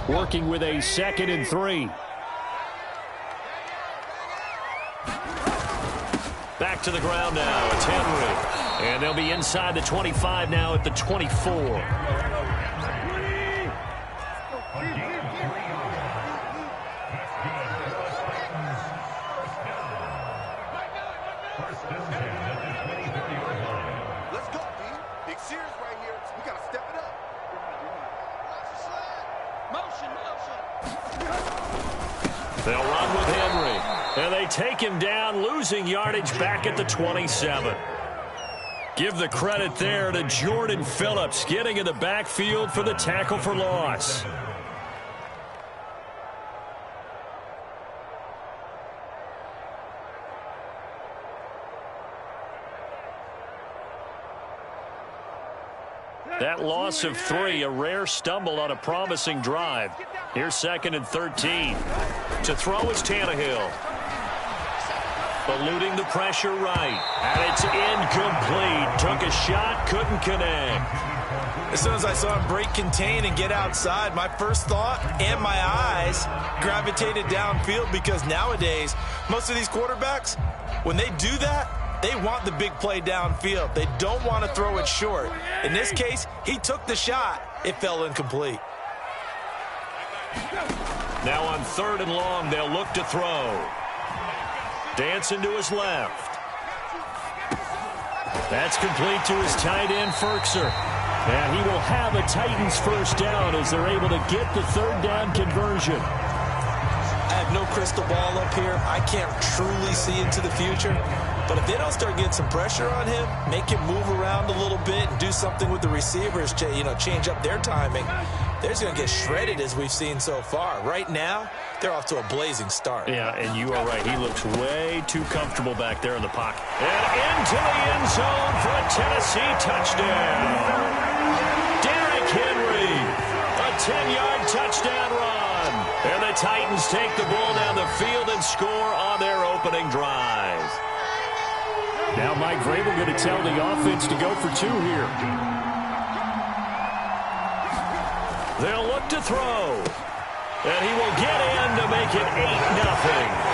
Working with a 2nd and 3. Back to the ground now. It's Henry. And they'll be inside the 25 now at the 24. Let's go, D. Big series right here. We got to step it up. Motion. They'll run with Henry. And they take him down, losing yardage back at the 27. Give the credit there to Jordan Phillips, getting in the backfield for the tackle for loss. That loss of 3, a rare stumble on a promising drive. Here's 2nd and 13. To throw is Tannehill. Eluding the pressure right. And it's incomplete. Took a shot, couldn't connect. As soon as I saw him break contain and get outside, my first thought and my eyes gravitated downfield, because nowadays, most of these quarterbacks, when they do that, they want the big play downfield. They don't want to throw it short. In this case, he took the shot. It fell incomplete. Now on 3rd and long, they'll look to throw. Dancing to his left. That's complete to his tight end, Ferkser. And he will have a Titans first down as they're able to get the 3rd down conversion. I have no crystal ball up here. I can't truly see into the future. But if they don't start getting some pressure on him, make him move around a little bit and do something with the receivers, change up their timing, they're just going to get shredded as we've seen so far. Right now, they're off to a blazing start. Yeah, and you are right. He looks way too comfortable back there in the pocket. And into the end zone for a Tennessee touchdown. Derrick Henry, a 10-yard touchdown run. And the Titans take the ball down the field and score on their opening drive. Now Mike Vrabel going to tell the offense to go for 2 here. They'll look to throw. And he will get in to make it 8-0.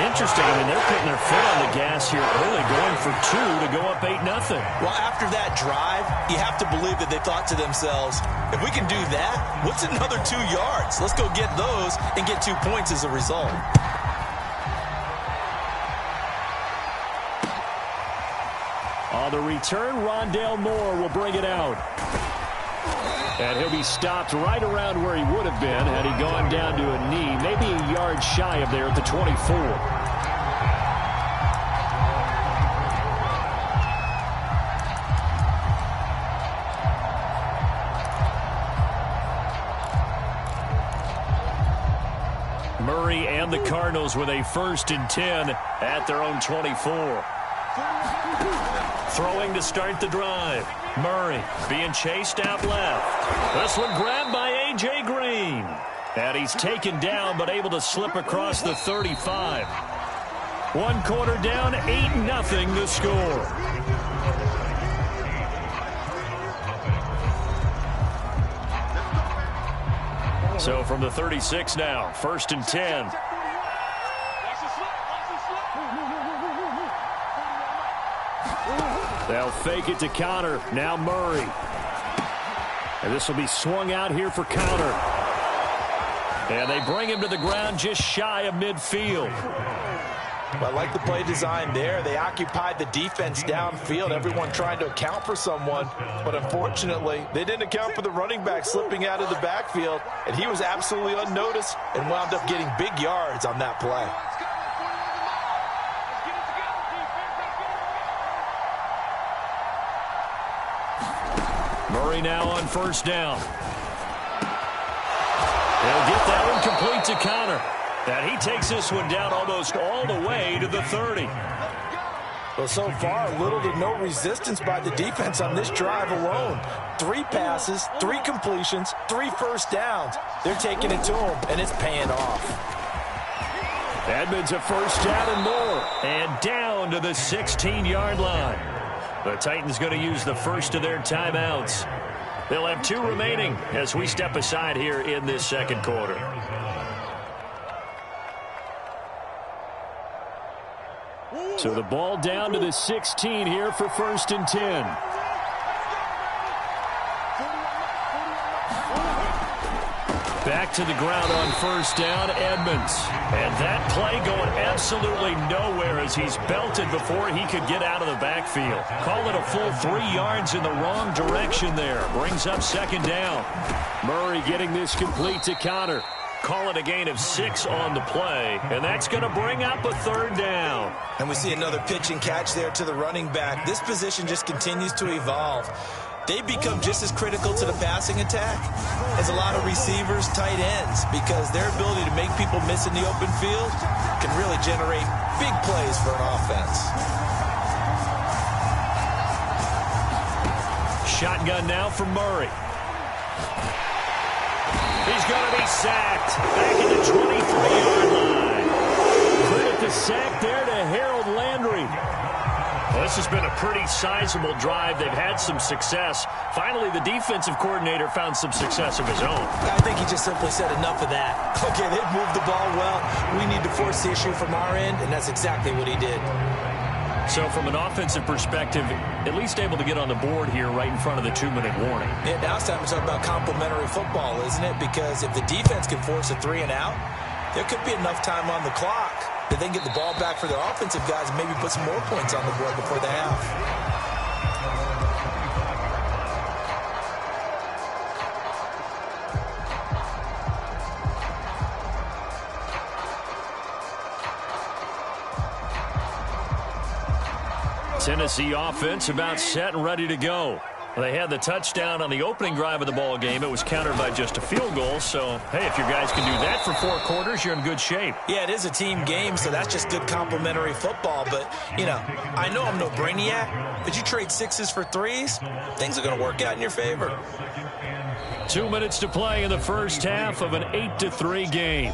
Interesting. I mean, they're putting their foot on the gas here early, going for 2 to go up 8-0. Well, after that drive, you have to believe that they thought to themselves, if we can do that, what's another 2 yards? Let's go get those and get 2 points as a result. On the return, Rondale Moore will bring it out. And he'll be stopped right around where he would have been had he gone down to a knee, maybe a yard shy of there at the 24. Murray and the Cardinals with a 1st and 10 at their own 24. Throwing to start the drive. Murray being chased out left. This one grabbed by A.J. Green. And he's taken down but able to slip across the 35. 1 quarter down, 8-0 the score. So from the 36 now, 1st and 10. They'll fake it to counter. Now Murray. And this will be swung out here for counter. And they bring him to the ground just shy of midfield. I like the play design there. They occupied the defense downfield, everyone trying to account for someone. But unfortunately, they didn't account for the running back slipping out of the backfield. And he was absolutely unnoticed and wound up getting big yards on that play. Murray now on 1st down. He'll get that one complete to counter. And he takes this one down almost all the way to the 30. Well, so far, little to no resistance by the defense on this drive alone. 3 passes, 3 completions, 3 first downs. They're taking it to him, and it's paying off. Edmonds a 1st down and more. And down to the 16-yard line. The Titans going to use the first of their timeouts. They'll have 2 remaining as we step aside here in this 2nd quarter. So the ball down to the 16 here for 1st and 10. Back to the ground on 1st down, Edmonds. And that play going absolutely nowhere as he's belted before he could get out of the backfield. Call it a full 3 yards in the wrong direction there. Brings up 2nd down. Murray getting this complete to counter. Call it a gain of 6 on the play, and that's going to bring up a 3rd down. And we see another pitch and catch there to the running back. This position just continues to evolve. They become just as critical to the passing attack as a lot of receivers, tight ends, because their ability to make people miss in the open field can really generate big plays for an offense. Shotgun now for Murray. He's going to be sacked back at the 23-yard line. Credit the sack there to Harold Landry. Well, this has been a pretty sizable drive. They've had some success. Finally, the defensive coordinator found some success of his own. I think he just simply said enough of that. Okay, they've moved the ball well. We need to force the issue from our end, and that's exactly what he did. So from an offensive perspective, at least able to get on the board here right in front of the 2-minute warning. Yeah, now it's time to talk about complementary football, isn't it? Because if the defense can force a 3 and out, there could be enough time on the clock that they can get the ball back for their offensive guys and maybe put some more points on the board before the half. Tennessee offense about set and ready to go. They had the touchdown on the opening drive of the ball game. It was countered by just a field goal. So, hey, if your guys can do that for 4 quarters, you're in good shape. Yeah, it is a team game, so that's just good complementary football. But, you know, I know I'm no brainiac, but you trade 6s for 3s, things are going to work out in your favor. 2 minutes to play in the first half of an 8-3 game.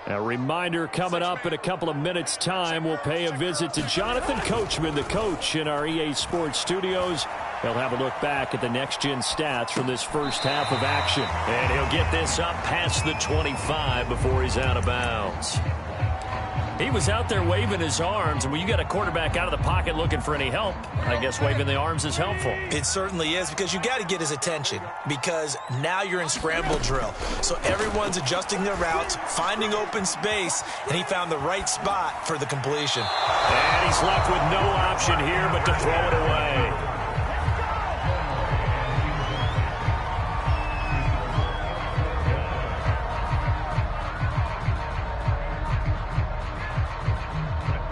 A reminder coming up in a couple of minutes' time. We'll pay a visit to Jonathan Coachman, the coach in our EA Sports studios. He'll have a look back at the next-gen stats from this first half of action. And he'll get this up past the 25 before he's out of bounds. He was out there waving his arms, and when you got a quarterback out of the pocket looking for any help, I guess waving the arms is helpful. It certainly is, because you got to get his attention, because now you're in scramble drill. So everyone's adjusting their routes, finding open space, and he found the right spot for the completion. And he's left with no option here but to throw it away.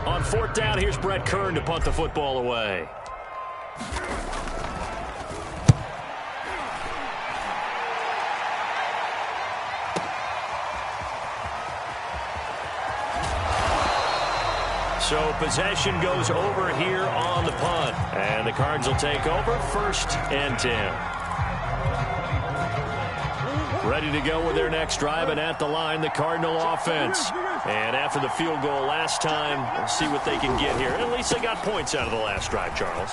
On fourth down, here's Brett Kern to punt the football away. So possession goes over here on the punt. And the Cards will take over 1st and 10. Ready to go with their next drive, and at the line, the Cardinal offense. And after the field goal last time, we'll see what they can get here. At least they got points out of the last drive, Charles.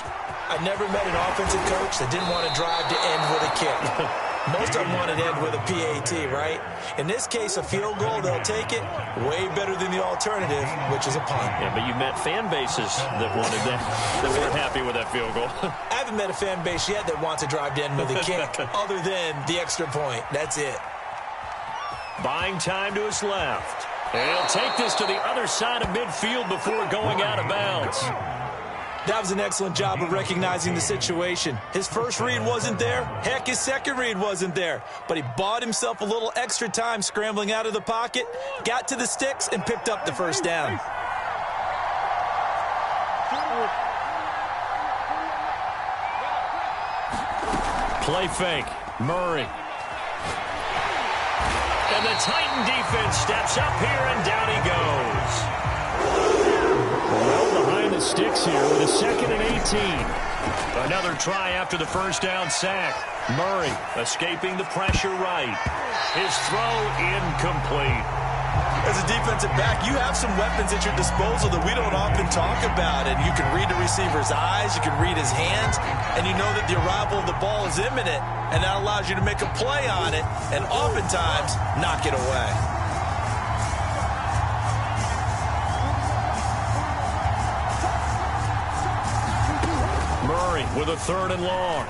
I never met an offensive coach that didn't want to drive to end with a kick. Most of them want to end with a PAT, right? In this case, a field goal, they'll take it. Way better than the alternative, which is a punt. Yeah, but you met fan bases that wanted that weren't happy with that field goal. I haven't met a fan base yet that wants to drive to end with a kick, other than the extra point. That's it. Buying time to his left. And he'll take this to the other side of midfield before going out of bounds. That was an excellent job of recognizing the situation. His first read wasn't there. Heck, his second read wasn't there. But he bought himself a little extra time scrambling out of the pocket, got to the sticks, and picked up the first down. Play fake. Murray. And the Titan defense steps up here, and down he goes. Well behind the sticks here with a 2nd and 18. Another try after the first down sack. Murray escaping the pressure right. His throw incomplete. As a defensive back, you have some weapons at your disposal that we don't often talk about. And you can read the receiver's eyes, you can read his hands, and you know that the arrival of the ball is imminent. And that allows you to make a play on it and oftentimes knock it away. Murray with a 3rd and long.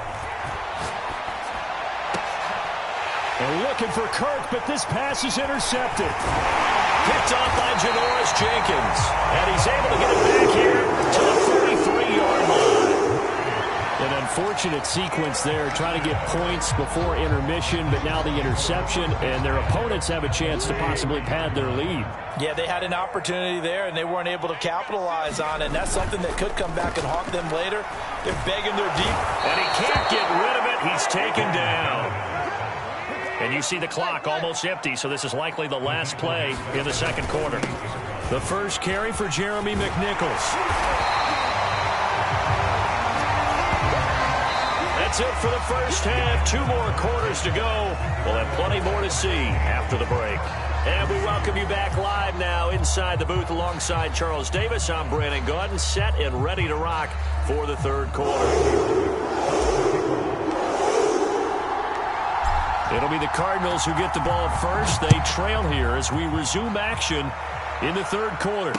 And looking for Kirk, but this pass is intercepted. Picked off by Janoris Jenkins. And he's able to get it back here to the 33-yard line. An unfortunate sequence there, trying to get points before intermission, but now the interception, and their opponents have a chance to possibly pad their lead. Yeah, they had an opportunity there, and they weren't able to capitalize on it, and that's something that could come back and haunt them later. They're begging their deep. And he can't get rid of it. He's taken down. And you see the clock almost empty, so this is likely the last play in the second quarter. The first carry for Jeremy McNichols. That's it for the first half. 2 more quarters to go. We'll have plenty more to see after the break. And we welcome you back live now inside the booth alongside Charles Davis. I'm Brandon Gaudin, set and ready to rock for the third quarter. It'll be the Cardinals who get the ball first. They trail here as we resume action in the third quarter.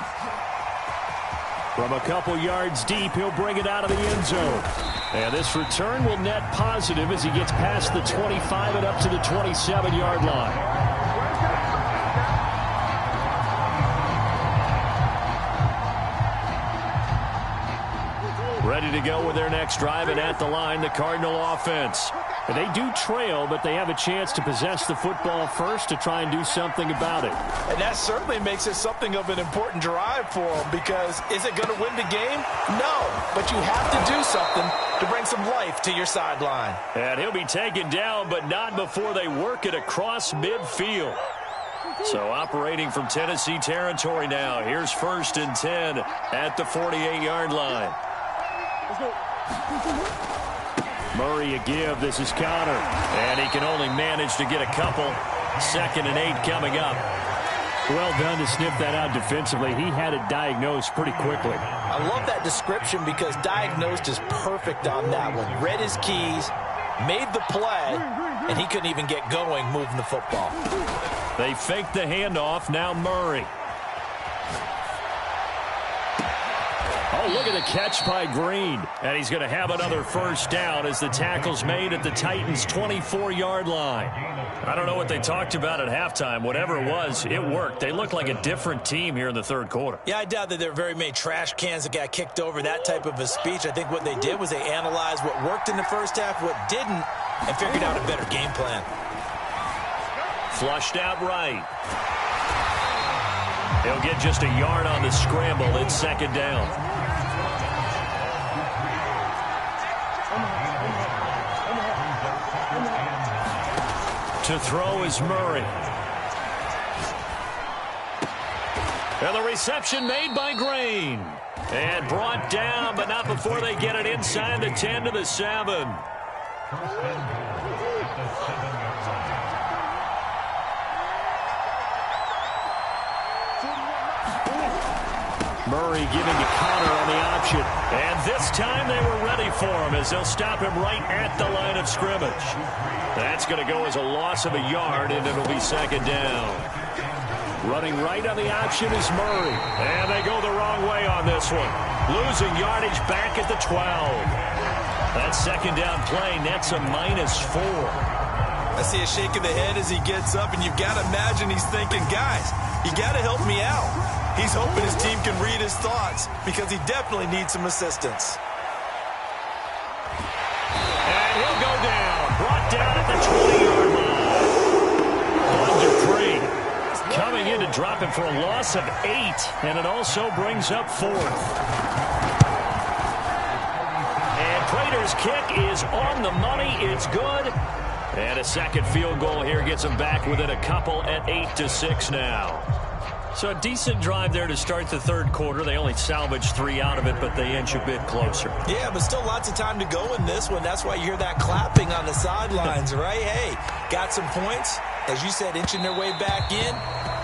From a couple yards deep, he'll bring it out of the end zone. And this return will net positive as he gets past the 25 and up to the 27-yard line. Ready to go with their next drive, and at the line, the Cardinal offense. And they do trail, but they have a chance to possess the football first to try and do something about it. And that certainly makes it something of an important drive for them, because is it going to win the game? No, but you have to do something to bring some life to your sideline. And he'll be taken down, but not before they work it across midfield. So operating from Tennessee territory now. Here's 1st and 10 at the 48-yard line. Murray a give. This is Connor. And he can only manage to get a couple. 2nd and 8 coming up. Well done to sniff that out defensively. He had it diagnosed pretty quickly. I love that description because diagnosed is perfect on that one. Read his keys, made the play, and he couldn't even get going moving the football. They faked the handoff. Now Murray. Oh, look at the catch by Green. And he's going to have another first down as the tackle's made at the Titans' 24-yard line. I don't know what they talked about at halftime. Whatever it was, it worked. They look like a different team here in the third quarter. Yeah, I doubt that there are very many trash cans that got kicked over, that type of a speech. I think what they did was they analyzed what worked in the first half, what didn't, and figured out a better game plan. Flushed out right. He'll get just a yard on the scramble. It's 2nd down. To throw is Murray. And the reception made by Green. And brought down, but not before they get it inside the 10 to the 7. Murray giving a counter on the option. And this time they were ready for him as they'll stop him right at the line of scrimmage. That's going to go as a loss of a yard, and it'll be 2nd down. Running right on the option is Murray. And they go the wrong way on this one. Losing yardage back at the 12. That 2nd down play nets a -4. I see a shake of the head as he gets up, and you've got to imagine he's thinking, guys, you got to help me out. He's hoping his team can read his thoughts because he definitely needs some assistance. And he'll go down. Brought down at the 20-yard line. Dupree coming in to drop him for a loss of 8, and it also brings up 4th. And Prater's kick is on the money. It's good. And a second field goal here gets them back within a couple at 8-6 now. So a decent drive there to start the third quarter. They only salvaged 3 out of it, but they inch a bit closer. Yeah, but still lots of time to go in this one. That's why you hear that clapping on the sidelines, right? Hey, got some points. As you said, inching their way back in.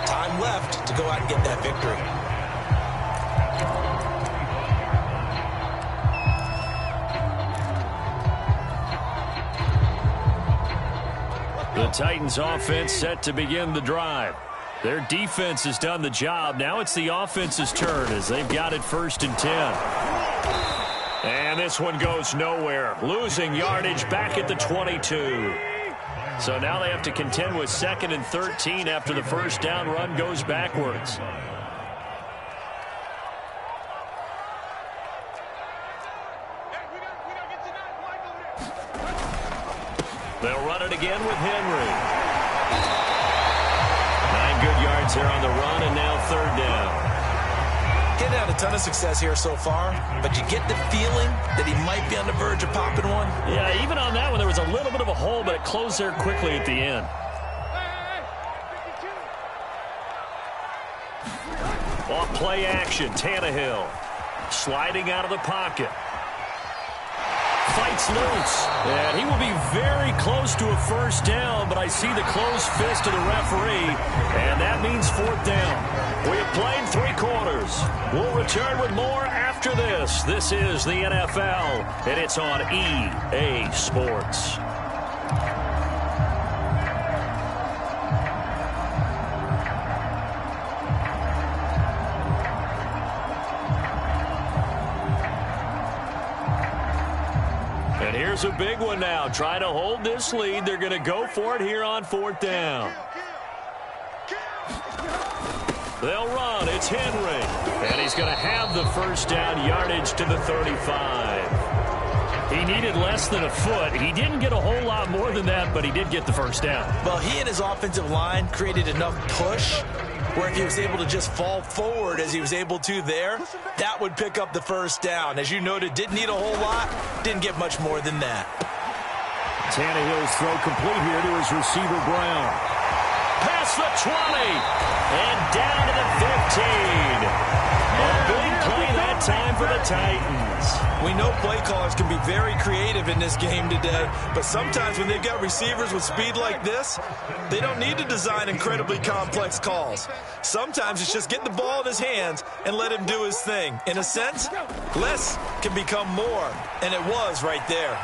Time left to go out and get that victory. The Titans offense set to begin the drive. Their defense has done the job. Now it's the offense's turn as they've got it 1st and 10. And this one goes nowhere. Losing yardage back at the 22. So now they have to contend with 2nd and 13 after the first down run goes backwards. They'll run it again with Henry. 9 good yards there on the run, and now 3rd down. Getting out a ton of success here so far, but you get the feeling that he might be on the verge of popping one. Yeah, even on that one, there was a little bit of a hole, but it closed there quickly at the end. Off play action, Tannehill sliding out of the pocket. Fights loose, and he will be very close to a first down, but I see the closed fist of the referee, and that means 4th down. We have played 3 quarters. We'll return with more after this. This is the NFL, and it's on EA Sports. And here's a big one now. Trying to hold this lead. They're going to go for it here on 4th down. They'll run. It's Henry. And he's going to have the first down, yardage to the 35. He needed less than a foot. He didn't get a whole lot more than that, but he did get the first down. Well, he and his offensive line created enough push where if he was able to just fall forward as he was able to there, that would pick up the first down. As you noted, didn't need a whole lot, didn't get much more than that. Tannehill's throw complete here to his receiver, Brown. Past the 20, and down to the 15. A big play that time for the Titans. We know play callers can be very creative in this game today, but sometimes when they've got receivers with speed like this, they don't need to design incredibly complex calls. Sometimes it's just get the ball in his hands and let him do his thing. In a sense, less can become more, and it was right there.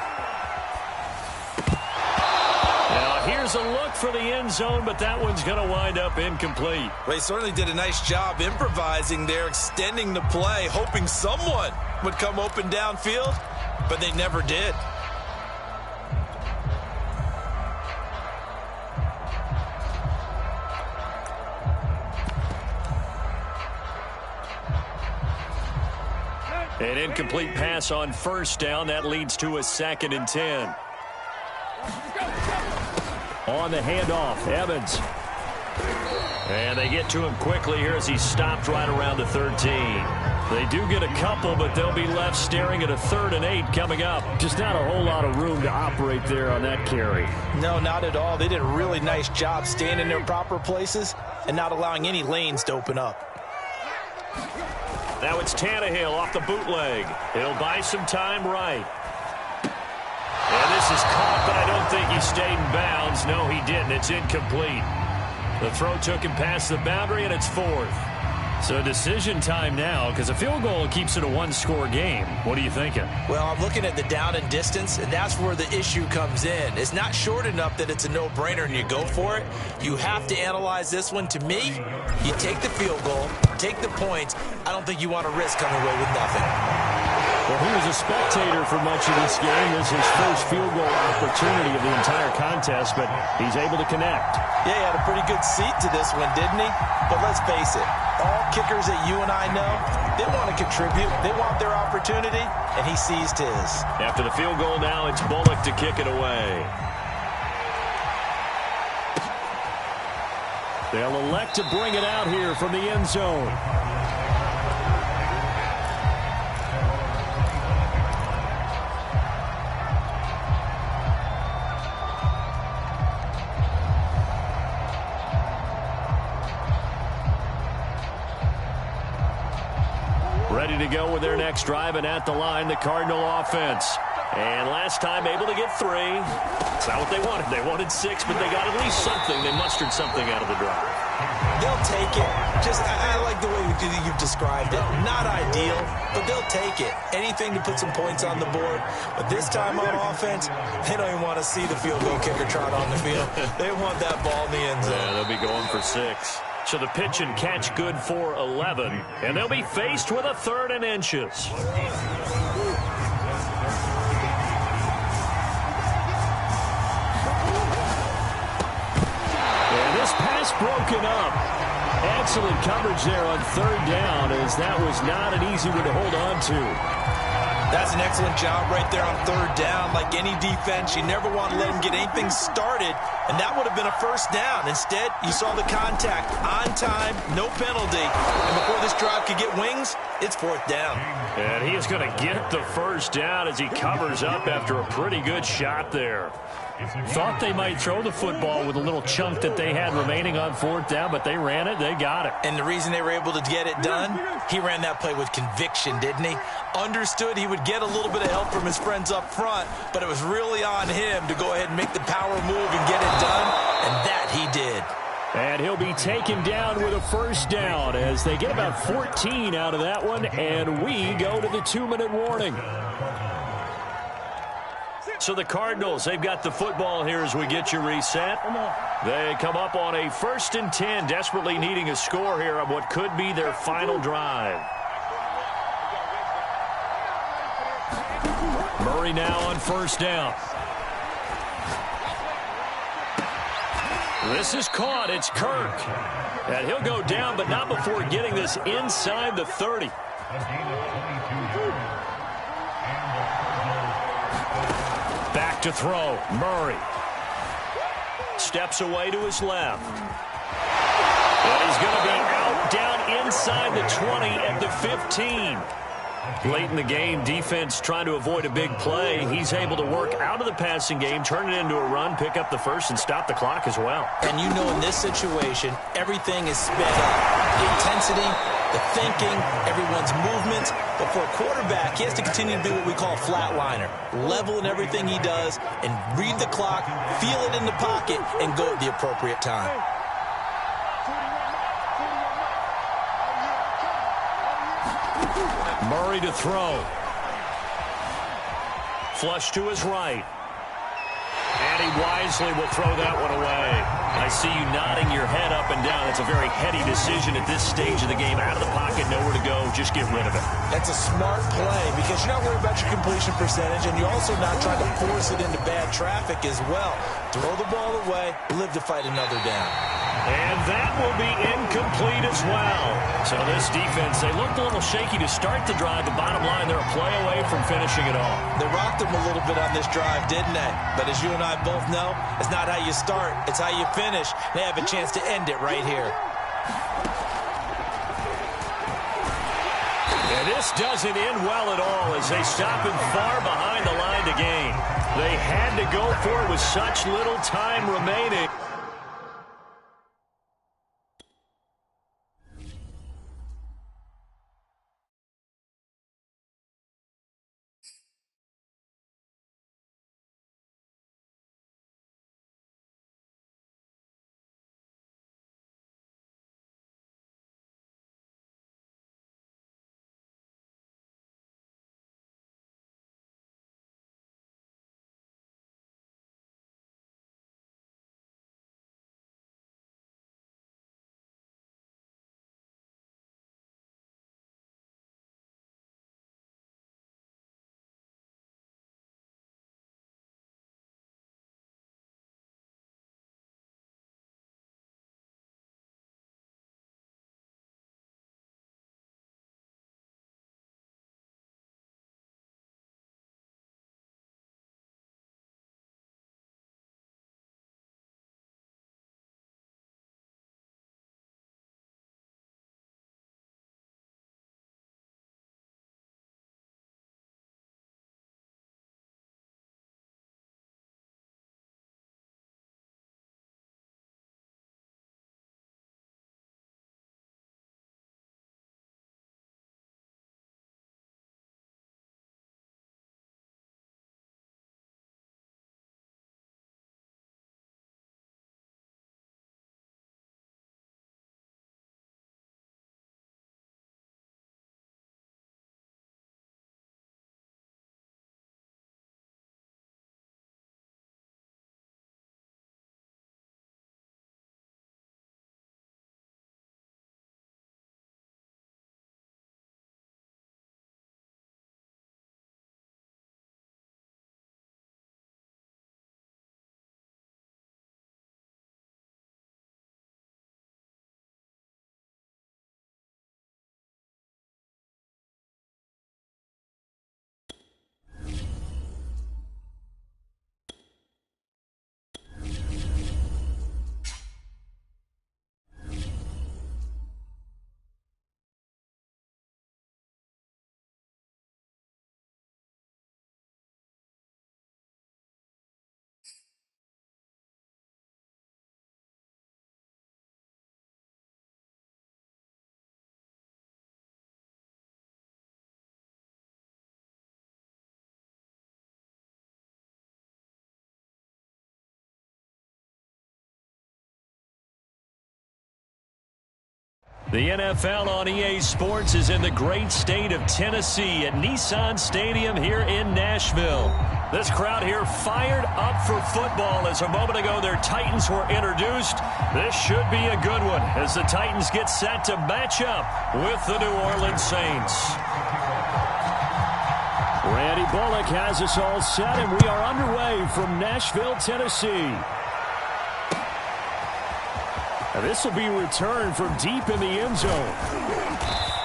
Now here's a look for the end zone, but that one's going to wind up incomplete. Well, he certainly did a nice job improvising there, extending the play, hoping someone would come open downfield, but they never did. An incomplete pass on first down. That leads to a 2nd and 10. On the handoff, Evans. And they get to him quickly here as he's stopped right around the 13. They do get a couple, but they'll be left staring at a 3rd and 8 coming up. Just not a whole lot of room to operate there on that carry. No, not at all. They did a really nice job staying in their proper places and not allowing any lanes to open up. Now it's Tannehill off the bootleg. He'll buy some time right. And this is caught, but I don't think he stayed in bounds. No, he didn't. It's incomplete. The throw took him past the boundary, and it's 4th. So decision time now, because a field goal keeps it a one-score game. What are you thinking? Well, I'm looking at the down and distance, and that's where the issue comes in. It's not short enough that it's a no-brainer and you go for it. You have to analyze this one. To me, you take the field goal, take the points. I don't think you want to risk coming away with nothing. Well, he was a spectator for much of this game. This is his first field goal opportunity of the entire contest, but he's able to connect. Yeah, he had a pretty good seat to this one, didn't he? But let's face it, all kickers that you and I know, they want to contribute. They want their opportunity, and he seized his. After the field goal now, it's Bullock to kick it away. They'll elect to bring it out here from the end zone. Ready to go with their next drive, and at the line, the Cardinal offense. And last time able to get 3. It's not what they wanted. They wanted 6, but they got at least something. They mustered something out of the drive. They'll take it. I like the way you've described it. Not ideal, but they'll take it. Anything to put some points on the board. But this time on offense, they don't even want to see the field goal kicker trot on the field. They want that ball in the end zone. Yeah, they'll be going for 6. So the pitch and catch good for 11. And they'll be faced with a 3rd and inches. And this pass broken up. Excellent coverage there on 3rd down, as that was not an easy one to hold on to. That's an excellent job right there on 3rd down. Like any defense, you never want to let them get anything started, and that would have been a 1st down. Instead, you saw the contact on time, no penalty, and before this drive could get wings, it's 4th down. And he is going to get the 1st down as he covers up after a pretty good shot there. Thought they might throw the football with a little chunk that they had remaining on 4th down, but they ran it, they got it. And the reason they were able to get it done, he ran that play with conviction, didn't he? Understood he would get a little bit of help from his friends up front, but it was really on him to go ahead and make the power move and get it done, and that he did. And he'll be taken down with a 1st down as they get about 14 out of that one, and we go to the 2-minute warning. So the Cardinals, they've got the football here as we get you reset. They come up on a 1st and 10, desperately needing a score here on what could be their final drive. Murray now on 1st down. This is caught. It's Kirk. And he'll go down, but not before getting this inside the 30. Back to throw. Murray. Steps away to his left. And he's going to be out down inside the 20 at the 15. Late in the game, defense trying to avoid a big play. He's able to work out of the passing game, turn it into a run, pick up the 1st, and stop the clock as well. And you know in this situation, everything is sped up. The intensity, the thinking, everyone's movements. But for a quarterback, he has to continue to be what we call a flatliner. Level in everything he does and read the clock, feel it in the pocket, and go at the appropriate time. Murray to throw. Flush to his right. And he wisely will throw that one away. I see you nodding your head up and down. It's a very heady decision at this stage of the game. Out of the pocket, nowhere to go. Just get rid of it. That's a smart play because you're not worried about your completion percentage, and you're also not trying to force it into bad traffic as well. Throw the ball away, live to fight another down. And that will be incomplete as well. So this defense, they looked a little shaky to start the drive, but bottom line, they're a play away from finishing it off. They rocked them a little bit on this drive, didn't they? But as you and I both know, it's not how you start, it's how you finish. They have a chance to end it right here. And this doesn't end well at all as they stop him far behind the line to gain. They had to go for it with such little time remaining. The NFL on EA Sports is in the great state of Tennessee at Nissan Stadium here in Nashville. This crowd here fired up for football as a moment ago their Titans were introduced. This should be a good one as the Titans get set to match up with the New Orleans Saints. Randy Bullock has us all set, and we are underway from Nashville, Tennessee. Now this will be returned from deep in the end zone.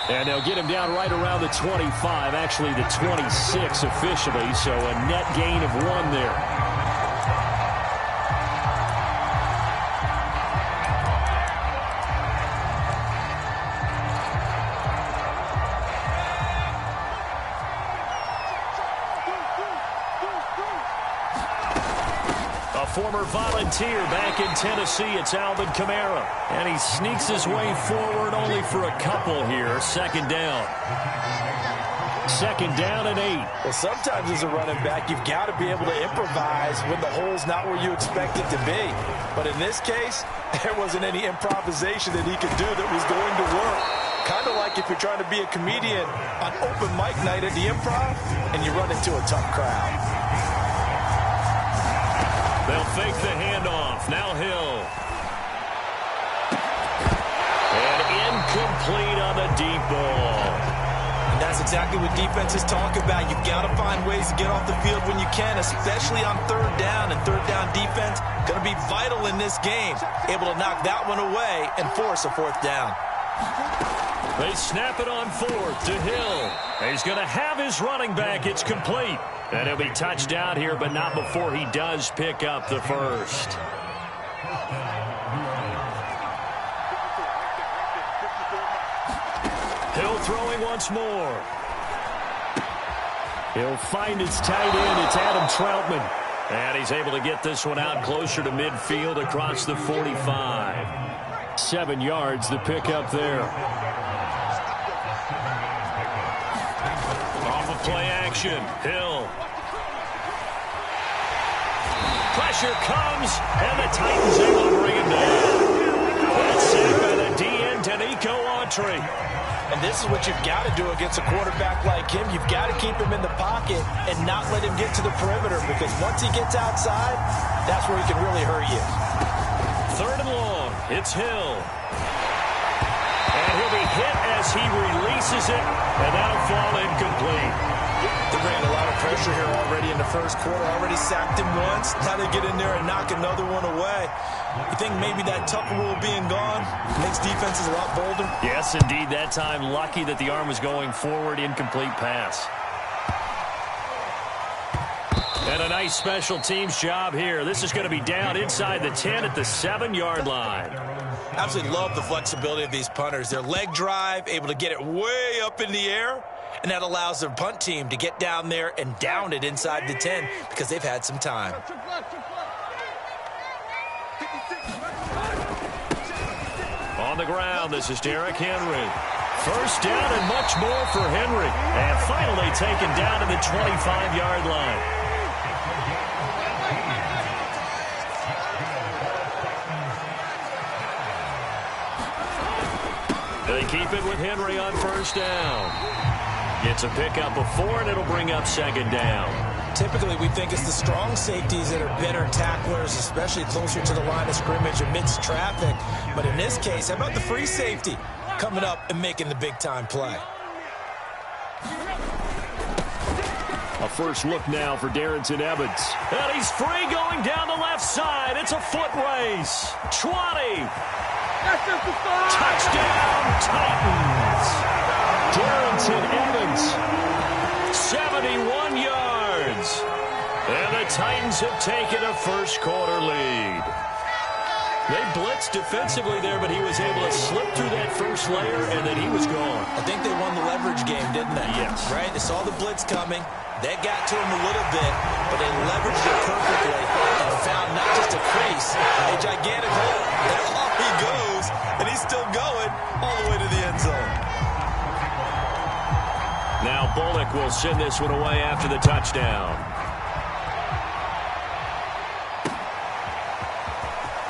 And they'll get him down right around the 25, actually the 26 officially, so a net gain of 1 there. former Volunteer back in Tennessee. It's Alvin Kamara. And he sneaks his way forward only for a couple here. Second down. Second down and 8. Well, sometimes as a running back, you've got to be able to improvise when the hole's not where you expect it to be. But in this case, there wasn't any improvisation that he could do that was going to work. Kind of like if you're trying to be a comedian on open mic night at the Improv and you run into a tough crowd. They'll fake the handoff. Now Hill. And incomplete on the deep ball. And that's exactly what defenses talk about. You've got to find ways to get off the field when you can, especially on third down. And third down defense going to be vital in this game. Able to knock that one away and force a fourth down. They snap it on fourth to Hill. He's going to have his running back. It's complete. And he'll be touchdown here, but not before he does pick up the first. Hill throwing once more. He'll find his tight end. It's Adam Troutman. And he's able to get this one out closer to midfield across the 45. 7 yards the pickup there. Off of play action. Hill. Pressure comes, and the Titans able to bring him down. That's sacked by the DN, Danico Autry. And this is what you've got to do against a quarterback like him. You've got to keep him in the pocket and not let him get to the perimeter, because once he gets outside, that's where he can really hurt you. Third and long. It's Hill. And he'll be hit as he releases it, and that'll fall incomplete. They ran a lot of pressure here already in the first quarter. Already sacked him once. Now they get in there and knock another one away. You think maybe that Tucker rule being gone makes defenses a lot bolder? Yes, indeed. That time, lucky that the arm was going forward. Incomplete pass. And a nice special teams job here. This is going to be down inside the 10 at the 7-yard line. Absolutely love the flexibility of these punters. Their leg drive, able to get it way up in the air, and that allows their punt team to get down there and down it inside the 10 because they've had some time. On the ground, this is Derrick Henry. First down and much more for Henry. And finally taken down to the 25-yard line. They keep it with Henry on first down. Gets a pickup of 4, and it'll bring up second down. Typically, we think it's the strong safeties that are better tacklers, especially closer to the line of scrimmage amidst traffic. But in this case, how about the free safety coming up and making the big-time play? A first look now for Darrington Evans. And he's free going down the left side. It's a foot race. 20. Touchdown, Titans. Darrington Evans, 71 yards. And the Titans have taken a first-quarter lead. They blitzed defensively there, but he was able to slip through that first layer, and then he was gone. I think they won the leverage game, didn't they? Yes. Right? They saw the blitz coming. That got to him a little bit, but they leveraged it perfectly and found not just a crease, a gigantic hole. And off he goes, and he's still going all the way to the end zone. Now Bullock will send this one away after the touchdown.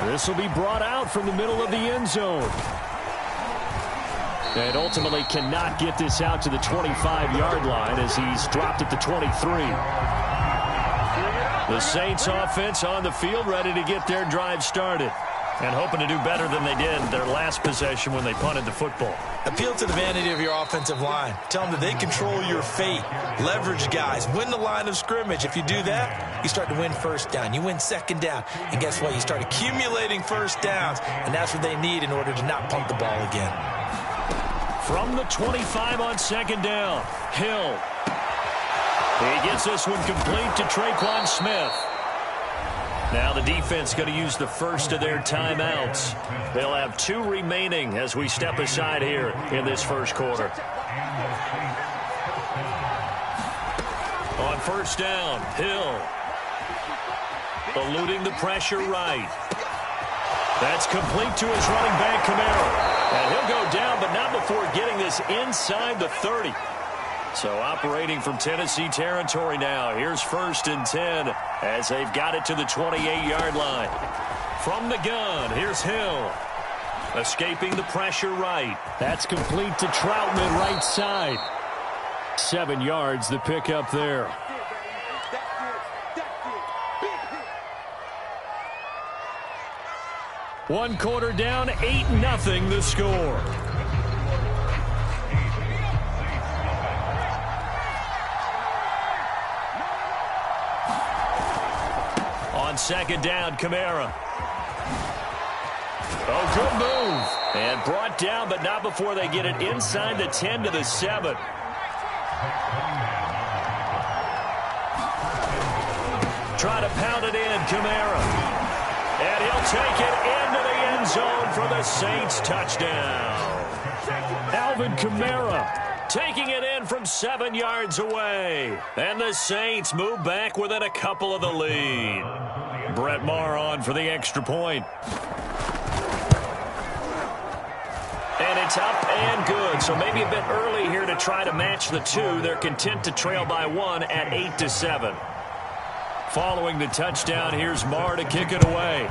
This will be brought out from the middle of the end zone. And ultimately cannot get this out to the 25-yard line as he's dropped at the 23. The Saints offense on the field, ready to get their drive started. And hoping to do better than they did their last possession when they punted the football. Appeal to the vanity of your offensive line. Tell them that they control your fate. Leverage guys. Win the line of scrimmage. If you do that, you start to win first down. You win second down. And guess what? You start accumulating first downs. And that's what they need in order to not punt the ball again. From the 25 on second down, Hill. He gets this one complete to Traquan Smith. Now the defense going to use the first of their timeouts. They'll have 2 remaining as we step aside here in this first quarter. On first down, Hill. Eluding the pressure right. That's complete to his running back, Kamara. And he'll go down, but not before getting this inside the 30. So operating from Tennessee territory now. Here's 1st and 10 as they've got it to the 28-yard line. From the gun, here's Hill. Escaping the pressure right. That's complete to Troutman, right side. 7 yards, the pickup there. One quarter down, 8-0 the score. On 2nd down, Kamara. Oh, good move. And brought down, but not before they get it inside the 10 to the 7. Try to pound it in, Kamara. And he'll take it into the end zone for the Saints touchdown. Alvin Kamara taking it in from 7 yards away. And the Saints move back within a couple of the lead. Brett Maher on for the extra point. And it's up and good. So maybe a bit early here to try to match the two. They're content to trail by 1 at 8-7. Following the touchdown, here's Maher to kick it away.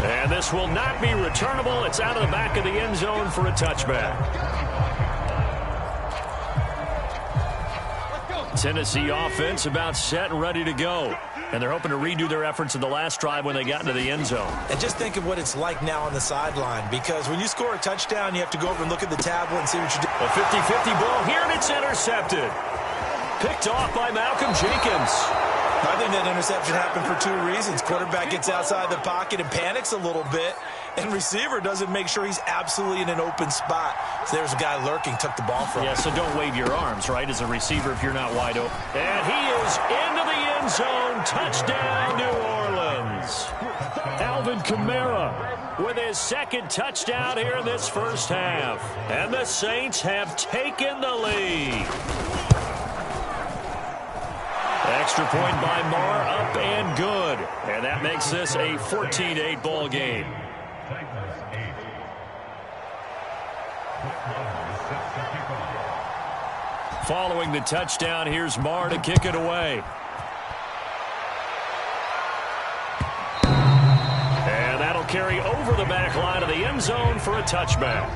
And this will not be returnable. It's out of the back of the end zone for a touchback. Tennessee offense about set and ready to go. And they're hoping to redo their efforts in the last drive when they got into the end zone. And just think of what it's like now on the sideline, because when you score a touchdown, you have to go over and look at the tablet and see what you do. A 50-50 ball here, and it's intercepted. Picked off by Malcolm Jenkins. I think that interception happened for 2 reasons. Quarterback gets outside the pocket and panics a little bit, and receiver doesn't make sure he's absolutely in an open spot. So there's a guy lurking, took the ball from him. Yeah, so don't wave your arms, right, as a receiver if you're not wide open. And he is into the end zone. Touchdown, New Orleans. Alvin Kamara with his 2nd touchdown here in this first half. And the Saints have taken the lead. Extra point by Maher, up and good. And that makes this a 14-8 ball game. Following the touchdown, here's Maher to kick it away. And that'll carry over the back line of the end zone for a touchback.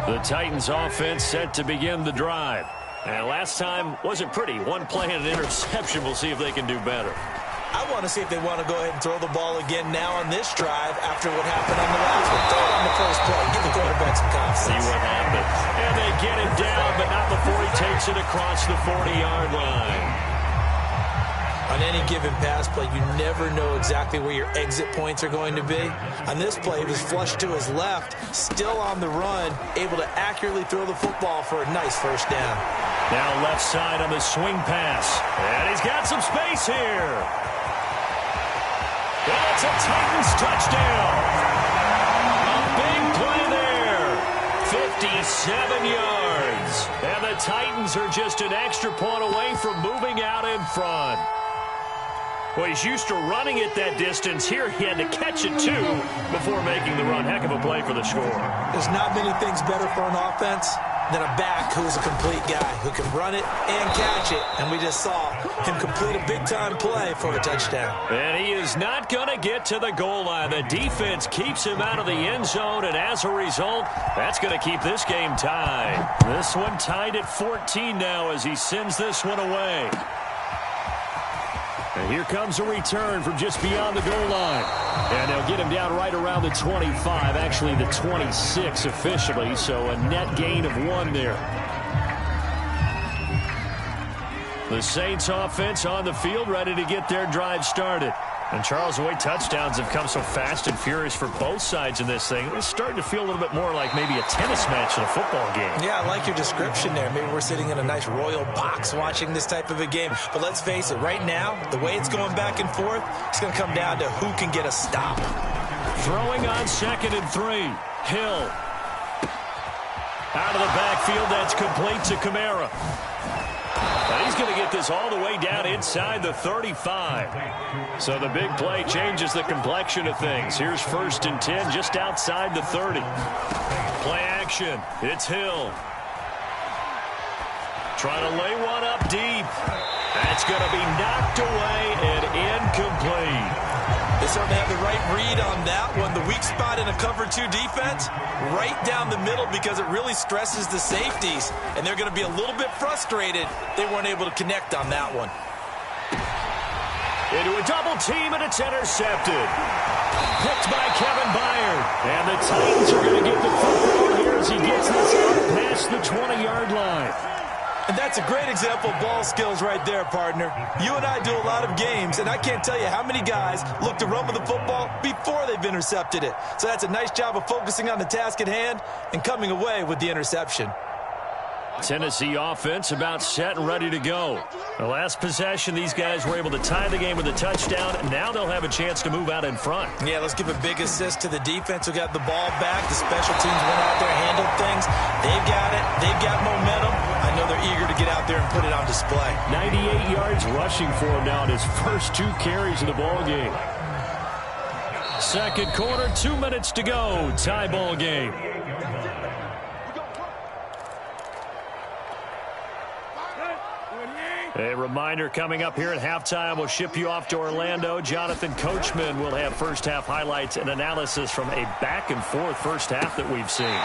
The Titans offense set to begin the drive. And last time wasn't pretty. One play and an interception. We'll see if they can do better. I want to see if they want to go ahead and throw the ball again now on this drive after what happened on the last one. Throw it on the first play. Give the quarterback some confidence. See what happens. And they get it down, but not before he takes it across the 40-yard line. On any given pass play, you never know exactly where your exit points are going to be. On this play, he was flushed to his left, still on the run, able to accurately throw the football for a nice first down. Now left side on the swing pass. And he's got some space here. That's a Titans touchdown. A big play there. 57 yards. And the Titans are just an extra point away from moving out in front. Well, he's used to running it that distance. Here he had to catch it, too, before making the run. Heck of a play for the score. There's not many things better for an offense than a back who's a complete guy who can run it and catch it. And we just saw him complete a big-time play for a touchdown. And he is not going to get to the goal line. The defense keeps him out of the end zone, and as a result, that's going to keep this game tied. This one tied at 14 now as he sends this one away. And here comes a return from just beyond the goal line. And they'll get him down right around the 25, actually the 26 officially, so a net gain of 1 there. The Saints offense on the field, ready to get their drive started. And Charles, the way touchdowns have come so fast and furious for both sides in this thing, it's starting to feel a little bit more like maybe a tennis match in a football game. Yeah, I like your description there. Maybe we're sitting in a nice royal box watching this type of a game. But let's face it, right now, the way it's going back and forth, it's going to come down to who can get a stop. Throwing on 2nd and 3. Hill. Out of the backfield, that's complete to Kamara. And he's going to get this all the way down inside the 35. So the big play changes the complexion of things. Here's 1st and 10 just outside the 30. Play action. It's Hill. Trying to lay one up deep. That's going to be knocked away and incomplete. They certainly have the right read on that one. The weak spot in a cover 2 defense, right down the middle because it really stresses the safeties. And they're going to be a little bit frustrated they weren't able to connect on that one. Into a double team, and it's intercepted. Picked by Kevin Byard. And the Titans are going to get the football here as he gets this up past the 20-yard line. And that's a great example of ball skills right there, partner. You and I do a lot of games, and I can't tell you how many guys look to run with the football before they've intercepted it. So that's a nice job of focusing on the task at hand and coming away with the interception. Tennessee offense about set and ready to go. The last possession, these guys were able to tie the game with a touchdown. Now they'll have a chance to move out in front. Yeah, let's give a big assist to the defense who got the ball back. The special teams went out there, handled things. They've got it. They've got momentum. I know they're eager to get out there and put it on display. 98 yards rushing for him now in his first 2 carries of the ball game. Second quarter, 2 minutes to go. Tie ball game. A reminder coming up here at halftime. We'll ship you off to Orlando. Jonathan Coachman will have first-half highlights and analysis from a back-and-forth first half that we've seen.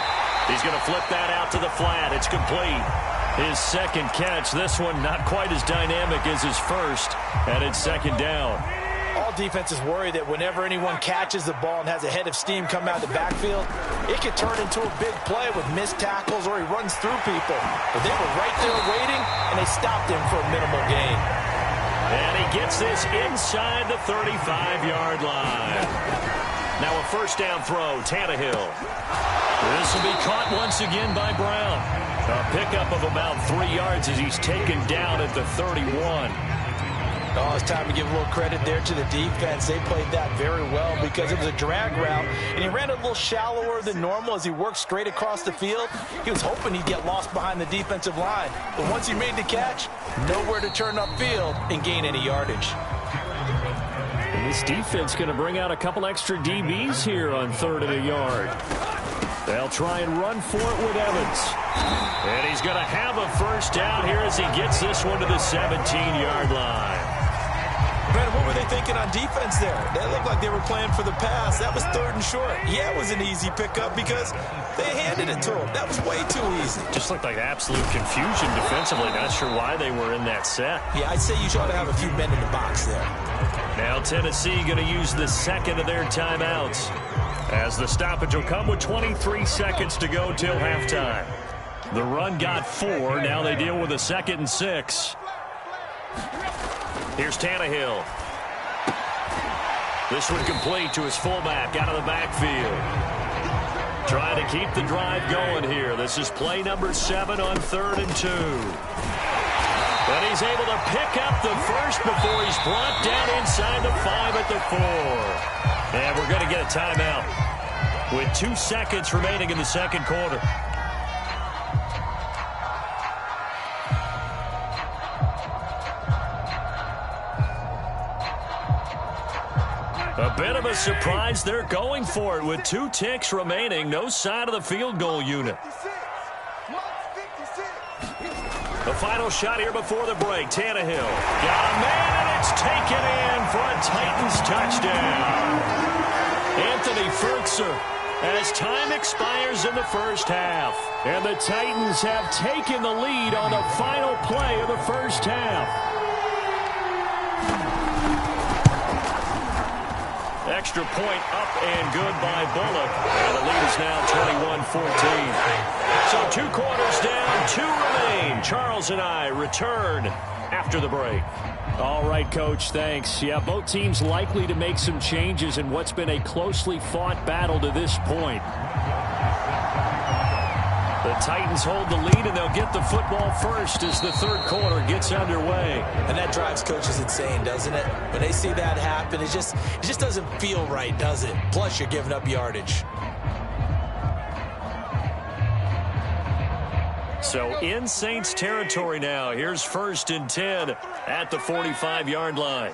He's going to flip that out to the flat. It's complete. His second catch. This one not quite as dynamic as his first, and it's 2nd down. All defenses worry that whenever anyone catches the ball and has a head of steam come out of the backfield, it could turn into a big play with missed tackles or he runs through people. But they were right there waiting, and they stopped him for a minimal gain. And he gets this inside the 35-yard line. Now a first down throw, Tannehill. This will be caught once again by Brown. A pickup of about 3 yards as he's taken down at the 31. Oh, it's time to give a little credit there to the defense. They played that very well because it was a drag route, and he ran a little shallower than normal as he worked straight across the field. He was hoping he'd get lost behind the defensive line, but once he made the catch, nowhere to turn upfield and gain any yardage. And this defense going to bring out a couple extra DBs here on 3rd and a yard. They'll try and run for it with Evans. And he's going to have a first down here as he gets this one to the 17-yard line. Brandon, what were they thinking on defense there? They looked like they were playing for the pass. That was 3rd and short. Yeah, it was an easy pickup because they handed it to him. That was way too easy. Just looked like absolute confusion defensively. Not sure why they were in that set. Yeah, I'd say you ought to have a few men in the box there. Now Tennessee going to use the second of their timeouts, as the stoppage will come with 23 seconds to go till halftime. The run got 4. Now they deal with a 2nd and 6. Here's Tannehill. This one complete to his fullback out of the backfield. Trying to keep the drive going here. This is play number 7 on 3rd and 2. And he's able to pick up the first before he's brought down inside the 5 at the 4. And we're going to get a timeout with 2 seconds remaining in the second quarter. A bit of a surprise. They're going for it with 2 ticks remaining. No sign of the field goal unit. The final shot here before the break. Tannehill got a man, and it's taken in for a Titans touchdown. Anthony Ferkser as time expires in the first half. And the Titans have taken the lead on the final play of the first half. Extra point up and good by Bullock. And the lead is now 21-14. So 2 quarters down, 2 remain. Charles and I return after the break. All right, Coach, thanks. Yeah, both teams likely to make some changes in what's been a closely fought battle to this point. The Titans hold the lead, and they'll get the football first as the third quarter gets underway. And that drives coaches insane, doesn't it? When they see that happen, it just doesn't feel right, does it? Plus, you're giving up yardage. So in Saints territory now. Here's 1st and 10 at the 45-yard line.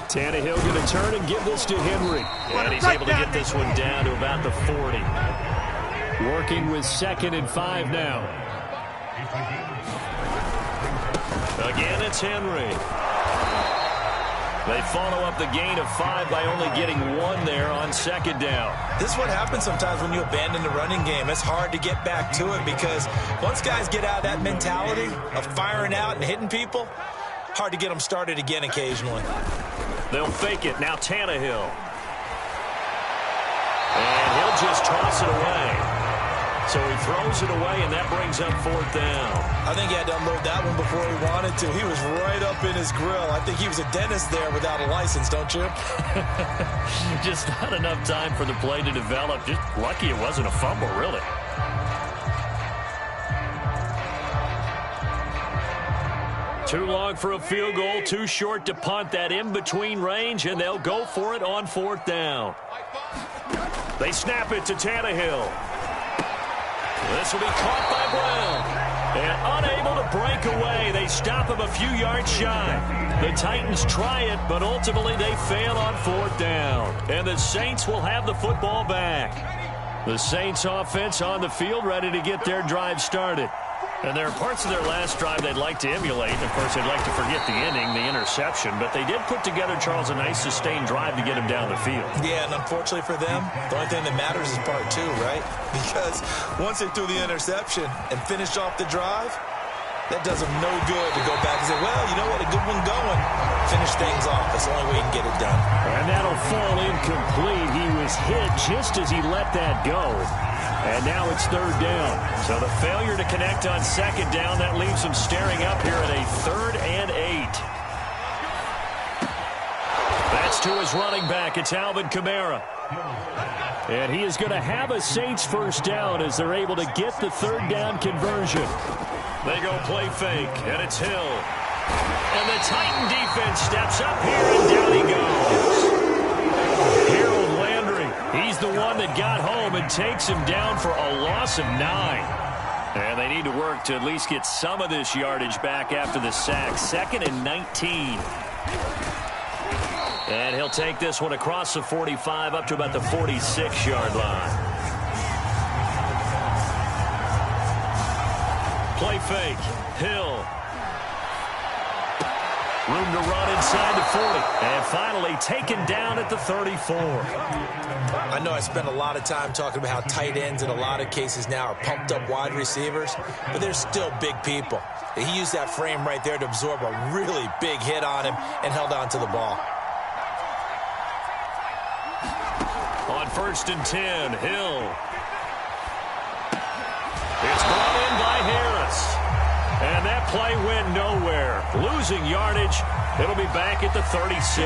Tannehill going to turn and give this to Henry. And he's able to get this one down to about the 40. Working with 2nd and 5 now. Again, it's Henry. They follow up the gain of 5 by only getting 1 there on 2nd down. This is what happens sometimes when you abandon the running game. It's hard to get back to it because once guys get out of that mentality of firing out and hitting people, hard to get them started again occasionally. They'll fake it. Now Tannehill. And he'll just toss it away. So he throws it away, and that brings up 4th down. I think he had to unload that one before he wanted to. He was right up in his grill. I think he was a dentist there without a license, don't you? Just not enough time for the play to develop. Just lucky it wasn't a fumble, really. Too long for a field goal, too short to punt. That in-between range, and they'll go for it on 4th down. They snap it to Tannehill. This will be caught by Brown. And unable to break away. They stop him a few yards shy. The Titans try it, but ultimately they fail on 4th down. And the Saints will have the football back. The Saints offense on the field ready to get their drive started. And there are parts of their last drive they'd like to emulate. Of course, they'd like to forget the inning, the interception. But they did put together, Charles, a nice sustained drive to get him down the field. Yeah, and unfortunately for them, the only thing that matters is part 2, right? Because once they threw the interception and finished off the drive, that does them no good to go back and say, well, you know what, a good one going. Finish things off. That's the only way you can get it done. And that'll fall incomplete. He was hit just as he let that go. And now it's 3rd down. So the failure to connect on 2nd down, that leaves them staring up here at a 3rd and 8. That's to his running back. It's Alvin Kamara. And he is going to have a Saints 1st down as they're able to get the 3rd down conversion. They go play fake, and it's Hill. And the Titan defense steps up here, and down he goes. Harold Landry, he's the one that got home and takes him down for a loss of 9. And they need to work to at least get some of this yardage back after the sack. 2nd and 19. And he'll take this one across the 45 up to about the 46-yard line. Play fake. Hill. Room to run inside the 40. And finally taken down at the 34. I know I spent a lot of time talking about how tight ends in a lot of cases now are pumped up wide receivers, but they're still big people. He used that frame right there to absorb a really big hit on him and held on to the ball. On 1st and 10, Hill. It's brought in by Harris. And that play went nowhere. Losing yardage. It'll be back at the 36.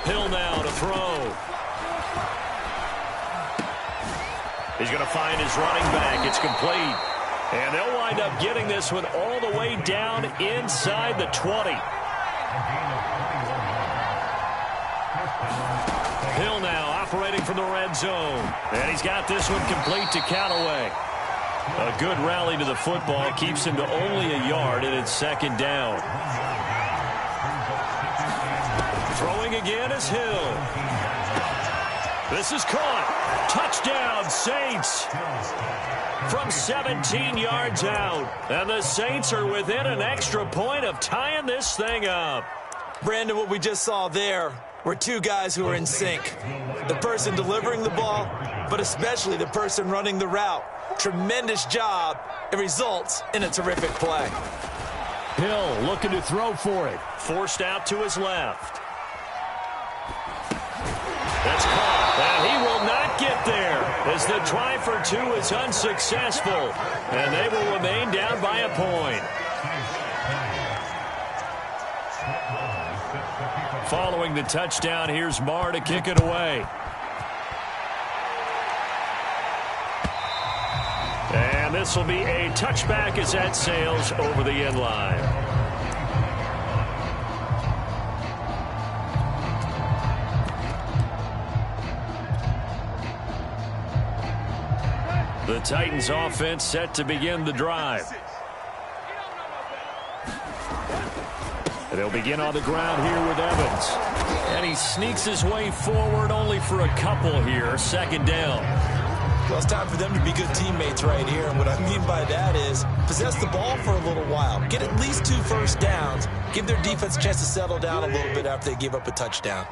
Hill now to throw. He's going to find his running back. It's complete. And they'll wind up getting this one all the way down inside the 20. Hill now operating from the red zone. And he's got this one complete to Callaway. A good rally to the football keeps him to only a yard, and it's 2nd down. Throwing again is Hill. This is caught. Touchdown, Saints. From 17 yards out. And the Saints are within an extra point of tying this thing up. Brandon, what we just saw there were 2 guys who are in sync. The person delivering the ball, but especially the person running the route. Tremendous job. It results in a terrific play. Hill looking to throw for it. Forced out to his left. the try for two is unsuccessful, and they will remain down by a point. Following the touchdown, here's Marr to kick it away. And this will be a touchback as that sails over the end line. The Titans offense set to begin the drive. They'll begin on the ground here with Evans. And he sneaks his way forward only for a couple here. Second down. Well, it's time for them to be good teammates right here. And what I mean by that is possess the ball for a little while. Get at least 2 first downs. Give their defense a chance to settle down a little bit after they give up a touchdown.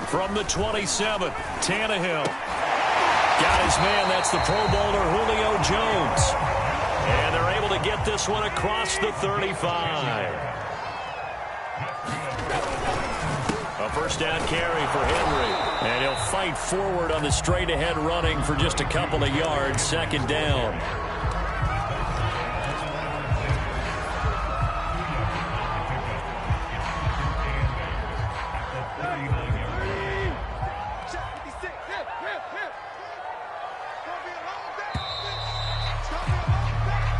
From the 27, Tannehill. Got his man. That's the Pro Bowler Julio Jones. And they're able to get this one across the 35. A first down carry for Henry. And he'll fight forward on the straight-ahead running for just a couple of yards. Second down.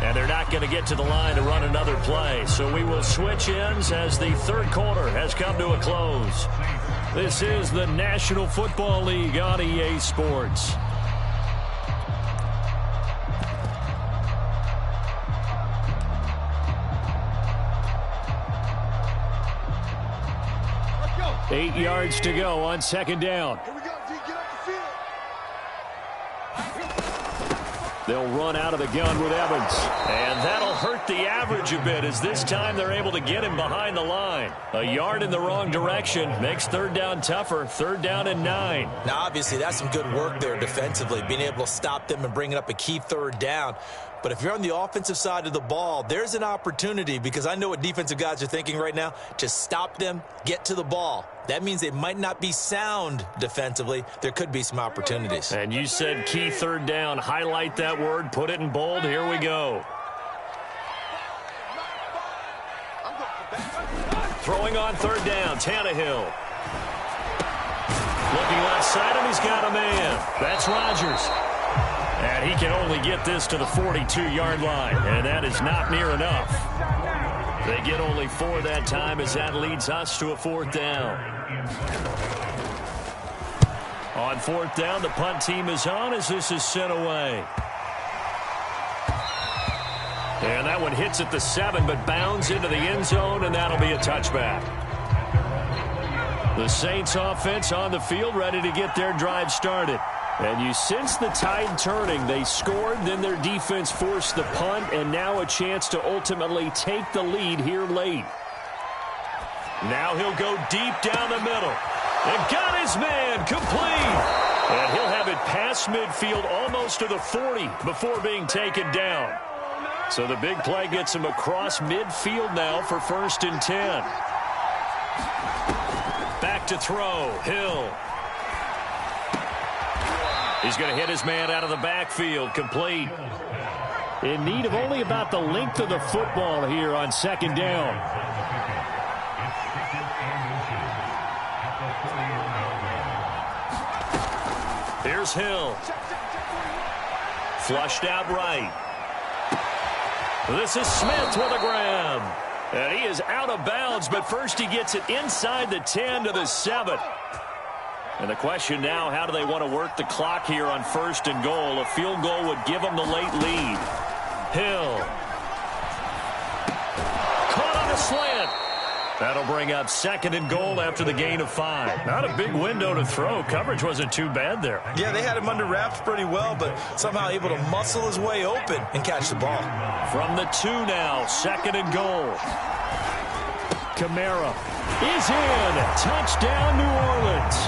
And they're not going to get to the line to run another play. So we will switch ends as the third quarter has come to a close. This is the National Football League on EA Sports. Eight yards to go on second down. They'll run out of the gun with Evans. And that'll hurt the average a bit as this time they're able to get him behind the line. A yard in the wrong direction makes third down tougher. Third down and 9. Now, obviously, that's some good work there defensively, being able to stop them and bringing up a key third down. But if you're on the offensive side of the ball, there's an opportunity, because I know what defensive guys are thinking right now. Just stop them, get to the ball. That means they might not be sound defensively. There could be some opportunities. And you said key third down. Highlight that word. Put it in bold. Here we go. Throwing on third down. Tannehill. Looking left side, and he's got a man. That's Rodgers. And he can only get this to the 42-yard line. And that is not near enough. They get only 4 that time as that leads us to a fourth down. On fourth down, the punt team is on as this is sent away. And that one hits at the 7, but bounds into the end zone, and that'll be a touchback. The Saints offense on the field ready to get their drive started. And you sense the tide turning. They scored, then their defense forced the punt, and now a chance to ultimately take the lead here late. Now he'll go deep down the middle. And got his man complete. And he'll have it past midfield almost to the 40 before being taken down. So the big play gets him across midfield now for 1st and 10. Back to throw. Hill. He's going to hit his man out of the backfield. Complete. In need of only about the length of the football here on second down. Here's Hill. Flushed out right. This is Smith with a grab. And he is out of bounds, but first he gets it inside the 10 to the 7. And the question now, how do they want to work the clock here on 1st and goal? A field goal would give them the late lead. Hill. Caught on a slant. That'll bring up 2nd and goal after the gain of 5. Not a big window to throw. Coverage wasn't too bad there. Yeah, they had him under wraps pretty well, but somehow able to muscle his way open and catch the ball. From the 2 now, 2nd and goal. Kamara is in. Touchdown, New Orleans.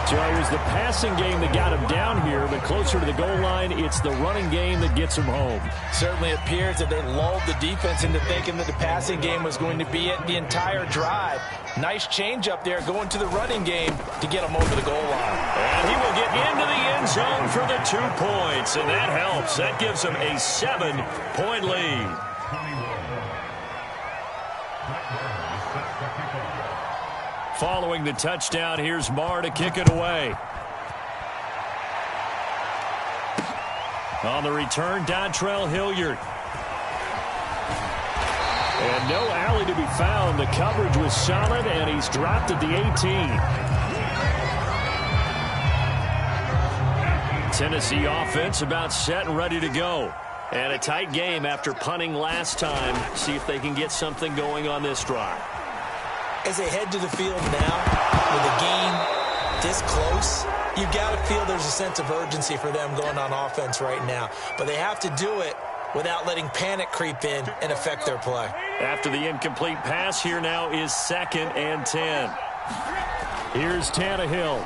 So it was the passing game that got him down here, but closer to the goal line, it's the running game that gets him home. Certainly appears that they lulled the defense into thinking that the passing game was going to be it the entire drive. Nice change up there going to the running game to get him over the goal line. And he will get into the end zone for the 2 points, and that helps. That gives him a 7-point lead. Following the touchdown, here's Marr to kick it away. On the return, Dontrell Hilliard. And no alley to be found. The coverage was solid, and he's dropped at the 18. Tennessee offense about set and ready to go. And a tight game after punting last time. See if they can get something going on this drive. As they head to the field now, with a game this close, you've got to feel there's a sense of urgency for them going on offense right now. But they have to do it without letting panic creep in and affect their play. After the incomplete pass, here now is 2nd and 10. Here's Tannehill.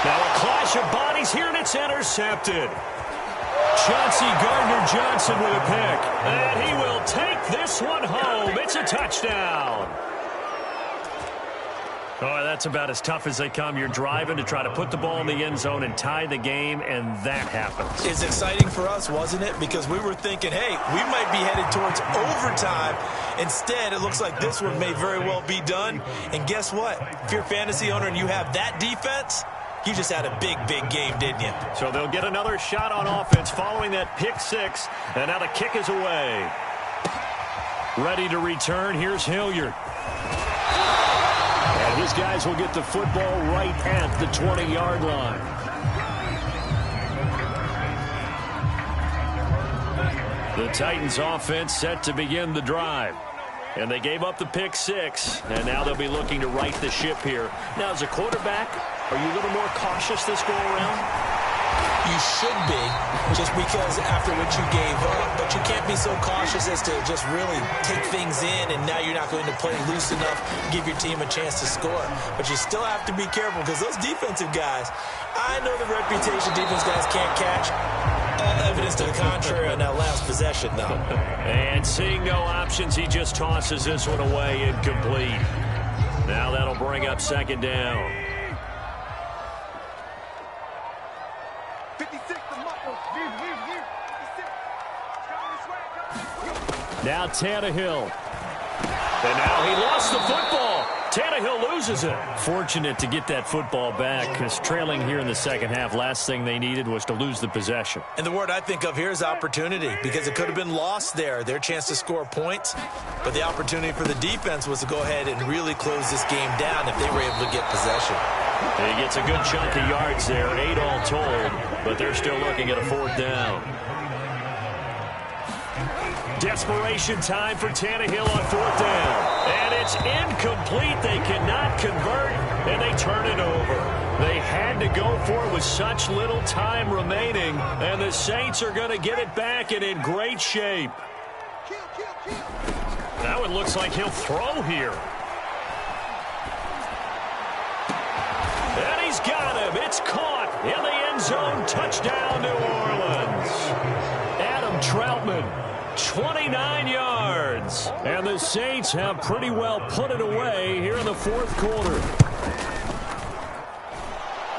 Now a clash of bodies here, and it's intercepted. Chauncey Gardner-Johnson with a pick. And he will take this one home. It's a touchdown. Oh, that's about as tough as they come. You're driving to try to put the ball in the end zone and tie the game, and that happens. It's exciting for us, wasn't it? Because we were thinking, hey, we might be headed towards overtime. Instead, it looks like this one may very well be done. And guess what? If you're a fantasy owner and you have that defense, you just had a big, big game, didn't you? So they'll get another shot on offense following that pick six. And now the kick is away. Ready to return. Here's Hilliard. And his guys will get the football right at the 20-yard line. The Titans offense set to begin the drive. And they gave up the pick six, and now they'll be looking to right the ship here. Now, as a quarterback, are you a little more cautious this go-around? You should be, just because after what you gave up. But you can't be so cautious as to just really take things in, and now you're not going to play loose enough to give your team a chance to score. But you still have to be careful, because those defensive guys, I know the reputation defense guys can't catch. All evidence to the contrary on that last possession, though. And seeing no options, he just tosses this one away incomplete. Now that'll bring up 2nd down. 56, Now Tannehill. And now he lost the football. Tannehill loses it. Fortunate to get that football back, because trailing here in the second half, last thing they needed was to lose the possession. And the word I think of here is opportunity, because it could have been lost there, their chance to score points. But the opportunity for the defense was to go ahead and really close this game down if they were able to get possession. And he gets a good chunk of yards there, 8 all told, but they're still looking at a 4th down. Desperation time for Tannehill on 4th down. And it's incomplete. They cannot convert, and they turn it over. They had to go for it with such little time remaining, and the Saints are going to get it back and in great shape. Now it looks like he'll throw here. And he's got him. It's caught in the end zone. Touchdown, New Orleans. Adam Troutman. 29 yards. And the Saints have pretty well put it away here in the 4th quarter.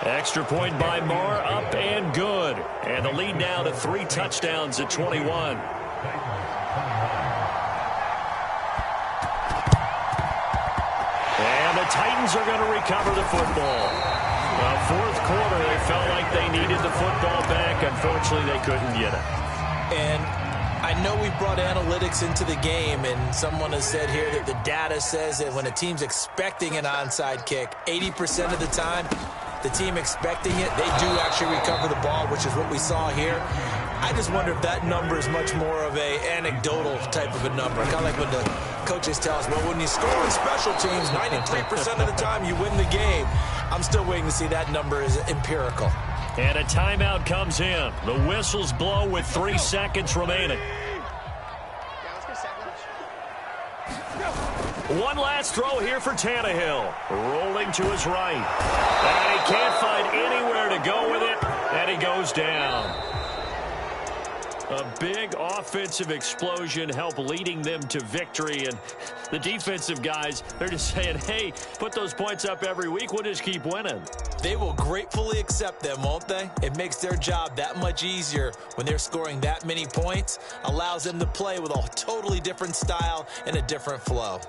Extra point by Marr, up and good. And the lead now to 3 touchdowns at 21. And the Titans are going to recover the football. Well, 4th quarter, they felt like they needed the football back. Unfortunately, they couldn't get it. And I know we brought analytics into the game, and someone has said here that the data says that when a team's expecting an onside kick, 80% of the time, the team expecting it, they do actually recover the ball, which is what we saw here. I just wonder if that number is much more of a anecdotal type of a number. Kind of like when the coaches tell us, well, when you score on special teams, 93% of the time you win the game. I'm still waiting to see that number is empirical. And a timeout comes in. The whistles blow with 3 seconds remaining. Yeah, let's go second. One last throw here for Tannehill. Rolling to his right. And he can't find anywhere to go with it, and he goes down. A big offensive explosion helped leading them to victory. And the defensive guys, they're just saying, hey, put those points up every week. We'll just keep winning. They will gratefully accept them, won't they? It makes their job that much easier when they're scoring that many points. Allows them to play with a totally different style and a different flow.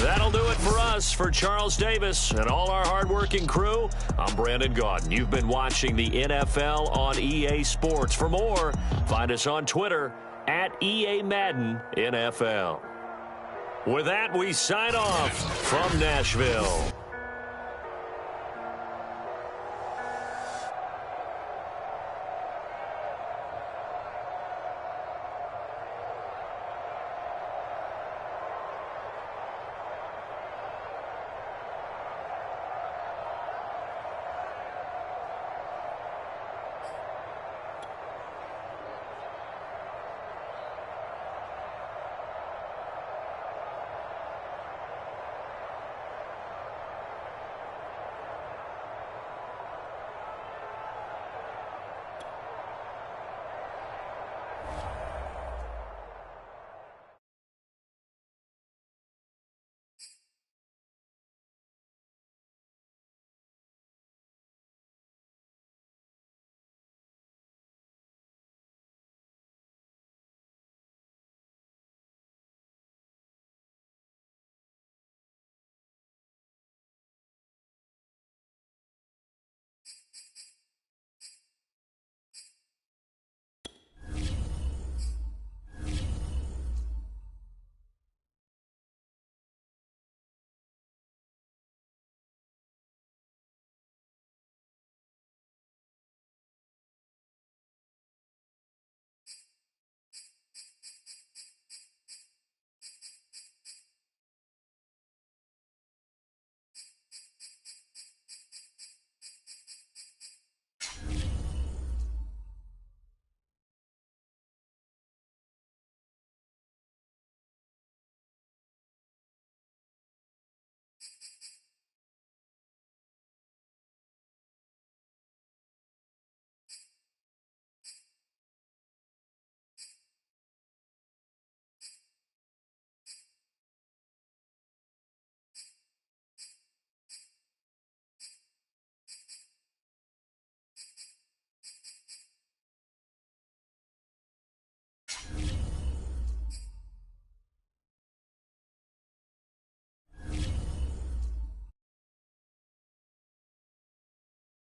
That'll do it for us. For Charles Davis and all our hardworking crew, I'm Brandon Gaudin. You've been watching the NFL on EA Sports. For more, find us on Twitter at EA Madden NFL. With that, we sign off from Nashville.